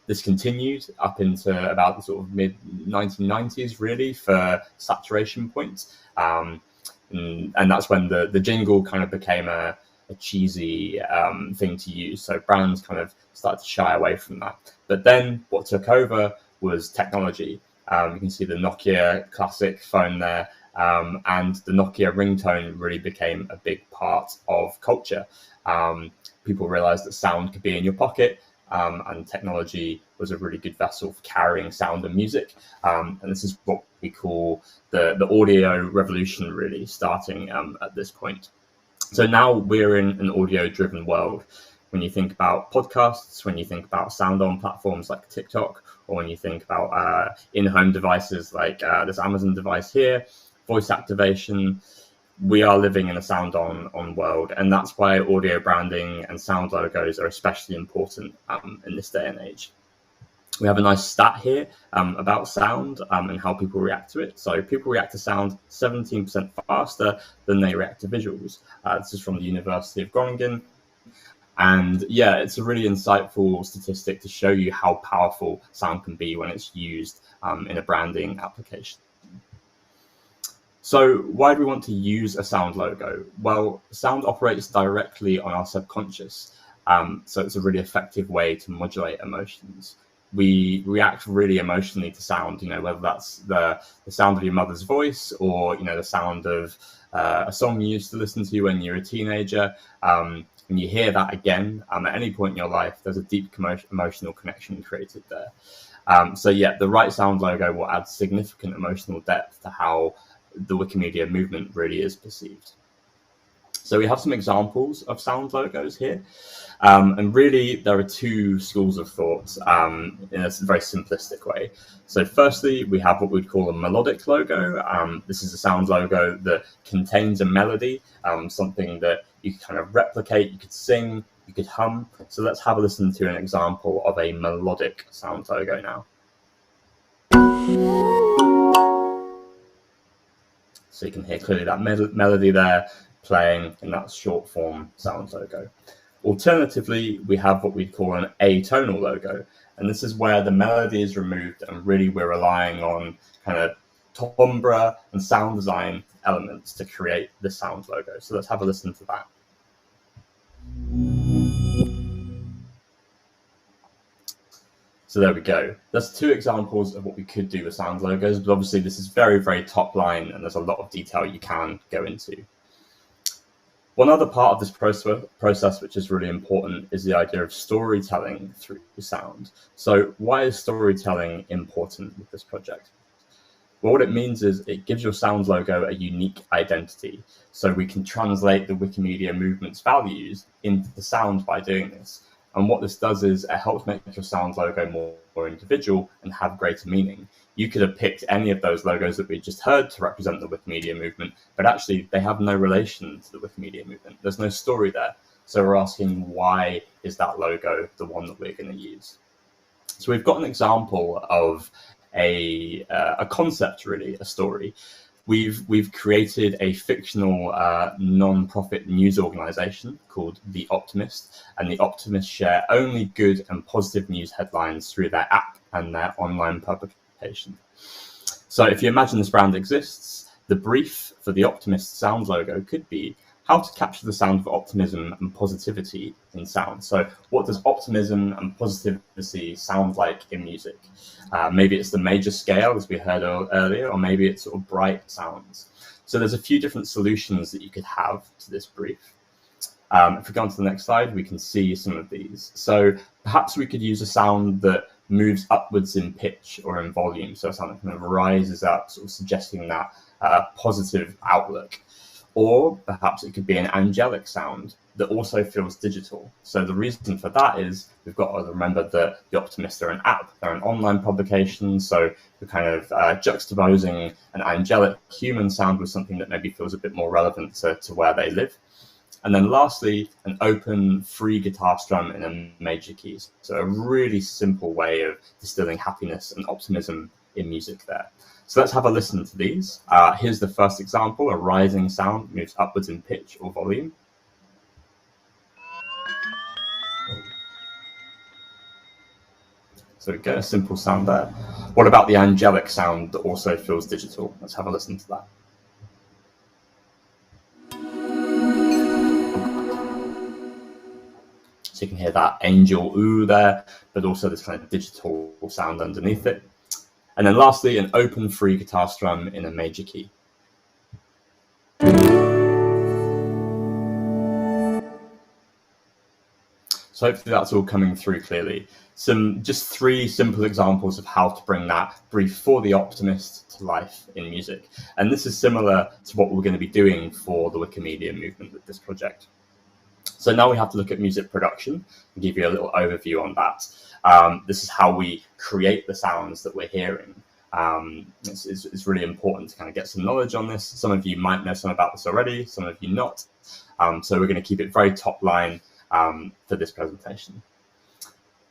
This continued up into about the sort of mid-1990s, really, for saturation point. And that's when the jingle kind of became a cheesy thing to use. So brands kind of started to shy away from that. But then what took over was technology. You can see the Nokia classic phone there. And the Nokia ringtone really became a big part of culture. People realized that sound could be in your pocket. And technology was a really good vessel for carrying sound and music. And this is what we call the audio revolution, really, starting at this point. So now we're in an audio-driven world. When you think about podcasts, when you think about sound-on platforms like TikTok, or when you think about in-home devices like this Amazon device here, voice activation, we are living in a sound-on world, and that's why audio branding and sound logos are especially important in this day and age. We have a nice stat here about sound and how people react to it. So people react to sound 17% faster than they react to visuals. This is from the University of Groningen. And yeah, it's a really insightful statistic to show you how powerful sound can be when it's used in a branding application. So why do we want to use a sound logo? Well, sound operates directly on our subconscious. So it's a really effective way to modulate emotions. We react really emotionally to sound, whether that's the sound of your mother's voice or, the sound of a song you used to listen to when you were a teenager. When you hear that again, at any point in your life, there's a deep emotional connection created there. So yeah, the right sound logo will add significant emotional depth to how the Wikimedia movement really is perceived. So we have some examples of sound logos here. And really, there are two schools of thought in a very simplistic way. So firstly, we have what we'd call a melodic logo. This is a sound logo that contains a melody, something that you could kind of replicate, you could sing, you could hum. So let's have a listen to an example of a melodic sound logo now. So you can hear clearly that melody there playing in that short form sound logo. Alternatively, we have what we'd call an atonal logo. And this is where the melody is removed and really we're relying on kind of timbre and sound design elements to create the sound logo. So let's have a listen to that. So there we go. That's two examples of what we could do with sound logos, but obviously this is very, very top line and there's a lot of detail you can go into. One other part of this process which is really important is the idea of storytelling through sound. So why is storytelling important with this project? Well, what it means is it gives your sound logo a unique identity. So we can translate the Wikimedia movement's values into the sound by doing this. And what this does is it helps make your sound logo more individual and have greater meaning. You could have picked any of those logos that we just heard to represent the Wikimedia movement, but actually they have no relation to the Wikimedia movement. There's no story there. So we're asking, why is that logo the one that we're going to use? So we've got an example of a concept, really, a story. We've created a fictional non-profit news organization called The Optimist, and The Optimist share only good and positive news headlines through their app and their online publication. So if you imagine this brand exists, the brief for The Optimist sound logo could be how to capture the sound of optimism and positivity in sound. So what does optimism and positivity sound like in music? Maybe it's the major scale, as we heard earlier, or maybe it's sort of bright sounds. So there's a few different solutions that you could have to this brief. If we go on to the next slide, we can see some of these. So perhaps we could use a sound that moves upwards in pitch or in volume. So a sound that kind of rises up, sort of suggesting that positive outlook. Or perhaps it could be an angelic sound that also feels digital. So the reason for that is we've got to remember that The Optimist are an app, they're an online publication, so we're kind of juxtaposing an angelic human sound with something that maybe feels a bit more relevant to where they live. And then lastly, an open, free guitar strum in a major key. So a really simple way of distilling happiness and optimism in music there. So let's have a listen to these. Here's the first example, a rising sound moves upwards in pitch or volume. So we get a simple sound there. What about the angelic sound that also feels digital? Let's have a listen to that. So you can hear that angel ooh there, but also this kind of digital sound underneath it. And then lastly, an open free guitar strum in a major key. So hopefully that's all coming through clearly. Just 3 simple examples of how to bring that brief for the optimist to life in music. And this is similar to what we're going to be doing for the Wikimedia movement with this project. So now we have to look at music production and give you a little overview on that. This is how we create the sounds that we're hearing. It's really important to kind of get some knowledge on this. Some of you might know some about this already, some of you not. So we're going to keep it very top line for this presentation.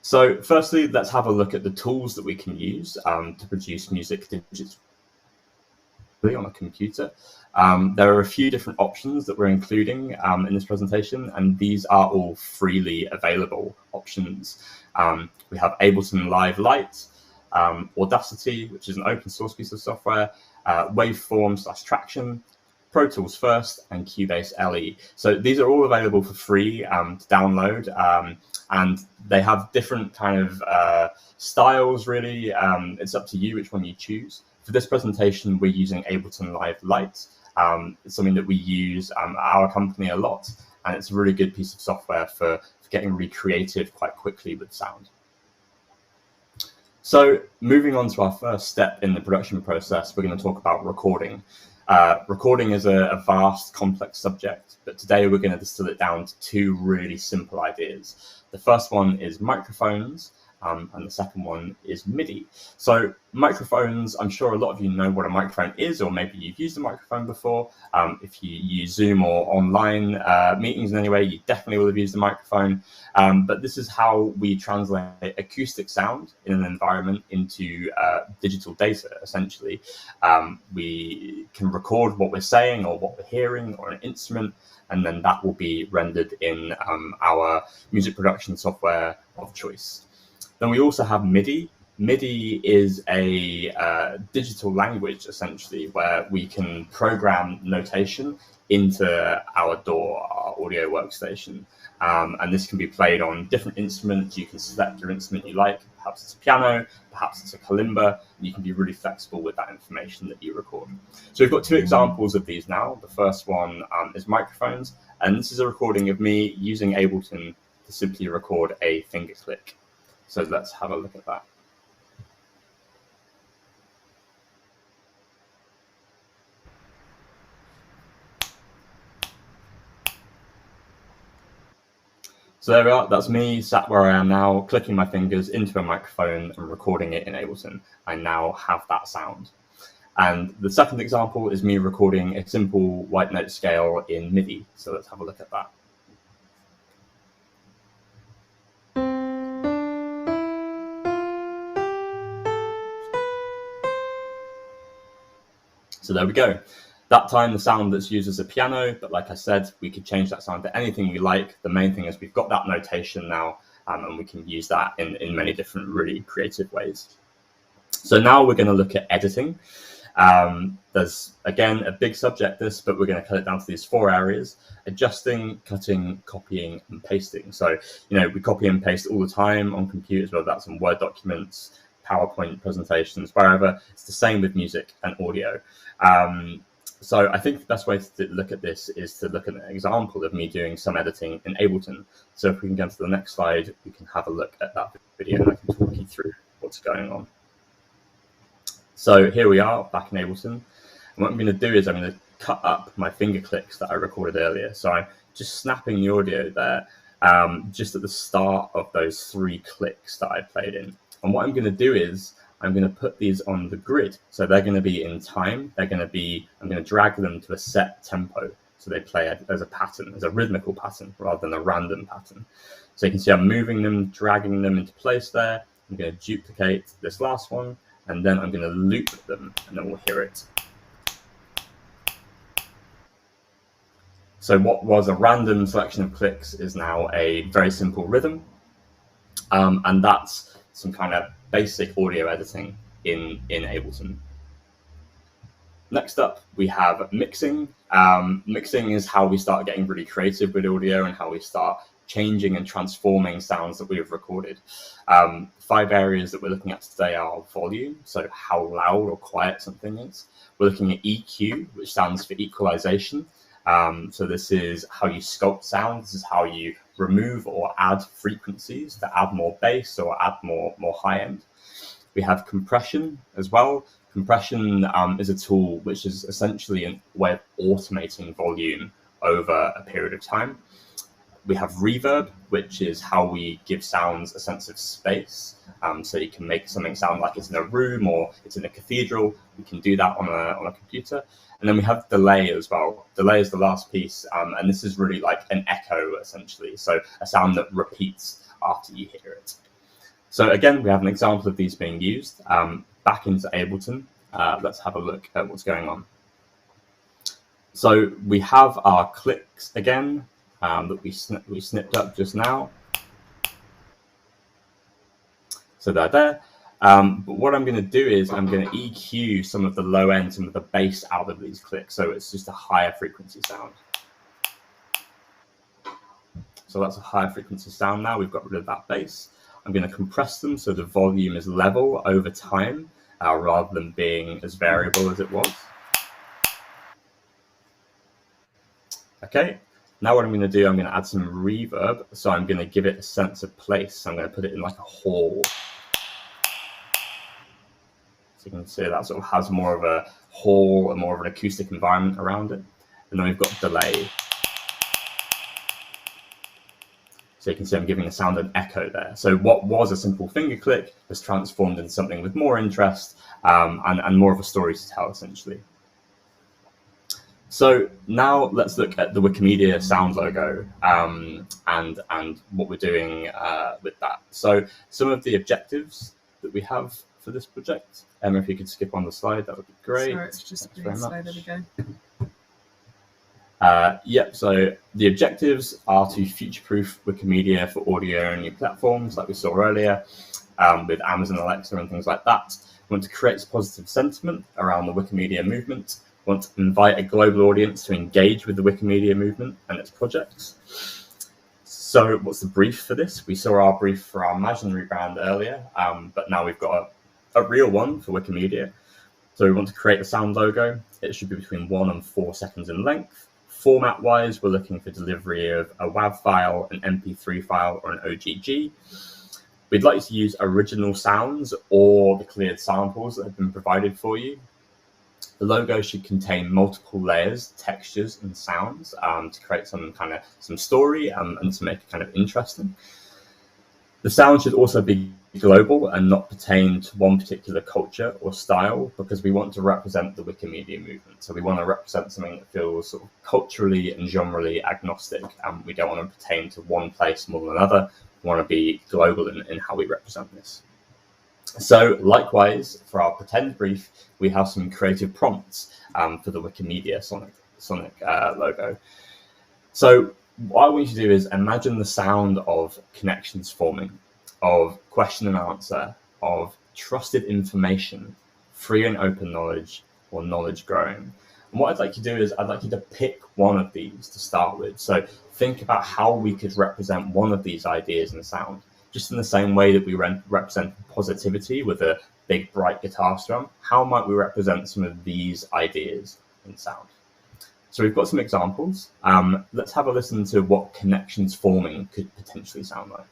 So firstly, let's have a look at the tools that we can use to produce music digitally on a computer. There are a few different options that we're including in this presentation, and these are all freely available options. We have Ableton Live Lite, Audacity, which is an open source piece of software, Waveform/Traction, Pro Tools First, and Cubase LE. So these are all available for free to download, and they have different kind of styles really. It's up to you which one you choose. For this presentation, we're using Ableton Live Lite. It's something that we use at our company a lot, and it's a really good piece of software for getting really creative quite quickly with sound. So moving on to our first step in the production process, we're going to talk about recording. Recording is a vast, complex subject, but today we're going to distill it down to 2 really simple ideas. The first one is microphones, and the second one is MIDI. So microphones, I'm sure a lot of you know what a microphone is, or maybe you've used a microphone before. If you use Zoom or online meetings in any way, you definitely will have used a microphone. But this is how we translate acoustic sound in an environment into digital data, essentially. We can record what we're saying or what we're hearing or an instrument, and then that will be rendered in our music production software of choice. Then we also have MIDI. MIDI is a digital language, essentially, where we can program notation into our DAW, our audio workstation. And this can be played on different instruments. You can select your instrument you like. Perhaps it's a piano, perhaps it's a kalimba. You can be really flexible with that information that you record. So we've got 2 examples of these now. The first one is microphones. And this is a recording of me using Ableton to simply record a finger click. So let's have a look at that. So there we are, that's me sat where I am now, clicking my fingers into a microphone and recording it in Ableton. I now have that sound. And the second example is me recording a simple white note scale in MIDI. So let's have a look at that. So there we go. That time the sound that's used as a piano, but like I said, we could change that sound to anything we like. The main thing is we've got that notation now, and we can use that in many different really creative ways. So now we're going to look at editing. There's, again, a big subject this, but we're going to cut it down to these 4 areas: adjusting, cutting, copying, and pasting. So, we copy and paste all the time on computers, whether that's in Word documents, PowerPoint presentations, wherever. It's the same with music and audio. So I think the best way to look at this is to look at an example of me doing some editing in Ableton. So if we can go to the next slide, we can have a look at that video and I can talk you through what's going on. So here we are back in Ableton. And what I'm going to do is I'm going to cut up my finger clicks that I recorded earlier. So I'm just snapping the audio there just at the start of those 3 clicks that I played in. And what I'm going to do is I'm going to put these on the grid. So they're going to be in time. I'm going to drag them to a set tempo. So they play as a pattern, as a rhythmical pattern rather than a random pattern. So you can see I'm moving them, dragging them into place there. I'm going to duplicate this last one, and then I'm going to loop them, and then we'll hear it. So what was a random selection of clicks is now a very simple rhythm. And that's some kind of basic audio editing in Ableton. Next up, we have mixing. Mixing is how we start getting really creative with audio and how we start changing and transforming sounds that we've recorded. 5 areas that we're looking at today are volume, so how loud or quiet something is. We're looking at EQ, which stands for equalization. So this is how you sculpt sound. This is how you remove or add frequencies to add more bass or add more high end. We have compression as well. Compression is a tool which is essentially a way of automating volume over a period of time. We have reverb, which is how we give sounds a sense of space. So you can make something sound like it's in a room or it's in a cathedral. We can do that on a computer. And then we have delay as well. Delay is the last piece, and this is really like an echo, essentially. So a sound that repeats after you hear it. So again, we have an example of these being used. Back into Ableton, let's have a look at what's going on. So we have our clicks again that we snipped up just now. So they're there. But what I'm going to do is I'm going to EQ some of the low end, some of the bass out of these clicks. So it's just a higher frequency sound. So that's a higher frequency sound now. We've got rid of that bass. I'm going to compress them so the volume is level over time rather than being as variable as it was. Okay, now what I'm going to do, I'm going to add some reverb. So I'm going to give it a sense of place. I'm going to put it in like a hall. You can see that sort of has more of a hall and more of an acoustic environment around it. And then we've got delay. So you can see I'm giving the sound an echo there. So what was a simple finger click was transformed into something with more interest and more of a story to tell, essentially. So now let's look at the Wikimedia sound logo and what we're doing with that. So some of the objectives that we have for this project. If you could skip on the slide, that would be great. Sorry, it's just being slow. There we go. Yep, so the objectives are to future-proof Wikimedia for audio-only platforms, like we saw earlier, with Amazon Alexa and things like that. We want to create a positive sentiment around the Wikimedia movement. We want to invite a global audience to engage with the Wikimedia movement and its projects. So what's the brief for this? We saw our brief for our imaginary brand earlier, but now we've got a real one for Wikimedia. So we want to create a sound logo. It should be between 1 and 4 seconds in length. Format-wise, we're looking for delivery of a WAV file, an MP3 file, or an OGG. We'd like to use original sounds or the cleared samples that have been provided for you. The logo should contain multiple layers, textures, and sounds to create some story and to make it kind of interesting. The sound should also be global and not pertain to one particular culture or style, because we want to represent the Wikimedia movement. So we want to represent something that feels sort of culturally and genrely agnostic, and we don't want to pertain to one place more than another. We want to be global in how we represent this. So likewise, for our pretend brief, we have some creative prompts for the Wikimedia Sonic logo. So what I want you to do is imagine the sound of connections forming, of question and answer, of trusted information, free and open knowledge, or knowledge growing. And what I'd like you to do is I'd like you to pick one of these to start with. So think about how we could represent one of these ideas in sound, just in the same way that we represent positivity with a big, bright guitar strum. How might we represent some of these ideas in sound. So we've got some examples. Let's have a listen to what connections forming could potentially sound like.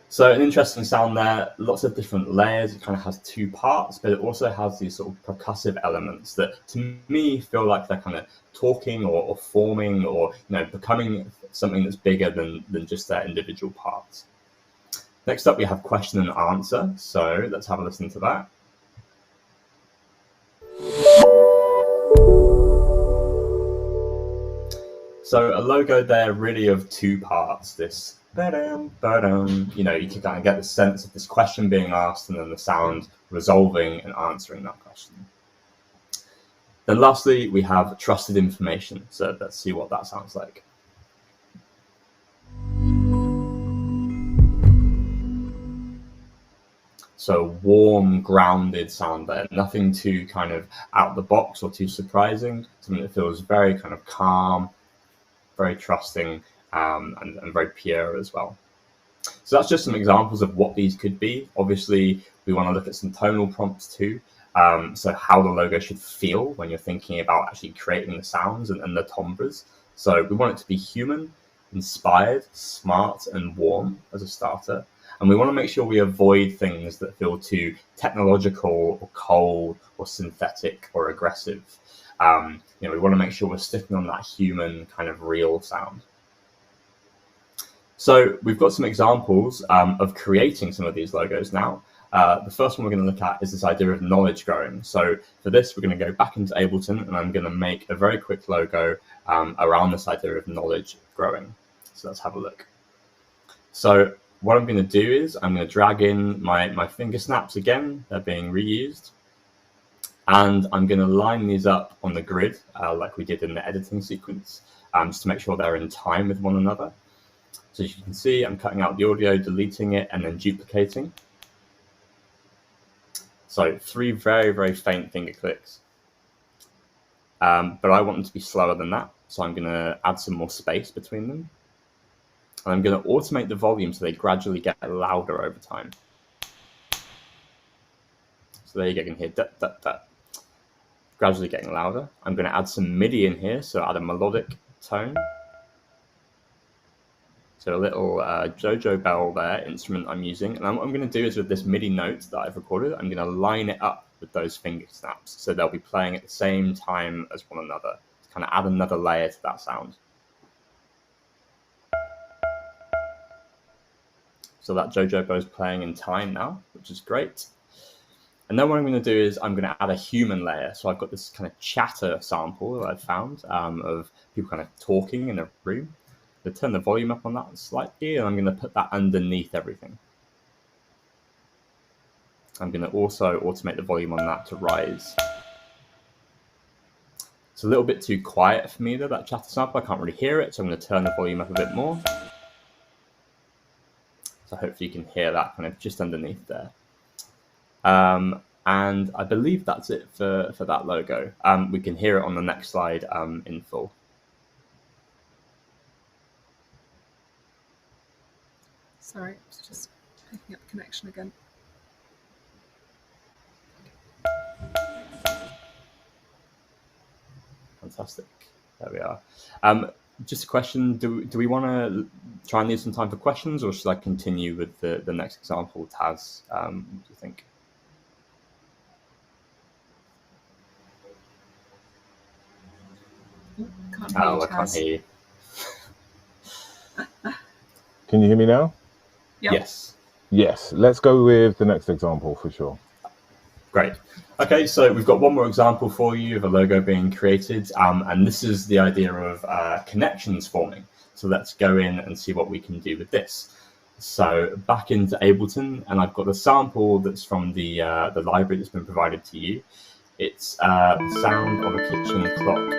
So an interesting sound there, lots of different layers. It kind of has two parts, but it also has these sort of percussive elements that to me feel like they're kind of talking or forming or becoming something that's bigger than just their individual parts. Next up, we have question and answer. So let's have a listen to that. So a logo there really of two parts, this ba-dum, ba-dum. You can kind of get the sense of this question being asked and then the sound resolving and answering that question. Then lastly, we have trusted information. So let's see what that sounds like. So warm, grounded sound there, nothing too kind of out the box or too surprising, something that feels very kind of calm, very trusting, and very pure as well. So that's just some examples of what these could be. Obviously, we want to look at some tonal prompts too. So how the logo should feel when you're thinking about actually creating the sounds and the timbres. So we want it to be human, inspired, smart, and warm as a starter. And we want to make sure we avoid things that feel too technological or cold or synthetic or aggressive. We want to make sure we're sticking on that human kind of real sound. So we've got some examples of creating some of these logos now. The first one we're going to look at is this idea of knowledge growing. So for this, we're going to go back into Ableton and I'm going to make a very quick logo around this idea of knowledge growing. So let's have a look. So what I'm going to do is I'm going to drag in my finger snaps again. They're being reused. And I'm going to line these up on the grid like we did in the editing sequence, just to make sure they're in time with one another. So as you can see, I'm cutting out the audio, deleting it, and then duplicating. So 3 very, very faint finger clicks. But I want them to be slower than that. So I'm going to add some more space between them. And I'm going to automate the volume so they gradually get louder over time. So there you go, you can hear that, that, that. Gradually getting louder. I'm going to add some MIDI in here, so add a melodic tone. So a little Jojo bell there, instrument I'm using. And what I'm going to do is with this MIDI note that I've recorded, I'm going to line it up with those finger snaps. So they'll be playing at the same time as one another. To kind of add another layer to that sound. So that Jojo bow is playing in time now, which is great. And then what I'm going to do is I'm going to add a human layer. So I've got this kind of chatter sample that I've found of people kind of talking in a room. I'm going to turn the volume up on that slightly, and I'm going to put that underneath everything. I'm going to also automate the volume on that to rise. It's a little bit too quiet for me though, that chatter sample. I can't really hear it, so I'm going to turn the volume up a bit more. So hopefully you can hear that kind of just underneath there. And I believe that's it for that logo. We can hear it on the next slide in full. Sorry, it's just picking up the connection again. Fantastic. There we are. Just a question, do we want to try and leave some time for questions, or should I continue with the next example Taz, what do you think? I can't hear you. Can you hear me now? Yep. Yes. Yes, let's go with the next example for sure. Great. Okay, so we've got one more example for you of a logo being created, and this is the idea of connections forming. So let's go in and see what we can do with this. So back into Ableton, and I've got a sample that's from the library that's been provided to you. It's the sound of a kitchen clock.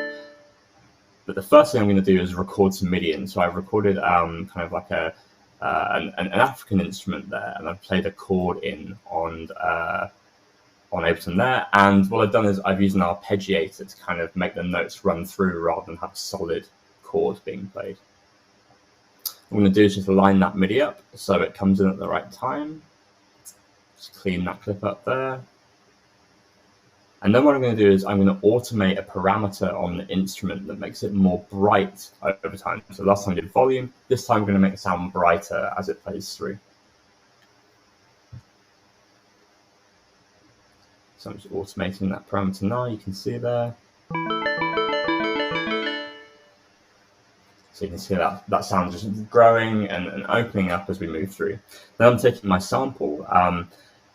But the first thing I'm going to do is record some MIDI in. So I've recorded kind of like an African instrument there, and I've played a chord in on Ableton there. And what I've done is I've used an arpeggiator to kind of make the notes run through rather than have a solid chord being played. What I'm going to do is just line that MIDI up so it comes in at the right time. Just clean that clip up there. And then what I'm going to do is I'm going to automate a parameter on the instrument that makes it more bright over time. So last time I did volume, this time I'm going to make the sound brighter as it plays through. So I'm just automating that parameter now, you can see there. So you can see that sound just growing and opening up as we move through. Then I'm taking my sample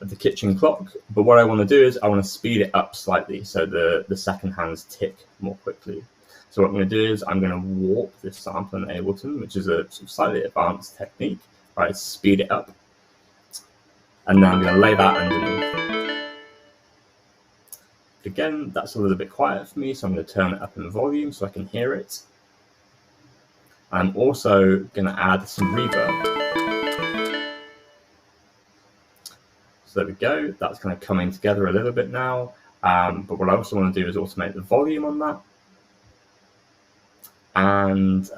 of the kitchen clock, but what I want to do is I want to speed it up slightly so the second hands tick more quickly. So what I'm going to do is I'm going to warp this sample in Ableton, which is a sort of slightly advanced technique, right? Speed it up. And then I'm going to lay that underneath. Again, that's a little bit quiet for me, so I'm going to turn it up in volume so I can hear it. I'm also going to add some reverb. So there we go, that's kind of coming together a little bit now. But what I also want to do is automate the volume on that and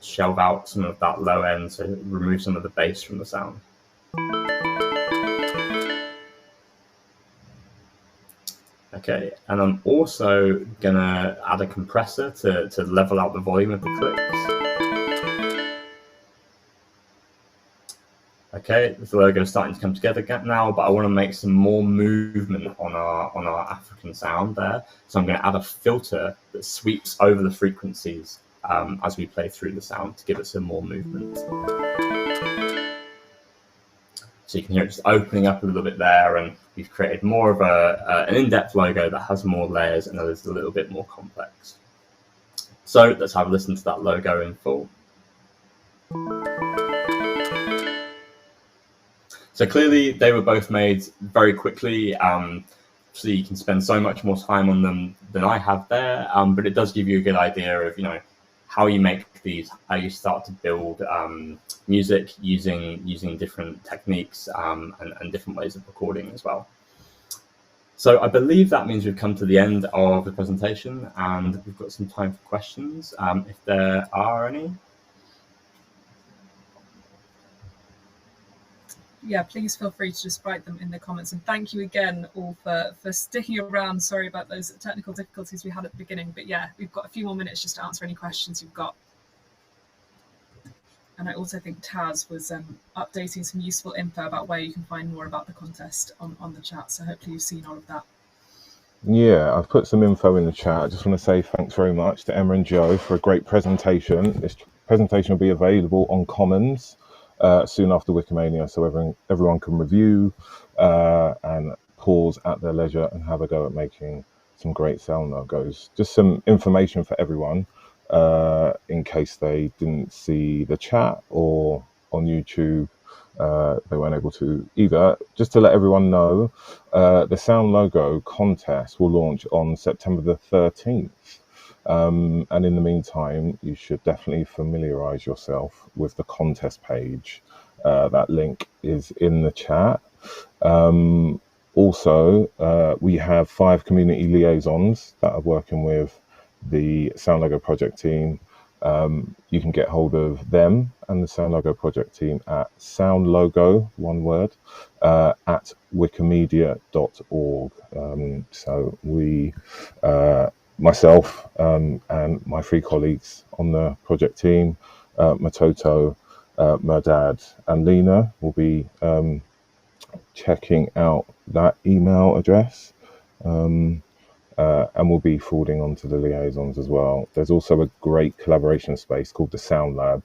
shelve out some of that low end, so remove some of the bass from the sound. Okay, and I'm also going to add a compressor to level out the volume of the clicks. Okay, the logo is starting to come together now, but I want to make some more movement on our African sound there. So I'm going to add a filter that sweeps over the frequencies as we play through the sound to give it some more movement. So you can hear it just opening up a little bit there, and we've created more of an in-depth logo that has more layers and that is a little bit more complex. So let's have a listen to that logo in full. So clearly they were both made very quickly. So you can spend so much more time on them than I have there, but it does give you a good idea of, how you make these, how you start to build music using different techniques and different ways of recording as well. So I believe that means we've come to the end of the presentation and we've got some time for questions, if there are any. Yeah, please feel free to just write them in the comments. And thank you again all for sticking around. Sorry about those technical difficulties we had at the beginning, but yeah, we've got a few more minutes just to answer any questions you've got. And I also think Taz was updating some useful info about where you can find more about the contest on the chat. So hopefully you've seen all of that. Yeah, I've put some info in the chat. I just want to say thanks very much to Emma and Joe for a great presentation. This presentation will be available on Commons soon after Wikimania, so everyone can review and pause at their leisure and have a go at making some great sound logos. Just some information for everyone in case they didn't see the chat or on YouTube they weren't able to either. Just to let everyone know, the Sound Logo contest will launch on September the 13th. And in the meantime, you should definitely familiarize yourself with the contest page. That link is in the chat. Also, we have 5 community liaisons that are working with the Sound Logo project team. You can get hold of them and the Sound Logo project team at soundlogo, one word, at wikimedia.org. So we, myself and my 3 colleagues on the project team, Matoto, Merdad and Lena will be checking out that email address. And we'll be forwarding on to the liaisons as well. There's also a great collaboration space called the Sound Lab,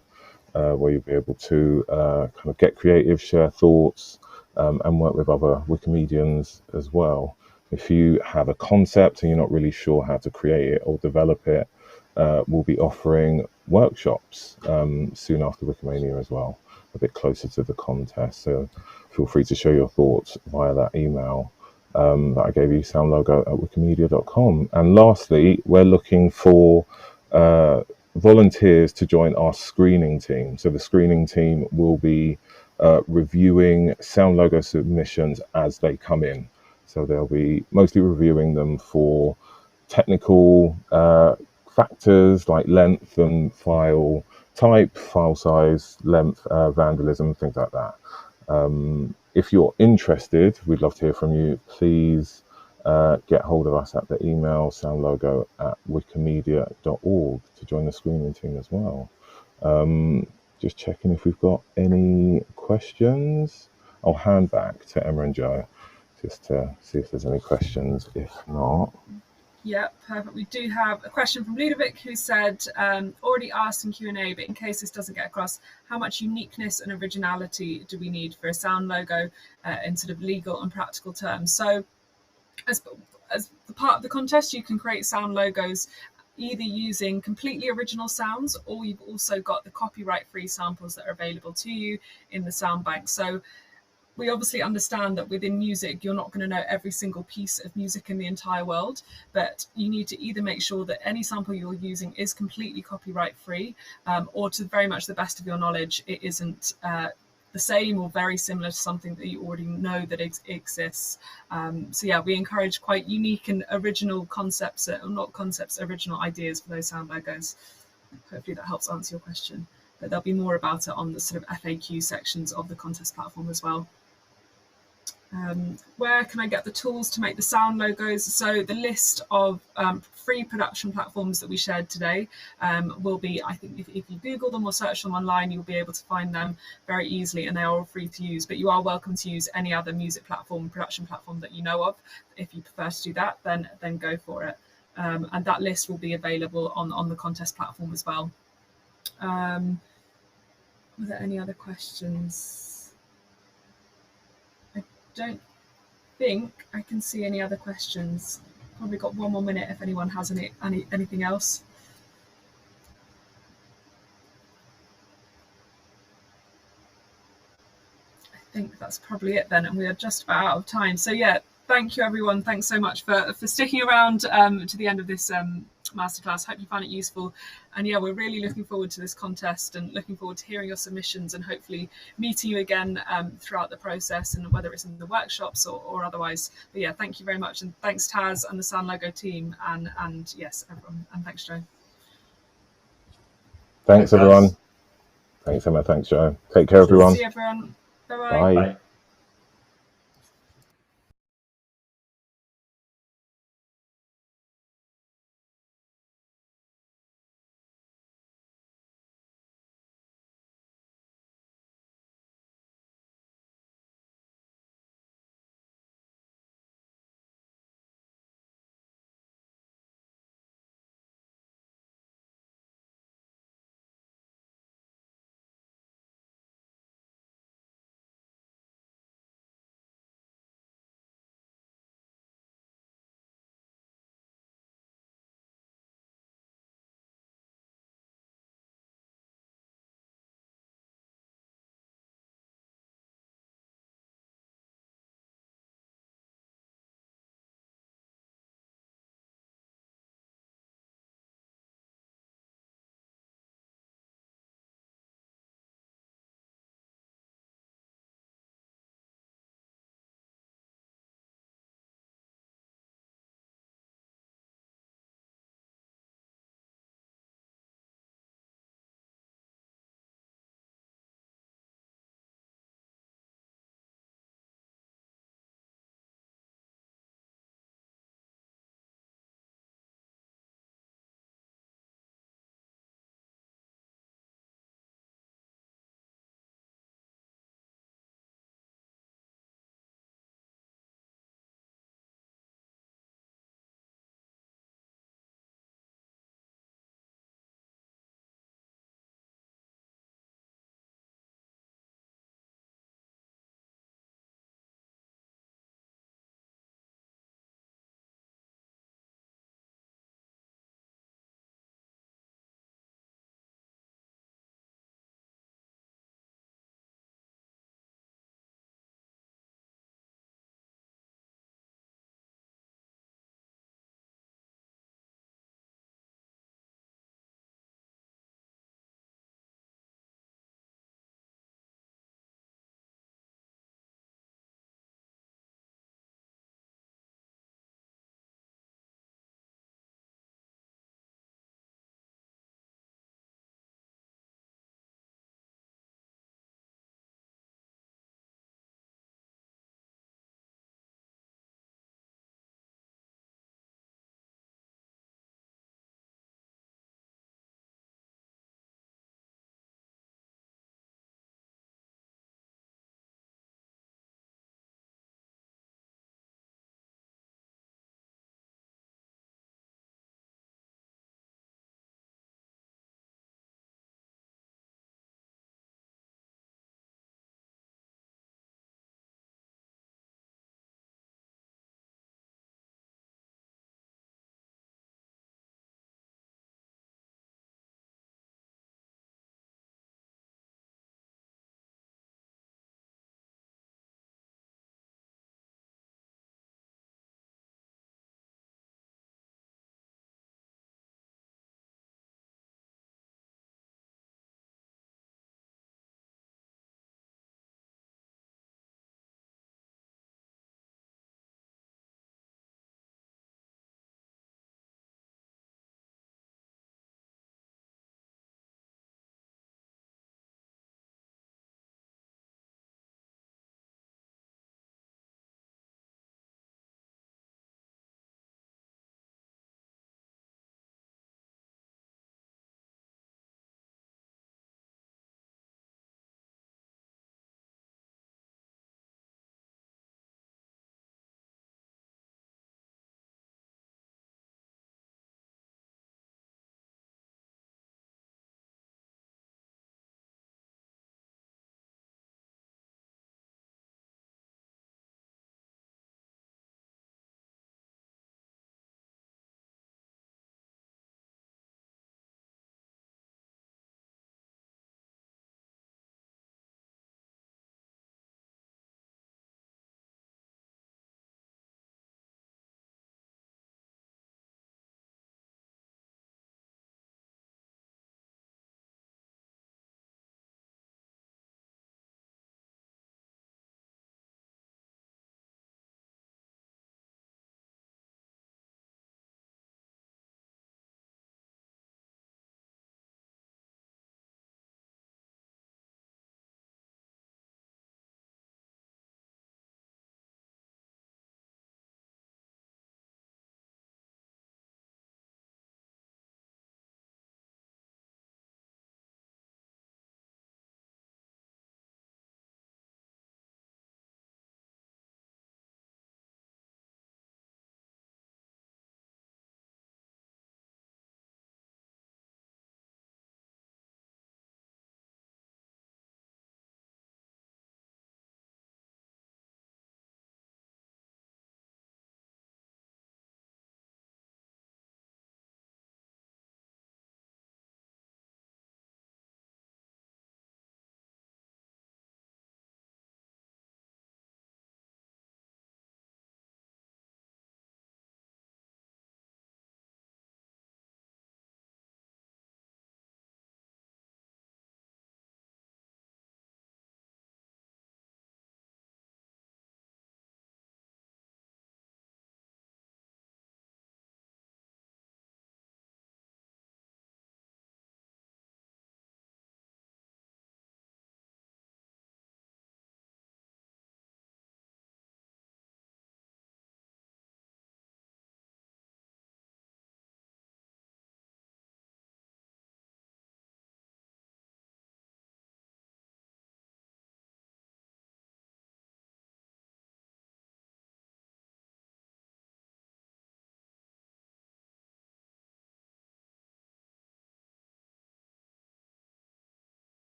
where you'll be able to kind of get creative, share thoughts, and work with other Wikimedians as well. If you have a concept and you're not really sure how to create it or develop it, we'll be offering workshops soon after Wikimania as well, a bit closer to the contest. So feel free to share your thoughts via that email that I gave you, soundlogo@wikimedia.com. And lastly, we're looking for volunteers to join our screening team. So the screening team will be reviewing Sound Logo submissions as they come in. So they'll be mostly reviewing them for technical factors like length and file type, file size, length, vandalism, things like that. if you're interested, we'd love to hear from you. Please get hold of us at the email soundlogo@wikimedia.org to join the screening team as well. Just checking if we've got any questions. I'll hand back to Emma and Joe just to see if there's any questions. If not, yeah, perfect. We do have a question from Ludovic who said, already asked in Q&A, but in case this doesn't get across, how much uniqueness and originality do we need for a sound logo in sort of legal and practical terms? So as the part of the contest, you can create sound logos either using completely original sounds, or you've also got the copyright-free samples that are available to you in the sound bank. So we obviously understand that within music, you're not going to know every single piece of music in the entire world, but you need to either make sure that any sample you're using is completely copyright-free, or to very much the best of your knowledge, it isn't the same or very similar to something that you already know that exists. So yeah, we encourage quite unique and original concepts, original ideas for those sound logos. Hopefully that helps answer your question. But there'll be more about it on the sort of FAQ sections of the contest platform as well. Where can I get the tools to make the sound logos? So the list of free production platforms that we shared today will be, I think if you Google them or search them online, you'll be able to find them very easily, and they are all free to use, but you are welcome to use any other music platform, production platform that you know of. If you prefer to do that, then go for it. And that list will be available on the contest platform as well. Were there any other questions? I don't think I can see any other questions. Probably got one more minute if anyone has anything else. I think that's probably it then, and we are just about out of time. So yeah, thank you everyone. Thanks so much for sticking around to the end of this masterclass. Hope you found it useful, and yeah, we're really looking forward to this contest and looking forward to hearing your submissions and hopefully meeting you again throughout the process, and whether it's in the workshops or otherwise. But yeah, thank you very much, and thanks Taz and the Sound Logo team, and yes everyone, and thanks Joe. thanks everyone. Thanks Emma, thanks Joe. Take care everyone. See you everyone. Bye-bye. Bye.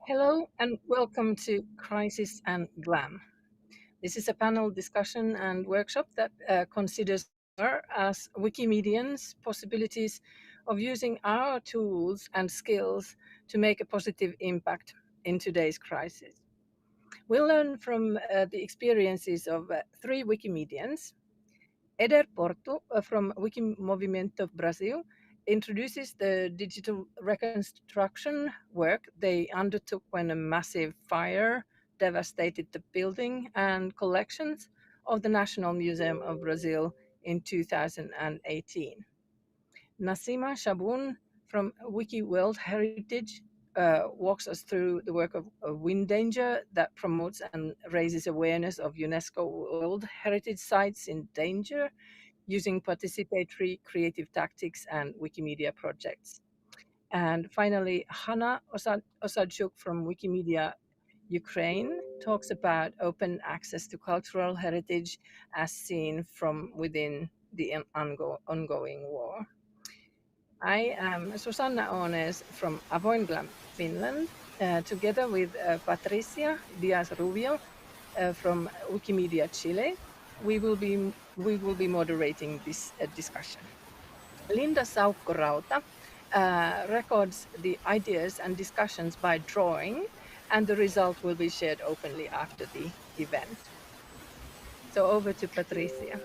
Hello and welcome to Crisis and Glam. This is a panel discussion and workshop that considers our, as Wikimedians, possibilities of using our tools and skills to make a positive impact in today's crisis. We'll learn from the experiences of three Wikimedians. Eder Porto from Wikimovimento Brazil introduces the digital reconstruction work they undertook when a massive fire devastated the building and collections of the National Museum of Brazil in 2018. Nasima Shaboun from Wiki World Heritage walks us through the work of Wind Danger that promotes and raises awareness of UNESCO World Heritage Sites in danger using participatory creative tactics and Wikimedia projects. And finally, Hanna Osadchuk from Wikimedia Ukraine talks about open access to cultural heritage as seen from within the ongoing war. I am Susanna Ones from Avoinglam, Finland, together with Patricia Diaz-Rubio from Wikimedia Chile. We will be moderating this discussion. Linda Saukko-Rauta records the ideas and discussions by drawing, and the result will be shared openly after the event. So over to Patricia.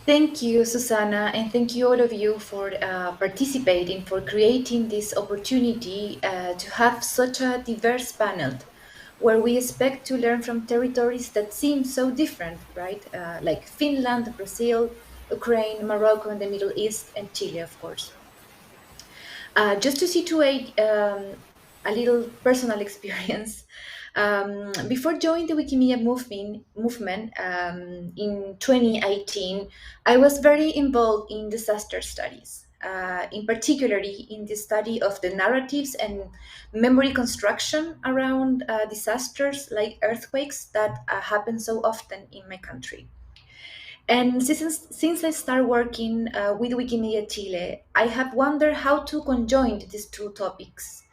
Thank you, Susanna, and thank you all of you for participating, for creating this opportunity to have such a diverse panel where we expect to learn from territories that seem so different, right? Like Finland, Brazil, Ukraine, Morocco, and the Middle East, and Chile, of course. Just to situate a little personal experience, before joining the Wikimedia movement in 2018, I was very involved in disaster studies, in particularly in the study of the narratives and memory construction around disasters like earthquakes that happen so often in my country. And since I started working with Wikimedia Chile, I have wondered how to conjoin these two topics.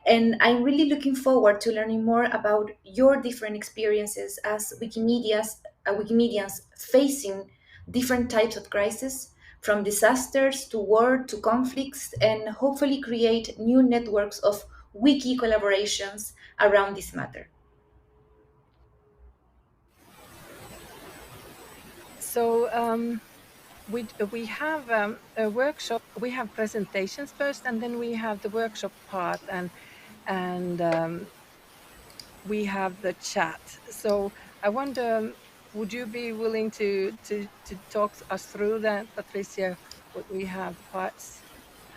And I'm really looking forward to learning more about your different experiences as Wikimedians facing different types of crises, from disasters to war to conflicts, and hopefully create new networks of wiki collaborations around this matter. So we have a workshop. We have presentations first, and then we have the workshop part, and we have the chat. So I wonder, would you be willing to talk us through that, Patricia? What we have the parts,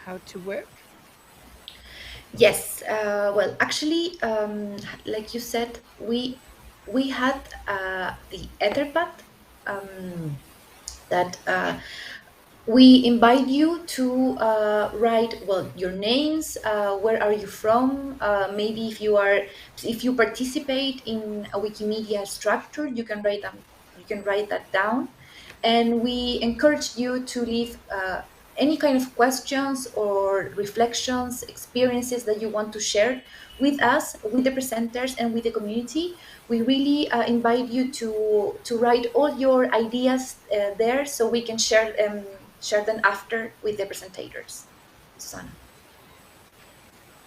how to work. Yes, well, actually, like you said, we had the Etherpad that we invite you to write, well, your names, where are you from, maybe if you participate in a Wikimedia structure, you can write that down, and we encourage you to leave any kind of questions or reflections, experiences that you want to share with us, with the presenters, and with the community. We really invite you to write all your ideas there, so we can share them after with the presentators. Susanna.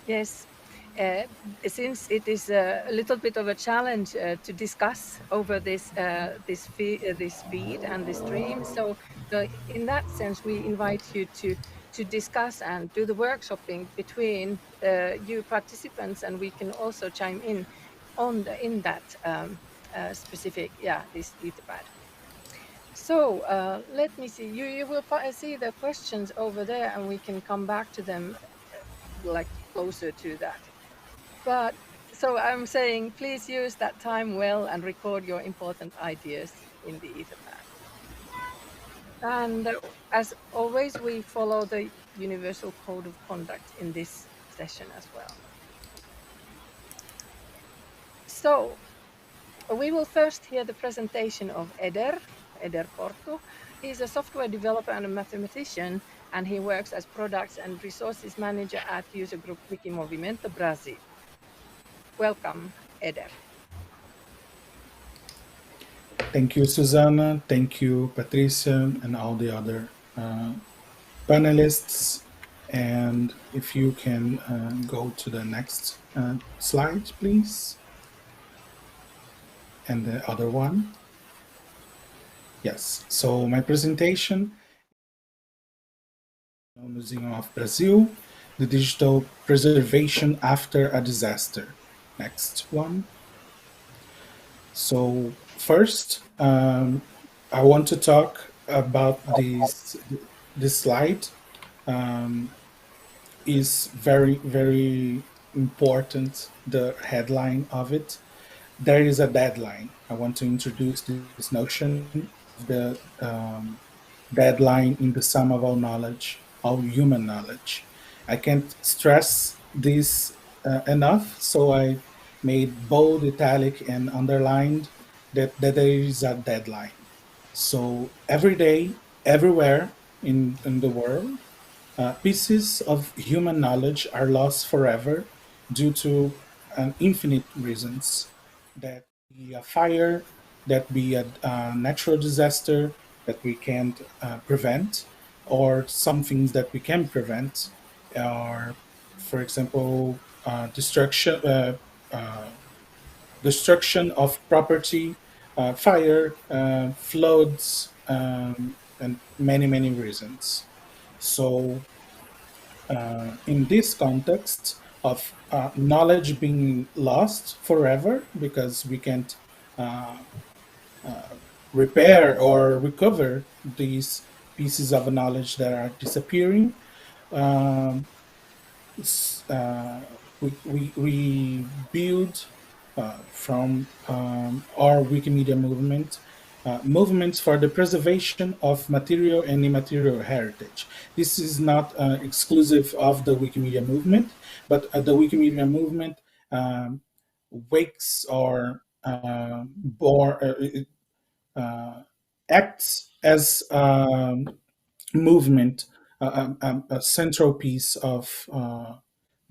Yes. Since it is a little bit of a challenge to discuss over this feed and this stream, so in that sense, we invite you to discuss and do the workshopping between you participants, and we can also chime in in that specific, this Etherpad. So let me see. You will see the questions over there, and we can come back to them like closer to that. But so I'm saying, please use that time well and record your important ideas in the Etherpad. And as always, we follow the Universal Code of Conduct in this session as well. So we will first hear the presentation of Eder Porto. He's a software developer and a mathematician, and he works as products and resources manager at user group Wikimovimento Brazil. Welcome, Edef. Thank you, Susanna. Thank you, Patricia, and all the other panelists. And if you can go to the next slide, please. And the other one. Yes, so my presentation, Museum of Brazil, the digital preservation after a disaster. Next one. So first, I want to talk about this slide. Is very, very important, the headline of it. There is a deadline. I want to introduce this notion of the deadline in the sum of all knowledge, all human knowledge. I can't stress this enough, so I made bold, italic, and underlined that there is a deadline. So every day, everywhere in the world, pieces of human knowledge are lost forever due to infinite reasons. That be a fire, that be a natural disaster that we can't prevent, or some things that we can prevent, or, for example, destruction of property, fire, floods, and many, many reasons. So in this context of knowledge being lost forever because we can't uh, repair or recover these pieces of knowledge that are disappearing, um, we build from our Wikimedia movement movements for the preservation of material and immaterial heritage. This is not exclusive of the Wikimedia movement, but the Wikimedia movement wakes or acts as movement, a central piece of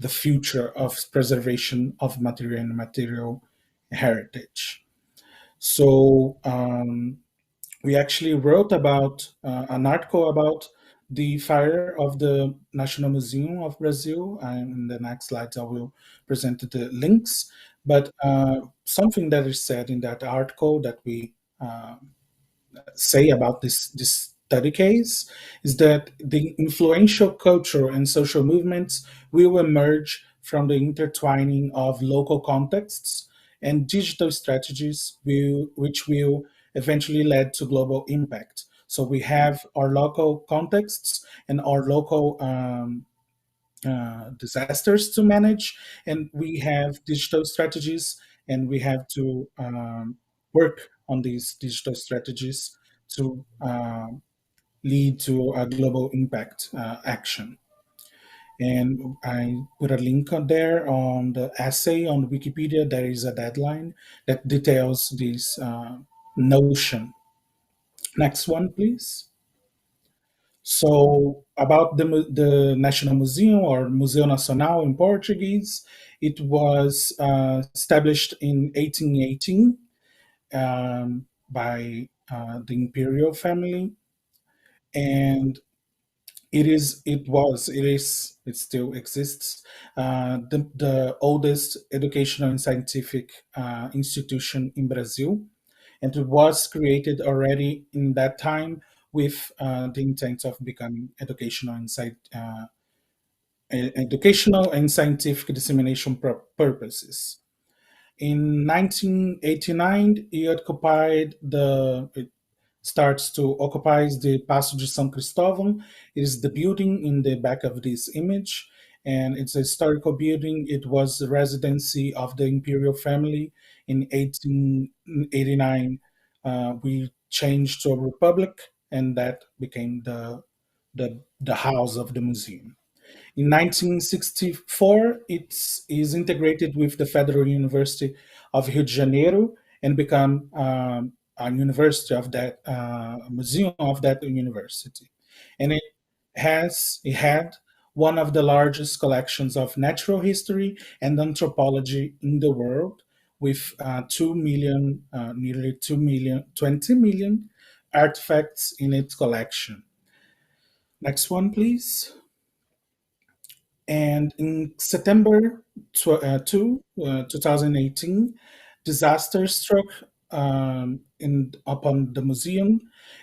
the future of preservation of material and material heritage. So we actually wrote about an article about the fire of the National Museum of Brazil. And in the next slides, I will present the links. But something that is said in that article that we say about this study case is that the influential cultural and social movements will emerge from the intertwining of local contexts and digital strategies which will eventually lead to global impact. So we have our local contexts and our local disasters to manage, and we have digital strategies, and we have to work on these digital strategies to lead to a global impact action. And I put a link on there on the essay on Wikipedia. There is a deadline that details this notion. Next one, please. So about the National Museum, or Museu Nacional in Portuguese, it was established in 1818 by the imperial family, and it still exists, the oldest educational and scientific institution in Brazil, and it was created already in that time with the intent of becoming educational and scientific dissemination purposes. In 1989, it starts to occupy the Passo de São Cristóvão. It is the building in the back of this image, and it's a historical building. It was the residency of the imperial family. In 1889, we changed to a republic, and that became the house of the museum. In 1964, it is integrated with the Federal University of Rio de Janeiro and become a university of that museum of that university. And it had one of the largest collections of natural history and anthropology in the world, with 2 million, nearly 2 million, 20 million artifacts in its collection. Next one, please. And in September 2018, disaster struck upon the museum,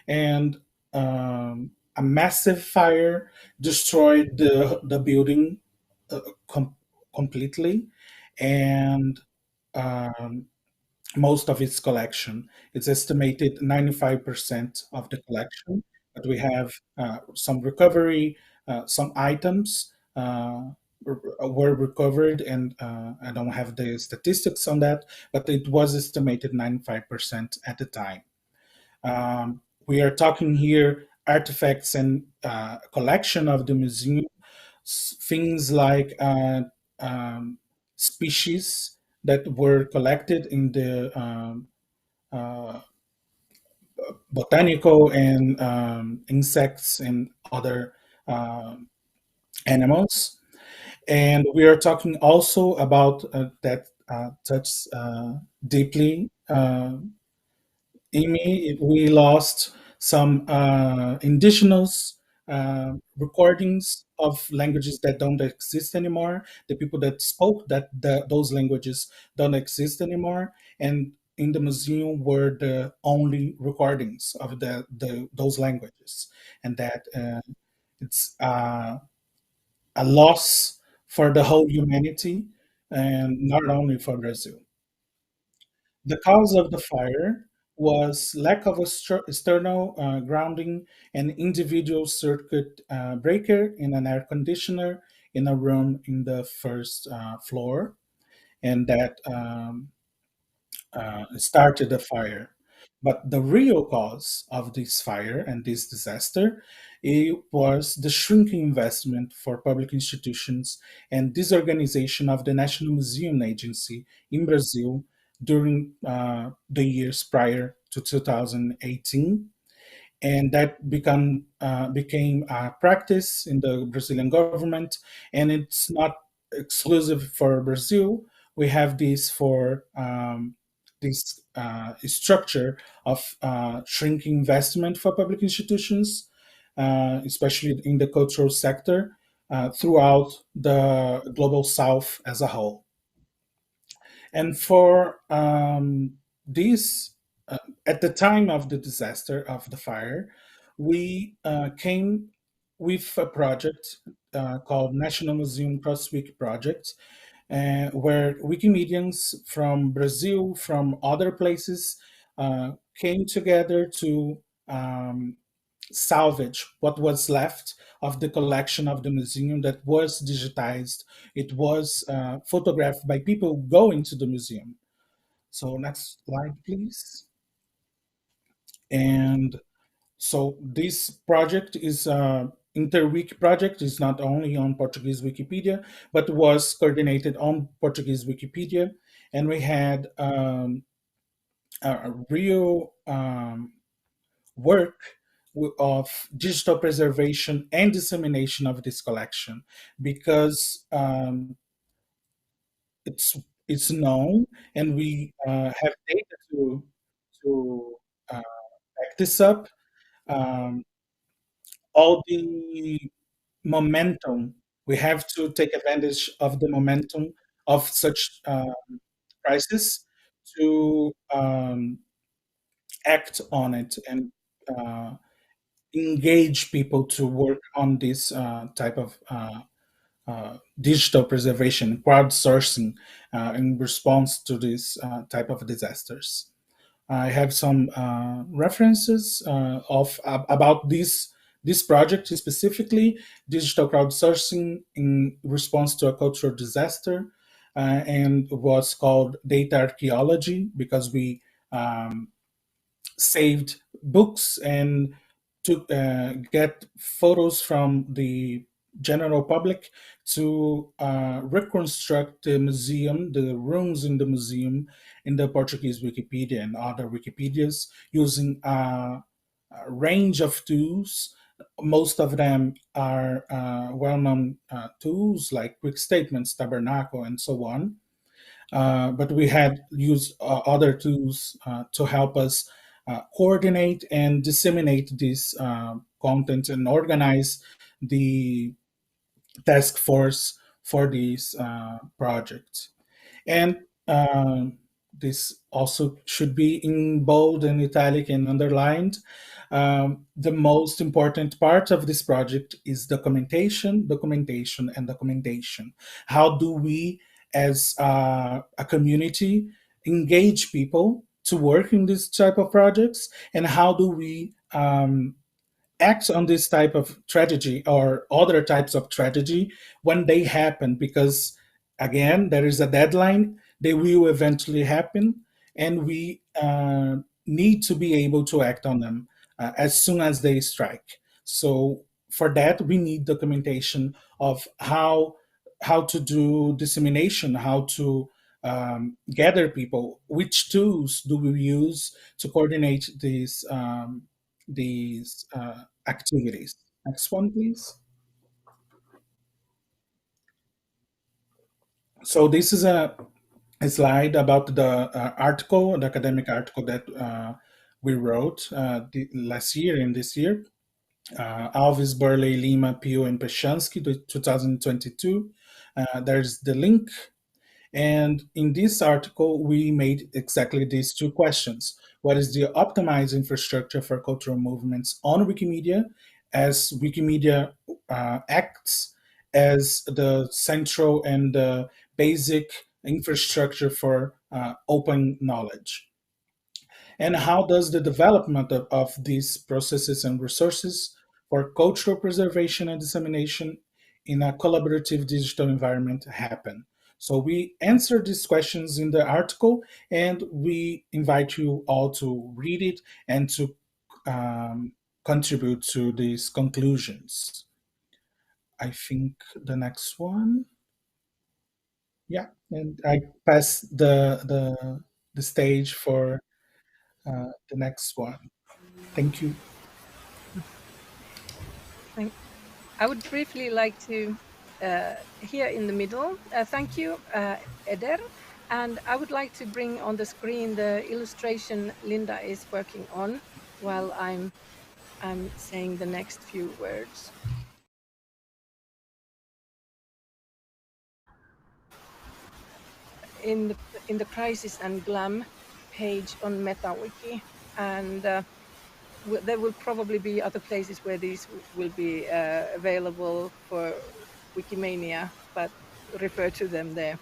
and a massive fire destroyed the building uh, com- completely, and um, most of its collection. It's estimated 95% of the collection, but we have some recovery, some items were recovered, and I don't have the statistics on that, but it was estimated 95% at the time. We are talking here artifacts and collection of the museum, things like species that were collected in the uh, botanical and insects and other animals. And we are talking also about that touch deeply in me. We lost some indigenous recordings of languages that don't exist anymore. The people that spoke those languages don't exist anymore, and in the museum were the only recordings of those languages, and that it's a loss for the whole humanity, and not only for Brazil. The cause of the fire was lack of external grounding and individual circuit breaker in an air conditioner in a room in the first floor, and that started the fire. But the real cause of this fire and this disaster, it was the shrinking investment for public institutions and disorganization of the National Museum Agency in Brazil during the years prior to 2018, and that became a practice in the Brazilian government, and it's not exclusive for Brazil. We have this for this structure of shrinking investment for public institutions, especially in the cultural sector, throughout the global south as a whole. And for this, at the time of the disaster of the fire, we came with a project called National Museum Cross Wiki Project, where Wikimedians from Brazil, from other places, came together to salvage what was left of the collection of the museum that was digitized. It was photographed by people going to the museum. So next slide, please. And so this project is Interwiki project is not only on Portuguese Wikipedia, but was coordinated on Portuguese Wikipedia. And we had a real work of digital preservation and dissemination of this collection, because it's known, and we have data to back this up. Um, all the momentum, we have to take advantage of the momentum of such crisis to act on it, and engage people to work on this type of digital preservation, crowdsourcing in response to this type of disasters. I have some references about this project, specifically digital crowdsourcing in response to a cultural disaster, and was called data archaeology, because we saved books and to get photos from the general public to reconstruct the museum, the rooms in the museum, in the Portuguese Wikipedia and other Wikipedias, using a range of tools most of them are well-known tools like quick statements, tabernacle, and so on. But we had used other tools to help us coordinate and disseminate this content and organize the task force for these projects. And this also should be in bold and italic and underlined. The most important part of this project is documentation, documentation, and documentation. How do we, as a community, engage people to work in this type of projects, and how do we act on this type of tragedy or other types of tragedy when they happen? Because again, there is a deadline, they will eventually happen, and we need to be able to act on them as soon as they strike. So for that, we need documentation of how to do dissemination, how to gather people, which tools do we use to coordinate these activities. Next one, please. So this is a slide about the article, the academic article that we wrote last year and this year. Alves, Burley, Lima, Pio, and Peshansky, 2022. There's the link. And in this article, we made exactly these two questions. What is the optimized infrastructure for cultural movements on Wikimedia, as Wikimedia acts as the central and basic infrastructure for open knowledge? And how does the development of these processes and resources for cultural preservation and dissemination in a collaborative digital environment happen? So we answer these questions in the article, and we invite you all to read it and to contribute to these conclusions. I think the next one. Yeah, and I pass the stage for the next one. Thank you. I would briefly like to, here in the middle, thank you, Eder. And I would like to bring on the screen the illustration Linda is working on while I'm saying the next few words. In the Crisis and Glam page on MetaWiki, and there will probably be other places where these will be available for Wikimania, but refer to them there.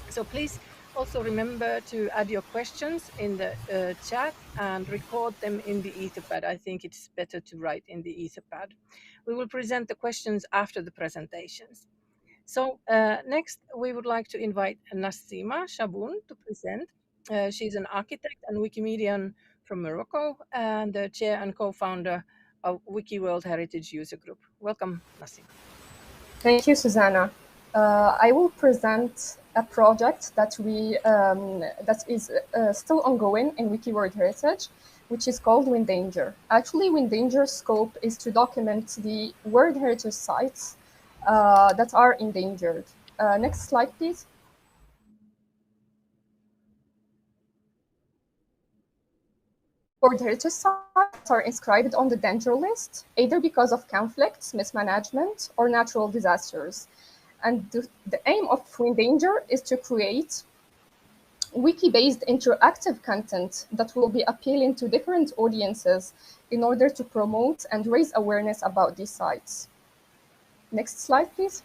So please also remember to add your questions in the chat and record them in the Etherpad. I think it's better to write in the Etherpad. We will present the questions after the presentations. So next, we would like to invite Nassima Shaboun to present. She's an architect and Wikimedian from Morocco and the chair and co-founder of Wiki World Heritage User Group. Welcome, Nassima. Thank you, Susanna. I will present a project that is still ongoing in Wiki World Heritage, which is called Windanger. Actually, Windanger's scope is to document the World Heritage sites that are endangered. Next slide, please. World Heritage sites are inscribed on the danger list, either because of conflicts, mismanagement, or natural disasters. And the aim of Windanger is to create wiki-based interactive content that will be appealing to different audiences in order to promote and raise awareness about these sites. Next slide, please.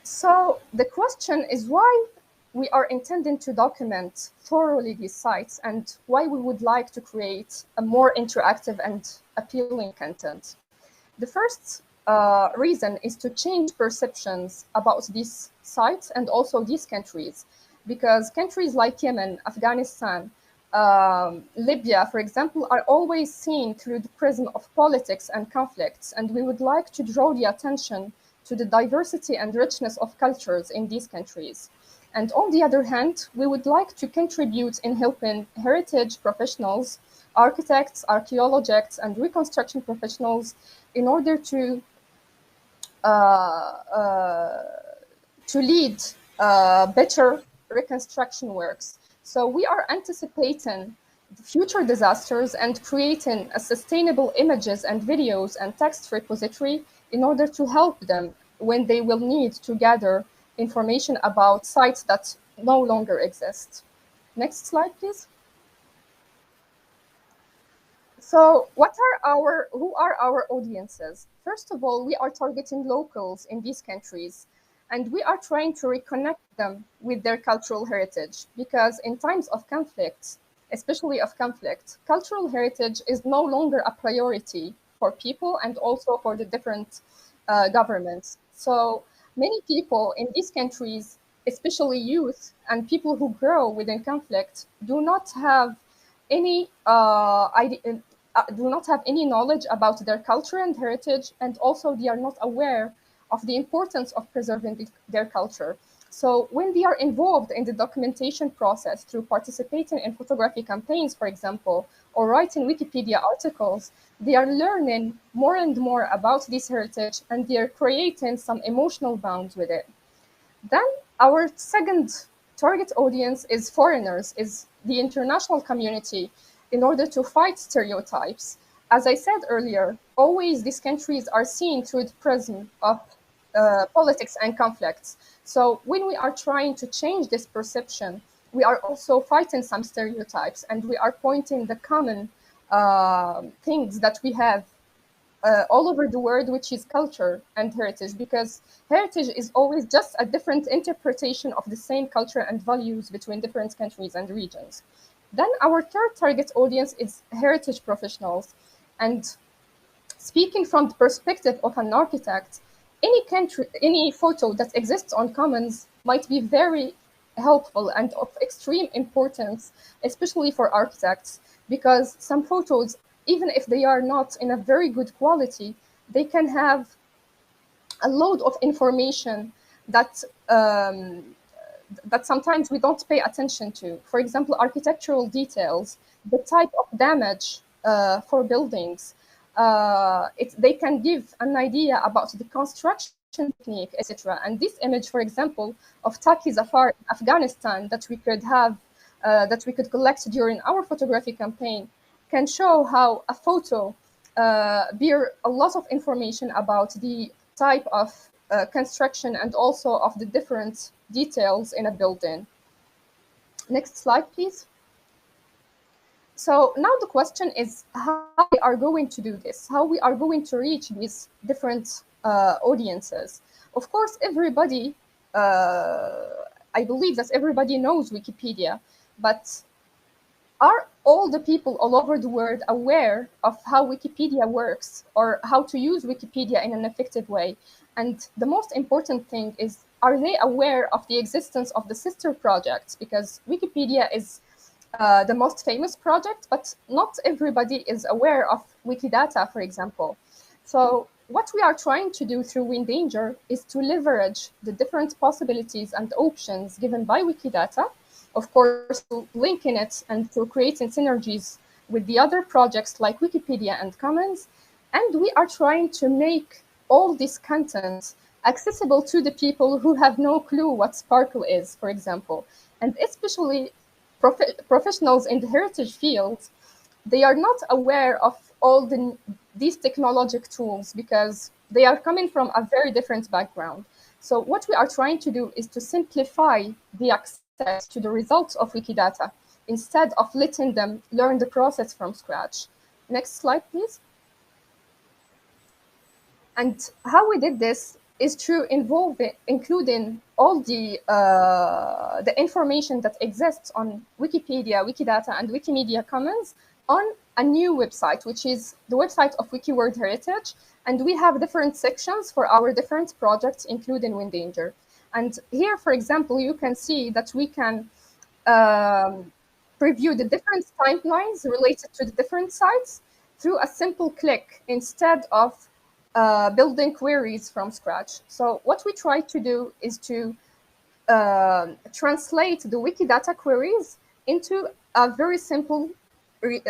So the question is why we are intending to document thoroughly these sites and why we would like to create a more interactive and appealing content. The first reason is to change perceptions about these sites and also these countries, because countries like Yemen, Afghanistan, Libya, for example, are always seen through the prism of politics and conflicts, and we would like to draw the attention to the diversity and richness of cultures in these countries. And on the other hand, we would like to contribute in helping heritage professionals architects, archaeologists, and reconstruction professionals in order to lead better reconstruction works. So we are anticipating future disasters and creating a sustainable images and videos and text repository in order to help them when they will need to gather information about sites that no longer exist. Next slide, please. So who are our audiences? First of all, we are targeting locals in these countries, and we are trying to reconnect them with their cultural heritage, because in times of conflict, especially of conflict, cultural heritage is no longer a priority for people and also for the different governments. So many people in these countries, especially youth and people who grow within conflict, do not have any knowledge about their culture and heritage, and also they are not aware of the importance of preserving their culture. So when they are involved in the documentation process through participating in photography campaigns, for example, or writing Wikipedia articles, they are learning more and more about this heritage, and they are creating some emotional bonds with it. Then our second target audience is foreigners, is the international community, in order to fight stereotypes. As I said earlier, always these countries are seen through the prism of politics and conflicts. So when we are trying to change this perception, we are also fighting some stereotypes, and we are pointing the common things that we have all over the world, which is culture and heritage, because heritage is always just a different interpretation of the same culture and values between different countries and regions. Then our third target audience is heritage professionals. And speaking from the perspective of an architect, any photo that exists on Commons might be very helpful and of extreme importance, especially for architects, because some photos, even if they are not in a very good quality, they can have a load of information that that sometimes we don't pay attention to. For example, architectural details, the type of damage for buildings. They can give an idea about the construction technique, etc. And this image, for example, of Taki Zafar in Afghanistan that we could have, that we could collect during our photography campaign, can show how a photo bear a lot of information about the type of construction and also of the different details in a building. Next slide, please. So now the question is how we are going to do this, how we are going to reach these different audiences. Of course, everybody, I believe that everybody knows Wikipedia, but are all the people all over the world aware of how Wikipedia works or how to use Wikipedia in an effective way? And the most important thing is, are they aware of the existence of the sister projects? Because Wikipedia is the most famous project, but not everybody is aware of Wikidata, for example. So what we are trying to do through Windanger is to leverage the different possibilities and options given by Wikidata, of course, to linking it and to creating synergies with the other projects like Wikipedia and Commons. And we are trying to make all this content accessible to the people who have no clue what Sparkle is, for example. And especially professionals in the heritage field, they are not aware of all these technologic tools because they are coming from a very different background. So what we are trying to do is to simplify the access to the results of Wikidata instead of letting them learn the process from scratch. Next slide, please. And how we did this is through including all the information that exists on Wikipedia, Wikidata, and Wikimedia Commons on a new website, which is the website of WikiWorld Heritage. And we have different sections for our different projects, including Windanger. And here, for example, you can see that we can preview the different timelines related to the different sites through a simple click instead of building queries from scratch. So what we try to do is to translate the Wikidata queries into a very simple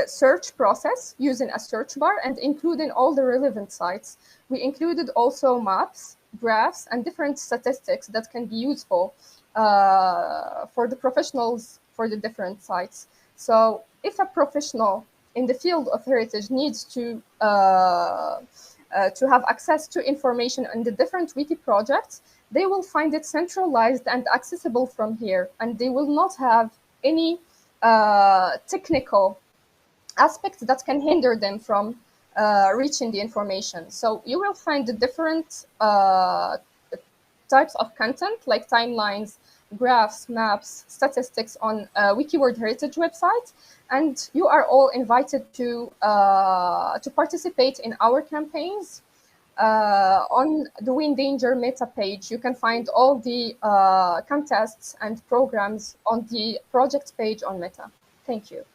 search process using a search bar and including all the relevant sites. We included also maps, graphs, and different statistics that can be useful for the professionals for the different sites. So if a professional in the field of heritage needs to have access to information on the different wiki projects, they will find it centralized and accessible from here, and they will not have any technical aspects that can hinder them from reaching the information. So you will find the different types of content like timelines, graphs, maps, statistics on WikiWorld Heritage website, and you are all invited to participate in our campaigns. On the We Endanger Meta page, you can find all the contests and programs on the project page on Meta. Thank you.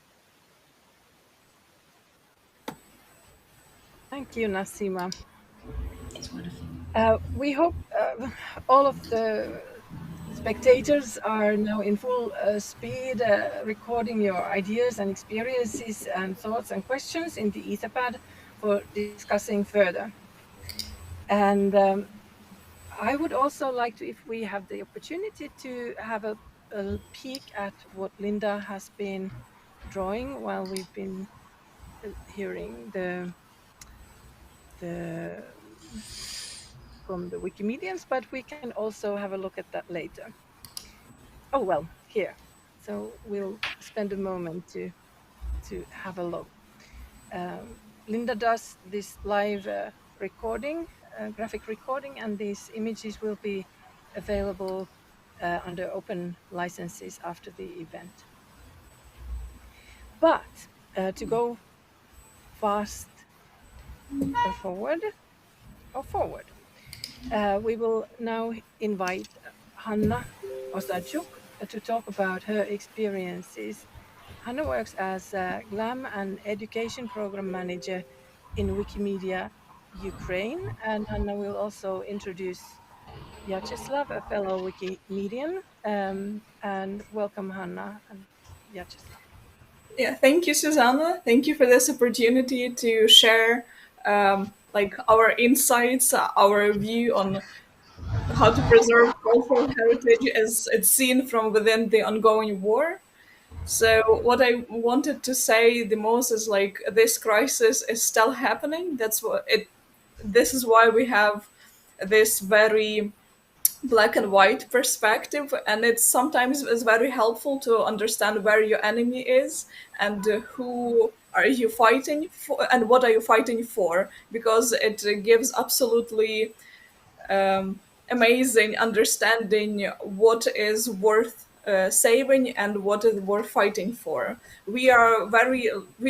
Thank you, Nassima. We hope all of the spectators are now in full speed recording your ideas and experiences and thoughts and questions in the Etherpad for discussing further. And I would also like to, if we have the opportunity, to have a peek at what Linda has been drawing while we've been hearing from the Wikimedians, but we can also have a look at that later. Oh, well, here. So we'll spend a moment to have a look. Linda does this live recording, graphic recording, and these images will be available under open licenses after the event. But to go fast forward, we will now invite Hanna Osachuk to talk about her experiences. Hanna works as a GLAM and Education Program Manager in Wikimedia Ukraine, and Hanna will also introduce Vyacheslav, a fellow Wikimedian, and welcome Hanna and Vyacheslav. Yeah, thank you, Susanna. Thank you for this opportunity to share like our insights, our view on how to preserve cultural heritage as it's seen from within the ongoing war. So what I wanted to say the most is like this crisis is still happening. This is why we have this very black and white perspective, and it's sometimes is very helpful to understand where your enemy is and who are you fighting for and what are you fighting for, because it gives absolutely amazing understanding what is worth saving and what is worth fighting for. We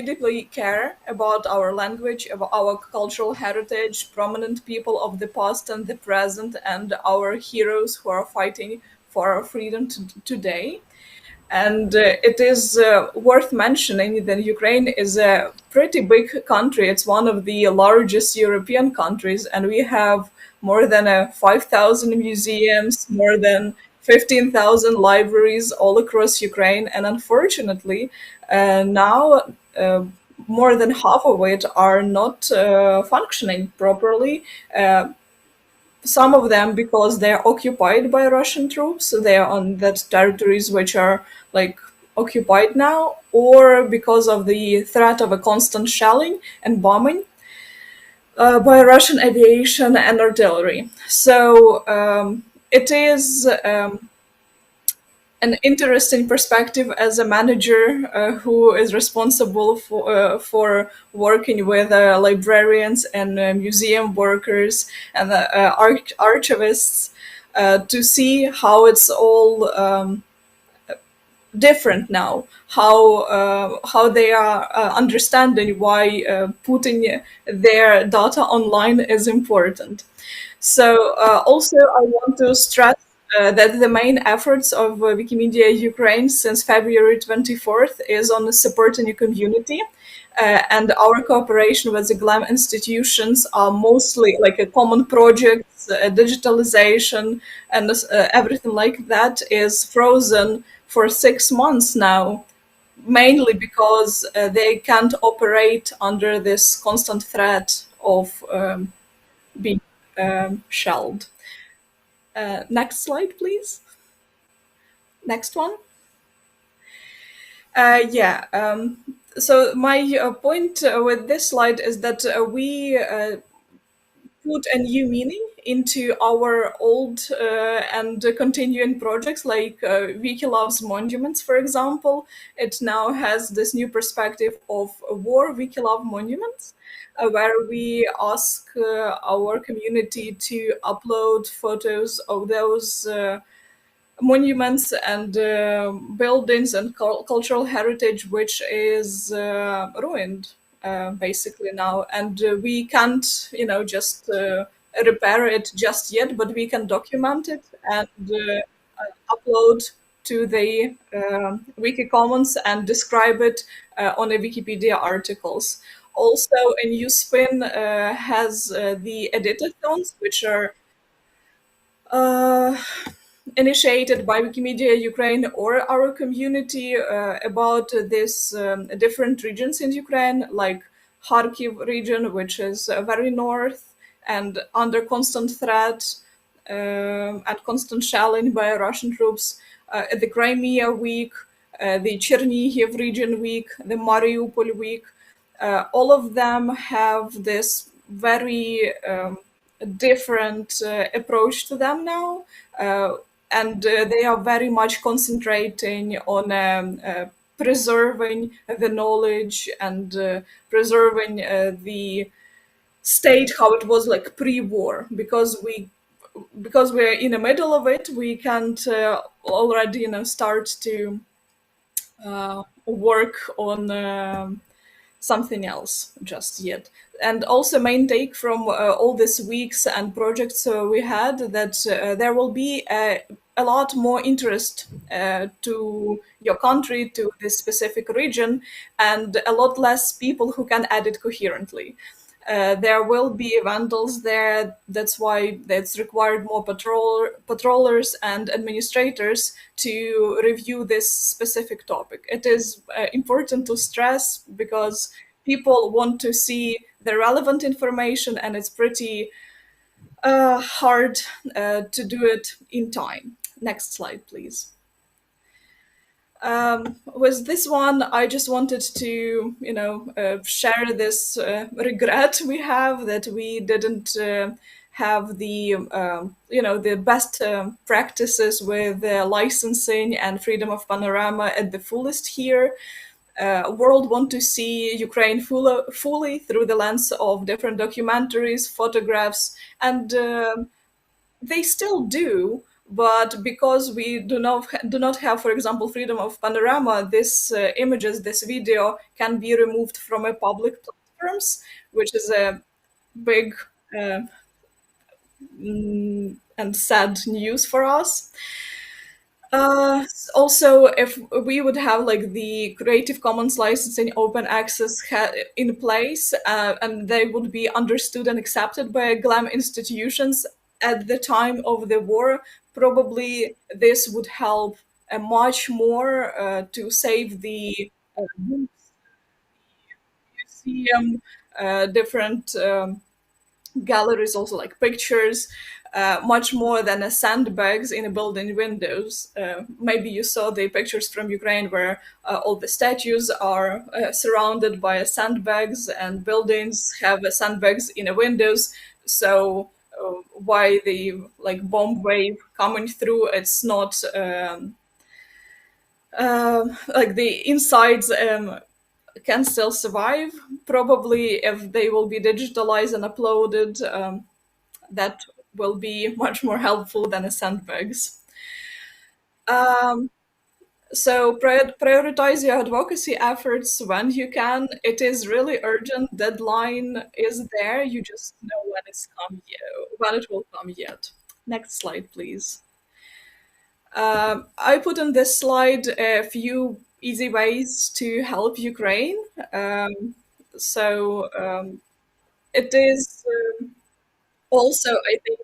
deeply care about our language, about our cultural heritage, prominent people of the past and the present, and our heroes who are fighting for our freedom today. And it is worth mentioning that Ukraine is a pretty big country. It's one of the largest European countries, and we have more than 5,000 museums, more than 15,000 libraries all across Ukraine. And unfortunately, now more than half of it are not functioning properly. Some of them because they're occupied by Russian troops, they're on that territories which are like occupied now, or because of the threat of a constant shelling and bombing by Russian aviation and artillery. So it is an interesting perspective as a manager who is responsible for working with librarians and museum workers and archivists to see how it's all different now, how they are understanding why putting their data online is important. So also I want to stress that the main efforts of Wikimedia Ukraine since February 24th is on supporting the community. And our cooperation with the GLAM institutions are mostly like a common projects, digitalization, and everything like that is frozen for 6 months now mainly because they can't operate under this constant threat of being shelled. Next slide, please. Next one. Yeah. So my point with this slide is that we put a new meaning into our old and continuing projects like Wiki Loves Monuments, for example. It now has this new perspective of war, Wiki Love Monuments, where we ask our community to upload photos of those monuments and buildings and cultural heritage which is ruined basically now, and we can't just repair it just yet, but we can document it and upload to the wiki commons and describe it on the Wikipedia articles. Also, a new spin has the editathons, which are uh, initiated by Wikimedia Ukraine or our community about this different regions in Ukraine, like Kharkiv region, which is very north and under constant threat and constant shelling by Russian troops. The Crimea week, the Chernihiv region week, the Mariupol week. All of them have this very different approach to them now, and they are very much concentrating on preserving the knowledge and preserving the state how it was like pre-war, because we're in the middle of it. We can't already start to work on something else just yet. And also main take from all these weeks and projects we had, that there will be a lot more interest to your country, to this specific region, and a lot less people who can edit coherently. There will be vandals there. That's why that's required more patrollers and administrators to review this specific topic. It is important to stress because people want to see the relevant information, and it's pretty hard to do it in time. Next slide, please. With this one, I just wanted to, share this regret we have that we didn't have the, the best practices with licensing and freedom of panorama at the fullest here. World want to see Ukraine fully through the lens of different documentaries, photographs, and they still do, but because we do not have, for example, freedom of panorama, this images, this video can be removed from a public platforms, which is a big and sad news for us. Also, if we would have like the Creative Commons licensing open access in place, and they would be understood and accepted by GLAM institutions at the time of the war, probably this would help much more to save the museum, different galleries, also like pictures, much more than a sandbags in a building windows. Maybe you saw the pictures from Ukraine where all the statues are surrounded by sandbags, and buildings have sandbags in the windows. So why the like bomb wave coming through, it's not like the insides can still survive. Probably if they will be digitalized and uploaded, that will be much more helpful than a sandbags. So prioritize your advocacy efforts when you can. It is really urgent. Deadline is there. You just know when it will come yet. Next slide, please. I put on this slide a few easy ways to help Ukraine. It is also, I think,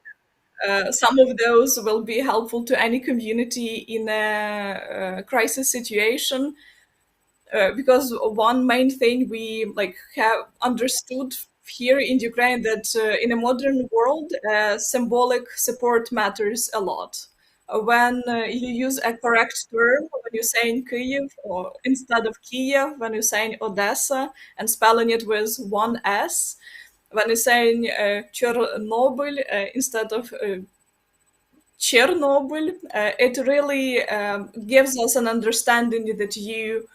some of those will be helpful to any community in a crisis situation. because one main thing we have understood here in Ukraine that in a modern world, symbolic support matters a lot. When you use a correct term, when you say in Kyiv or instead of Kiev, when you say in Odessa and spelling it with one S, when you say in Chernobyl instead of Chernobyl, it really gives us an understanding that you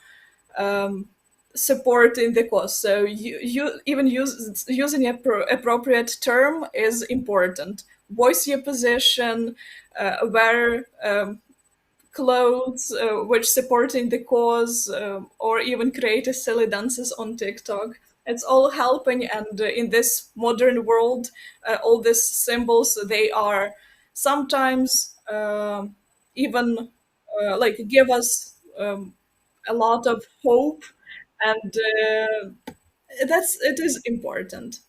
support in the cause. So you even using appropriate term is important. Voice your position, wear clothes which supporting the cause, or even create a silly dances on TikTok. It's all helping, and in this modern world, all these symbols they are sometimes even give us a lot of hope, and it is important.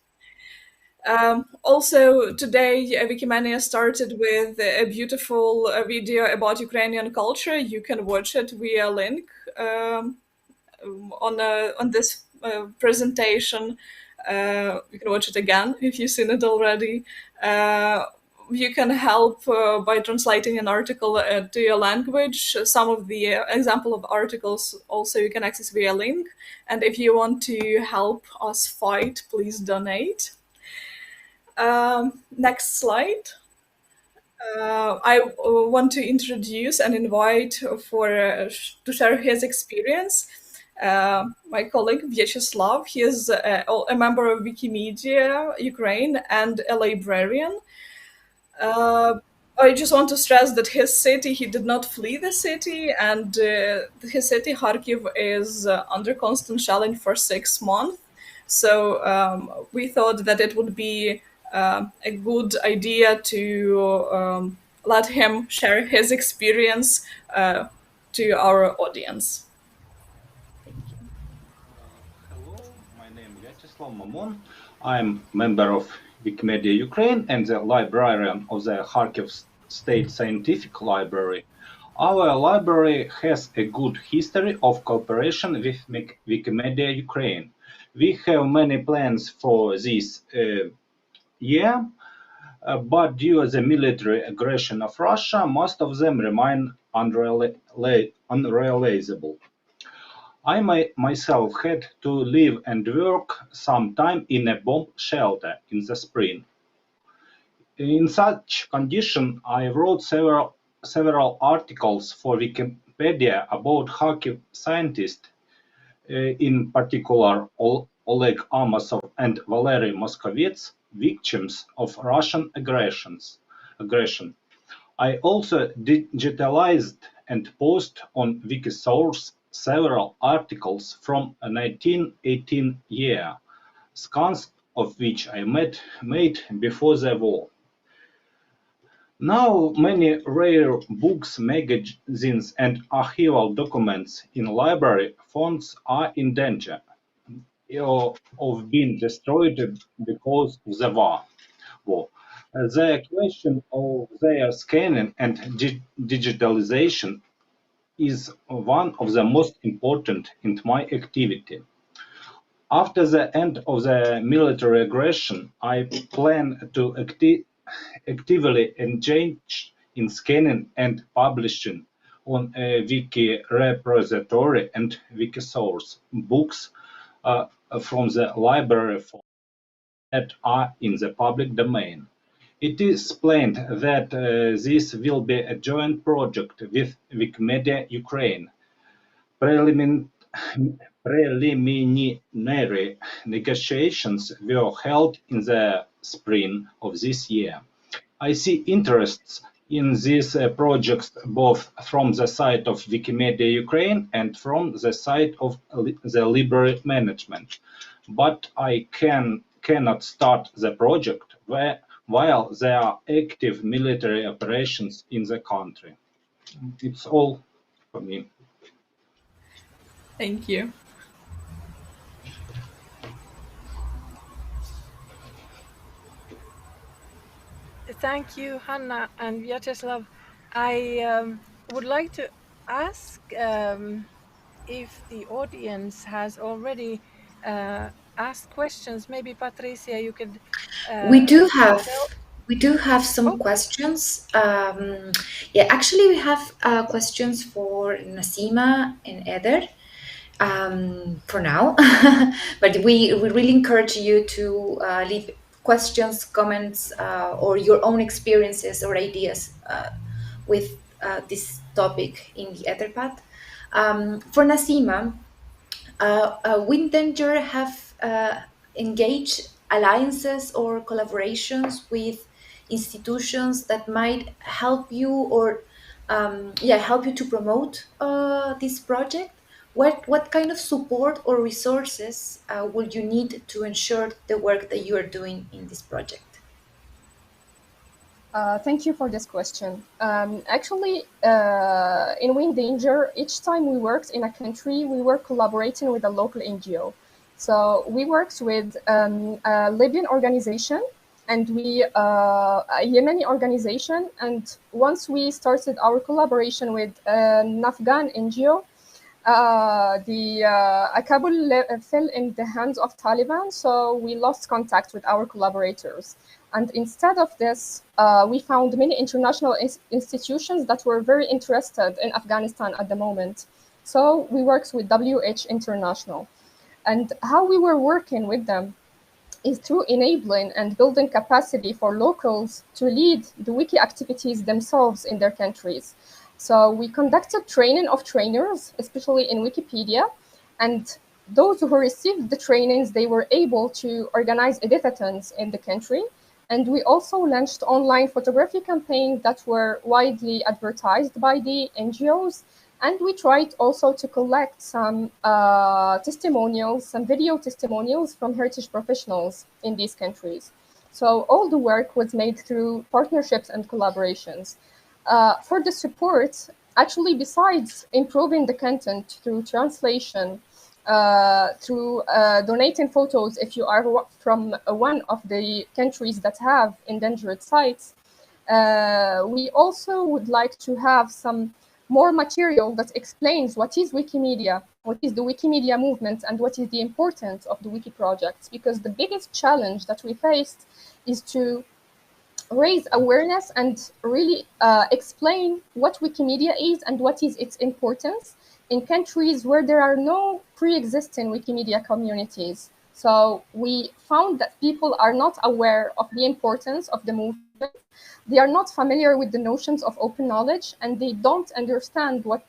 Also, today, Wikimania started with a beautiful video about Ukrainian culture. You can watch it via link on this presentation. You can watch it again if you've seen it already. You can help by translating an article to your language. Some of the example of articles also you can access via link. And if you want to help us fight, please donate. Next slide. I want to introduce and invite to share his experience. My colleague Vyacheslav. He is a member of Wikimedia Ukraine and a librarian. I just want to stress that his city, he did not flee the city, and his city, Kharkiv, is under constant challenge for 6 months. So we thought that it would be a good idea to let him share his experience to our audience. Hello, my name is Vyacheslav Mamon. I'm member of Wikimedia Ukraine and the librarian of the Kharkiv State Scientific Library. Our library has a good history of cooperation with Wikimedia Ukraine. We have many plans for this year, but due to the military aggression of Russia, most of them remain unrealizable. I myself had to live and work some time in a bomb shelter in the spring. In such condition, I wrote several articles for Wikipedia about Kharkiv scientists, in particular Oleg Amosov and Valery Moskovets, victims of Russian aggression. I also digitalized and posted on Wikisource several articles from 1918 year, scans of which I made before the war. Now many rare books, magazines and archival documents in library fonts are in danger of being destroyed because of the war. The question of their scanning and digitalization is one of the most important in my activity. After the end of the military aggression, I plan to actively engage in scanning and publishing on a wiki repository and Wikisource books from the library that are in the public domain. It is planned that this will be a joint project with Wikimedia Ukraine. Preliminary negotiations were held in the spring of this year. I see interests in these projects both from the side of Wikimedia Ukraine and from the side of the library management, but I cannot start the project while there are active military operations in the country. It's all for me. Thank you. Thank you, Hanna and Vyacheslav. I would like to ask if the audience has already asked questions. Maybe Patricia, you could. We do tell. have some questions. Yeah, actually, we have questions for Nasima and Eder for now, but we really encourage you to leave questions, comments, or your own experiences or ideas with this topic in the Etherpad. For Nasima, Windanger have engaged alliances or collaborations with institutions that might help you or help you to promote this project. What kind of support or resources would you need to ensure the work that you are doing in this project? Thank you for this question. Actually, in Windanger, each time we worked in a country, we were collaborating with a local NGO. So we worked with a Libyan organization and a Yemeni organization. And once we started our collaboration with an Afghan NGO, Kabul fell in the hands of Taliban, so we lost contact with our collaborators. And instead of this, we found many international institutions that were very interested in Afghanistan at the moment. So we worked with WH International. And how we were working with them is through enabling and building capacity for locals to lead the wiki activities themselves in their countries. So we conducted training of trainers, especially in Wikipedia, and those who received the trainings, they were able to organize editathons in the country. And we also launched online photography campaigns that were widely advertised by the NGOs. And we tried also to collect some testimonials, some video testimonials from heritage professionals in these countries. So all the work was made through partnerships and collaborations. For the support, actually, besides improving the content through translation, through donating photos if you are from one of the countries that have endangered sites, we also would like to have some more material that explains what is Wikimedia, what is the Wikimedia movement, and what is the importance of the wiki projects. Because the biggest challenge that we faced is to raise awareness and really explain what Wikimedia is and what is its importance in countries where there are no pre-existing Wikimedia communities. So we found that people are not aware of the importance of the movement. They are not familiar with the notions of open knowledge, and they don't understand what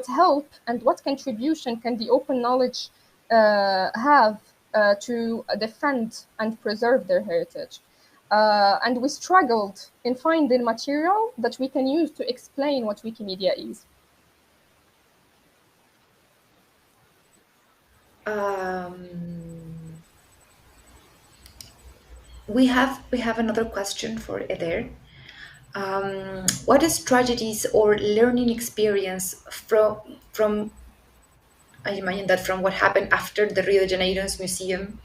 help and what contribution can the open knowledge have to defend and preserve their heritage. And we struggled in finding material that we can use to explain what Wikimedia is. We have another question for Eder. What strategies or learning experience from I imagine that from what happened after the Rio de Janeiro's museum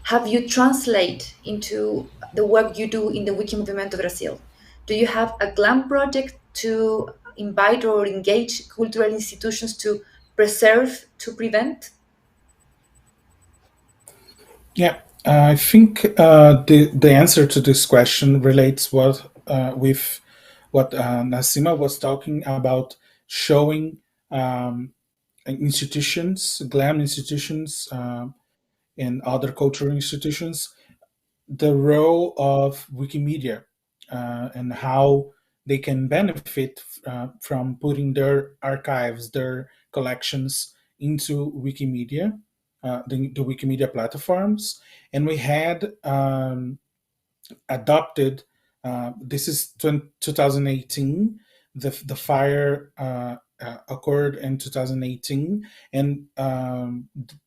have you translate into the work you do in the Wiki Movimento Brasil? Do you have a GLAM project to invite or engage cultural institutions to preserve, to prevent? Yeah, I think the answer to this question relates with what Nasima was talking about, showing institutions, GLAM institutions, and other cultural institutions, the role of Wikimedia and how they can benefit from putting their archives, their collections into Wikimedia, the Wikimedia platforms. And we had adopted, this is 2018, the fire occurred in 2018, and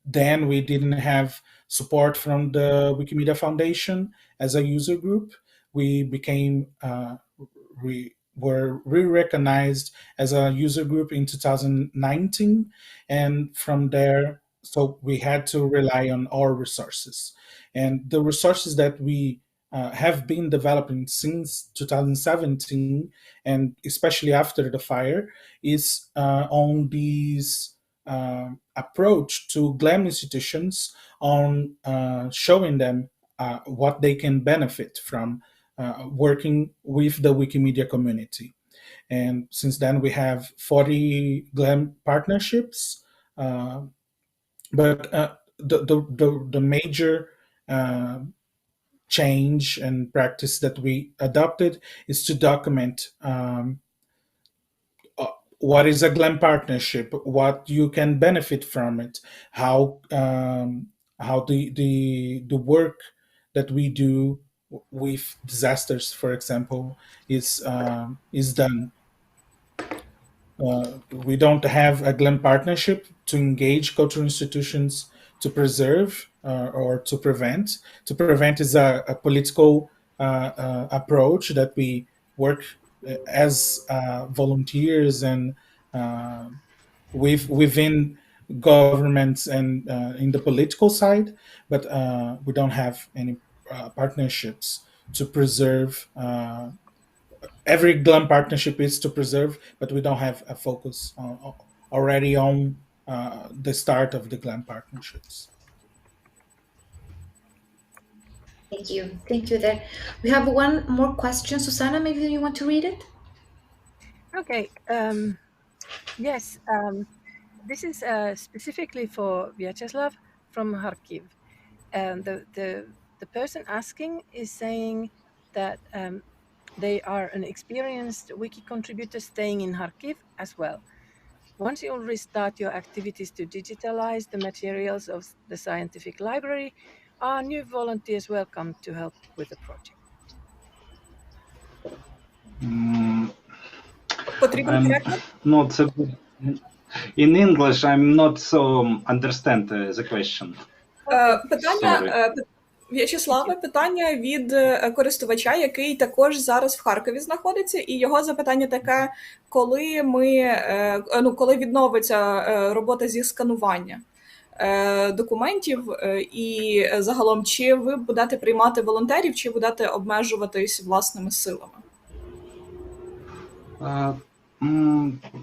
then we didn't have support from the Wikimedia Foundation as a user group. We became we were re-recognized as a user group in 2019, and from there, so we had to rely on our resources. And the resources that we have been developing since 2017, and especially after the fire, is on this approach to GLAM institutions, on showing them what they can benefit from working with the Wikimedia community. And since then, we have 40 GLAM partnerships. But the major change and practice that we adopted is to document what is a GLAM partnership, what you can benefit from it, how the work that we do with disasters, for example, is done. We don't have a GLAM partnership to engage cultural institutions to preserve or to prevent. To prevent is a political approach that we work as volunteers and within governments and in the political side, but we don't have any partnerships to preserve. Every GLAM partnership is to preserve, but we don't have a focus already on the start of the GLAM partnerships. Thank you. Thank you there. We have one more question. Susanna, maybe you want to read it? Okay. Yes. This is specifically for Vyacheslav from Kharkiv. And the person asking is saying that they are an experienced wiki contributor staying in Kharkiv as well. Once you restart your activities to digitalize the materials of the scientific library, are new volunteers welcome to help with the project? Not so good. In English, I'm not so understand the question. Питання В'ячеславе, питання від користувача, який також зараз в Харкові знаходиться, і його запитання таке: коли відновиться робота зі сканування документів, і загалом, чи ви будете приймати волонтерів, чи будете обмежуватись власними силами?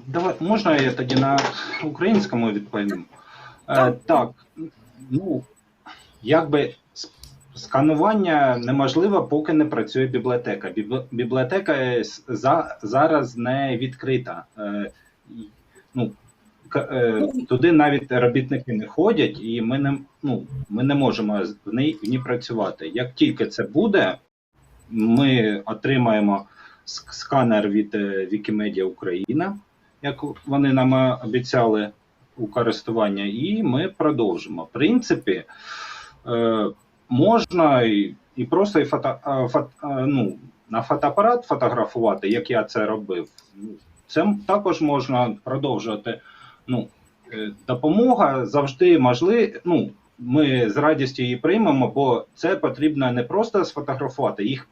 Давай, можна я тоді на українському відповім? Так, ну, якби сканування неможливо, поки не працює бібліотека. Бібліотека зараз не відкрита. Туди навіть робітники не ходять, і ми не можемо в ній працювати. Як тільки це буде, ми отримаємо сканер від Wikimania Україна, як вони нам обіцяли у користування, і ми продовжимо. В принципі, можна і просто на фотоапарат фотографувати, як я це робив. Це також можна продовжувати. Допомога завжди можлива. Ми з радістю її приймемо, бо це потрібно не просто сфотографувати, їх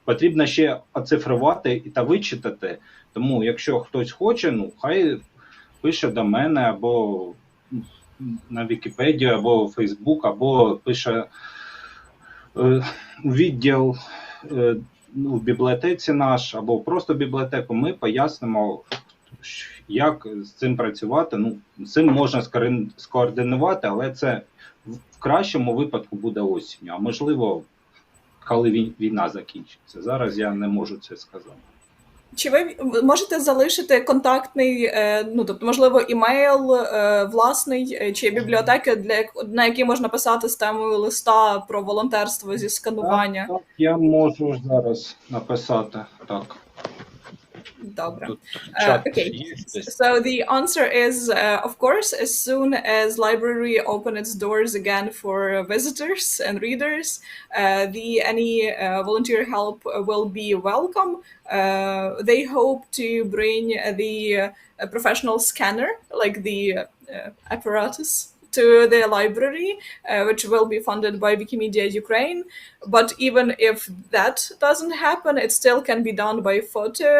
потрібно ще оцифрувати та вичитати. Тому, якщо хтось хоче, хай пише до мене або на Вікіпедію, або в Фейсбук, або пише у відділ в бібліотеці наш, або просто в бібліотеку. Ми пояснимо, як з цим працювати. З цим можна скоординувати, але це в кращому випадку буде осінню, а можливо, коли війна закінчиться. Зараз я не можу це сказати. Чи ви можете залишити контактний, тобто, можливо, імейл власний, чи бібліотеки, на які можна писати з темою листа про волонтерство зі сканування? Так, я можу зараз написати, так. Добре. Okay. So the answer is, of course, as soon as library open its doors again for visitors and readers, any volunteer help will be welcome. They hope to bring the professional scanner, like the apparatus, to the library, which will be funded by Wikimedia Ukraine. But even if that doesn't happen, it still can be done by photo,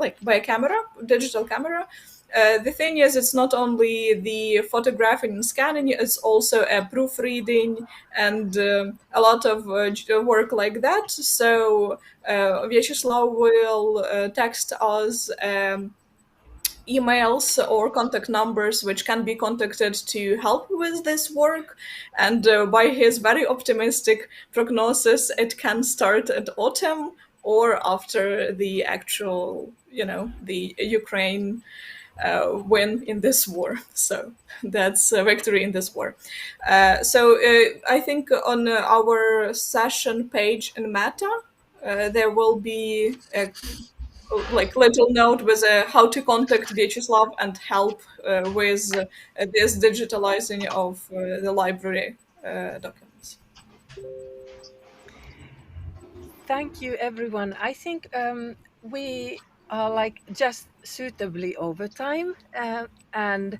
like by a camera, digital camera. the thing is, it's not only the photographing and scanning, it's also a proofreading and a lot of work like that. So Vyacheslav will text us emails or contact numbers which can be contacted to help with this work, and by his very optimistic prognosis, it can start at autumn or after the actual, the Ukraine win in this war. So that's a victory in this war. So I think on our session page in Meta, there will be a little note with how to contact Vyacheslav and help with this digitalizing of the library documents. Thank you, everyone. I think we are like just suitably over time, and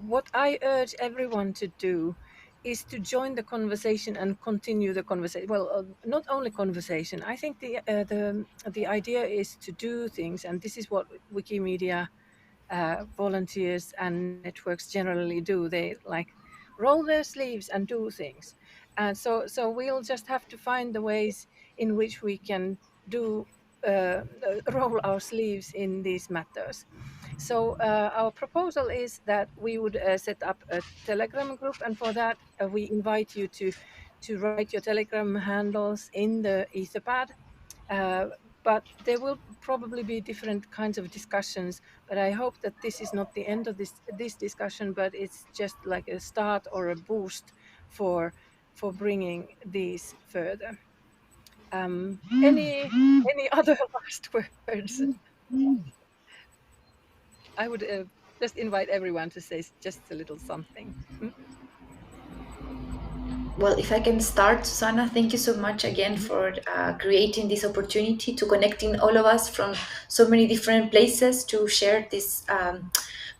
what I urge everyone to do is to join the conversation and continue the conversation. Well, not only conversation. I think the idea is to do things, and this is what Wikimedia volunteers and networks generally do. They like roll their sleeves and do things, and so we'll just have to find the ways in which we can do roll our sleeves in these matters. So our proposal is that we would set up a Telegram group, and for that we invite you to write your Telegram handles in the Etherpad. But there will probably be different kinds of discussions. But I hope that this is not the end of this discussion, but it's just like a start or a boost for bringing these further. Any other last words? I would just invite everyone to say just a little something. Well, if I can start, Susanna, thank you so much again for creating this opportunity to connecting all of us from so many different places to share this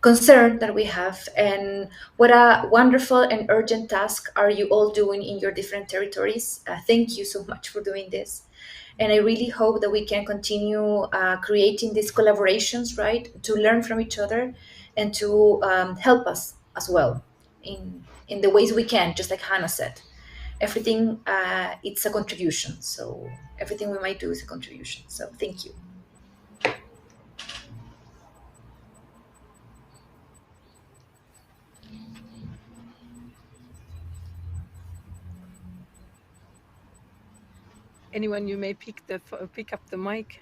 concern that we have. And what a wonderful and urgent task are you all doing in your different territories. Thank you so much for doing this. And I really hope that we can continue creating these collaborations, right, to learn from each other and to help us as well in the ways we can, just like Hannah said. Everything, it's a contribution. So everything we might do is a contribution. So thank you. Anyone, you may pick up the mic.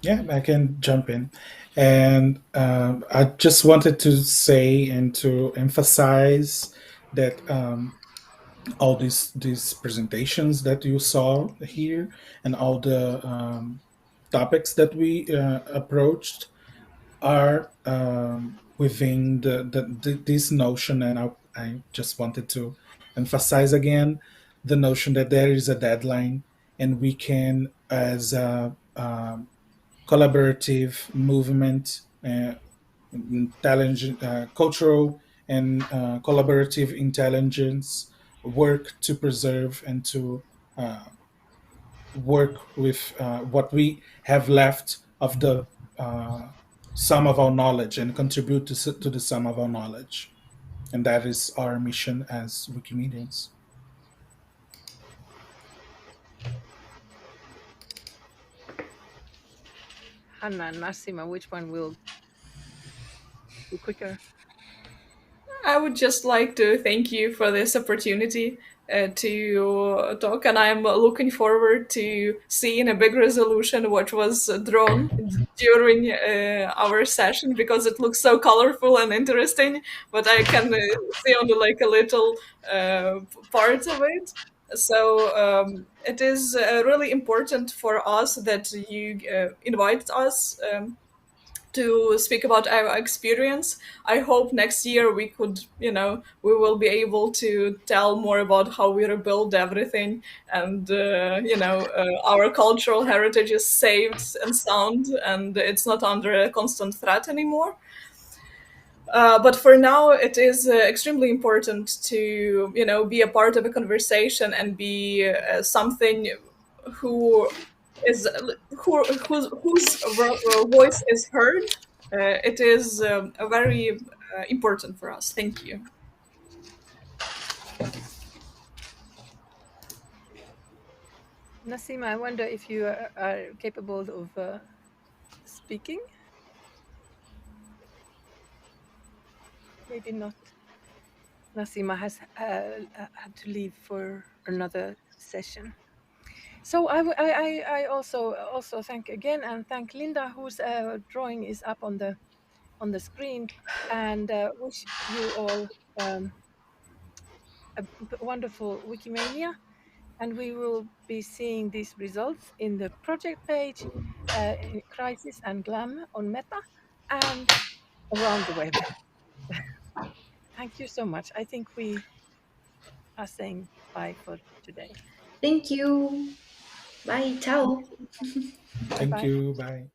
Yeah, I can jump in. And I just wanted to say and to emphasize that all these presentations that you saw here and all the topics that we approached are within this notion. And I just wanted to emphasize again the notion that there is a deadline, and we can, as a collaborative movement, intelligent, cultural and collaborative intelligence, work to preserve and to work with what we have left of the sum of our knowledge and contribute to the sum of our knowledge. And that is our mission as Wikimedians. Hanna and Nassima, which one will be quicker? I would just like to thank you for this opportunity to talk, and I'm looking forward to seeing a big resolution which was drawn during our session, because it looks so colorful and interesting, but I can see only like a little part of it. So it is really important for us that you invite us to speak about our experience. I hope next year we could, we will be able to tell more about how we rebuild everything, and, our cultural heritage is saved and sound, and it's not under a constant threat anymore. But for now, it is extremely important to, be a part of a conversation and be something who is whose voice is heard. It is a very important for us. Thank you. Nasima, I wonder if you are capable of speaking? Maybe not. Nasima has had to leave for another session. So I also thank again and thank Linda, whose drawing is up on the screen, and wish you all a wonderful Wikimania. And we will be seeing these results in the project page, in Crisis and Glam on Meta, and around the web. Thank you so much. I think we are saying bye for today. Thank you. Bye. Ciao. Thank you. Bye.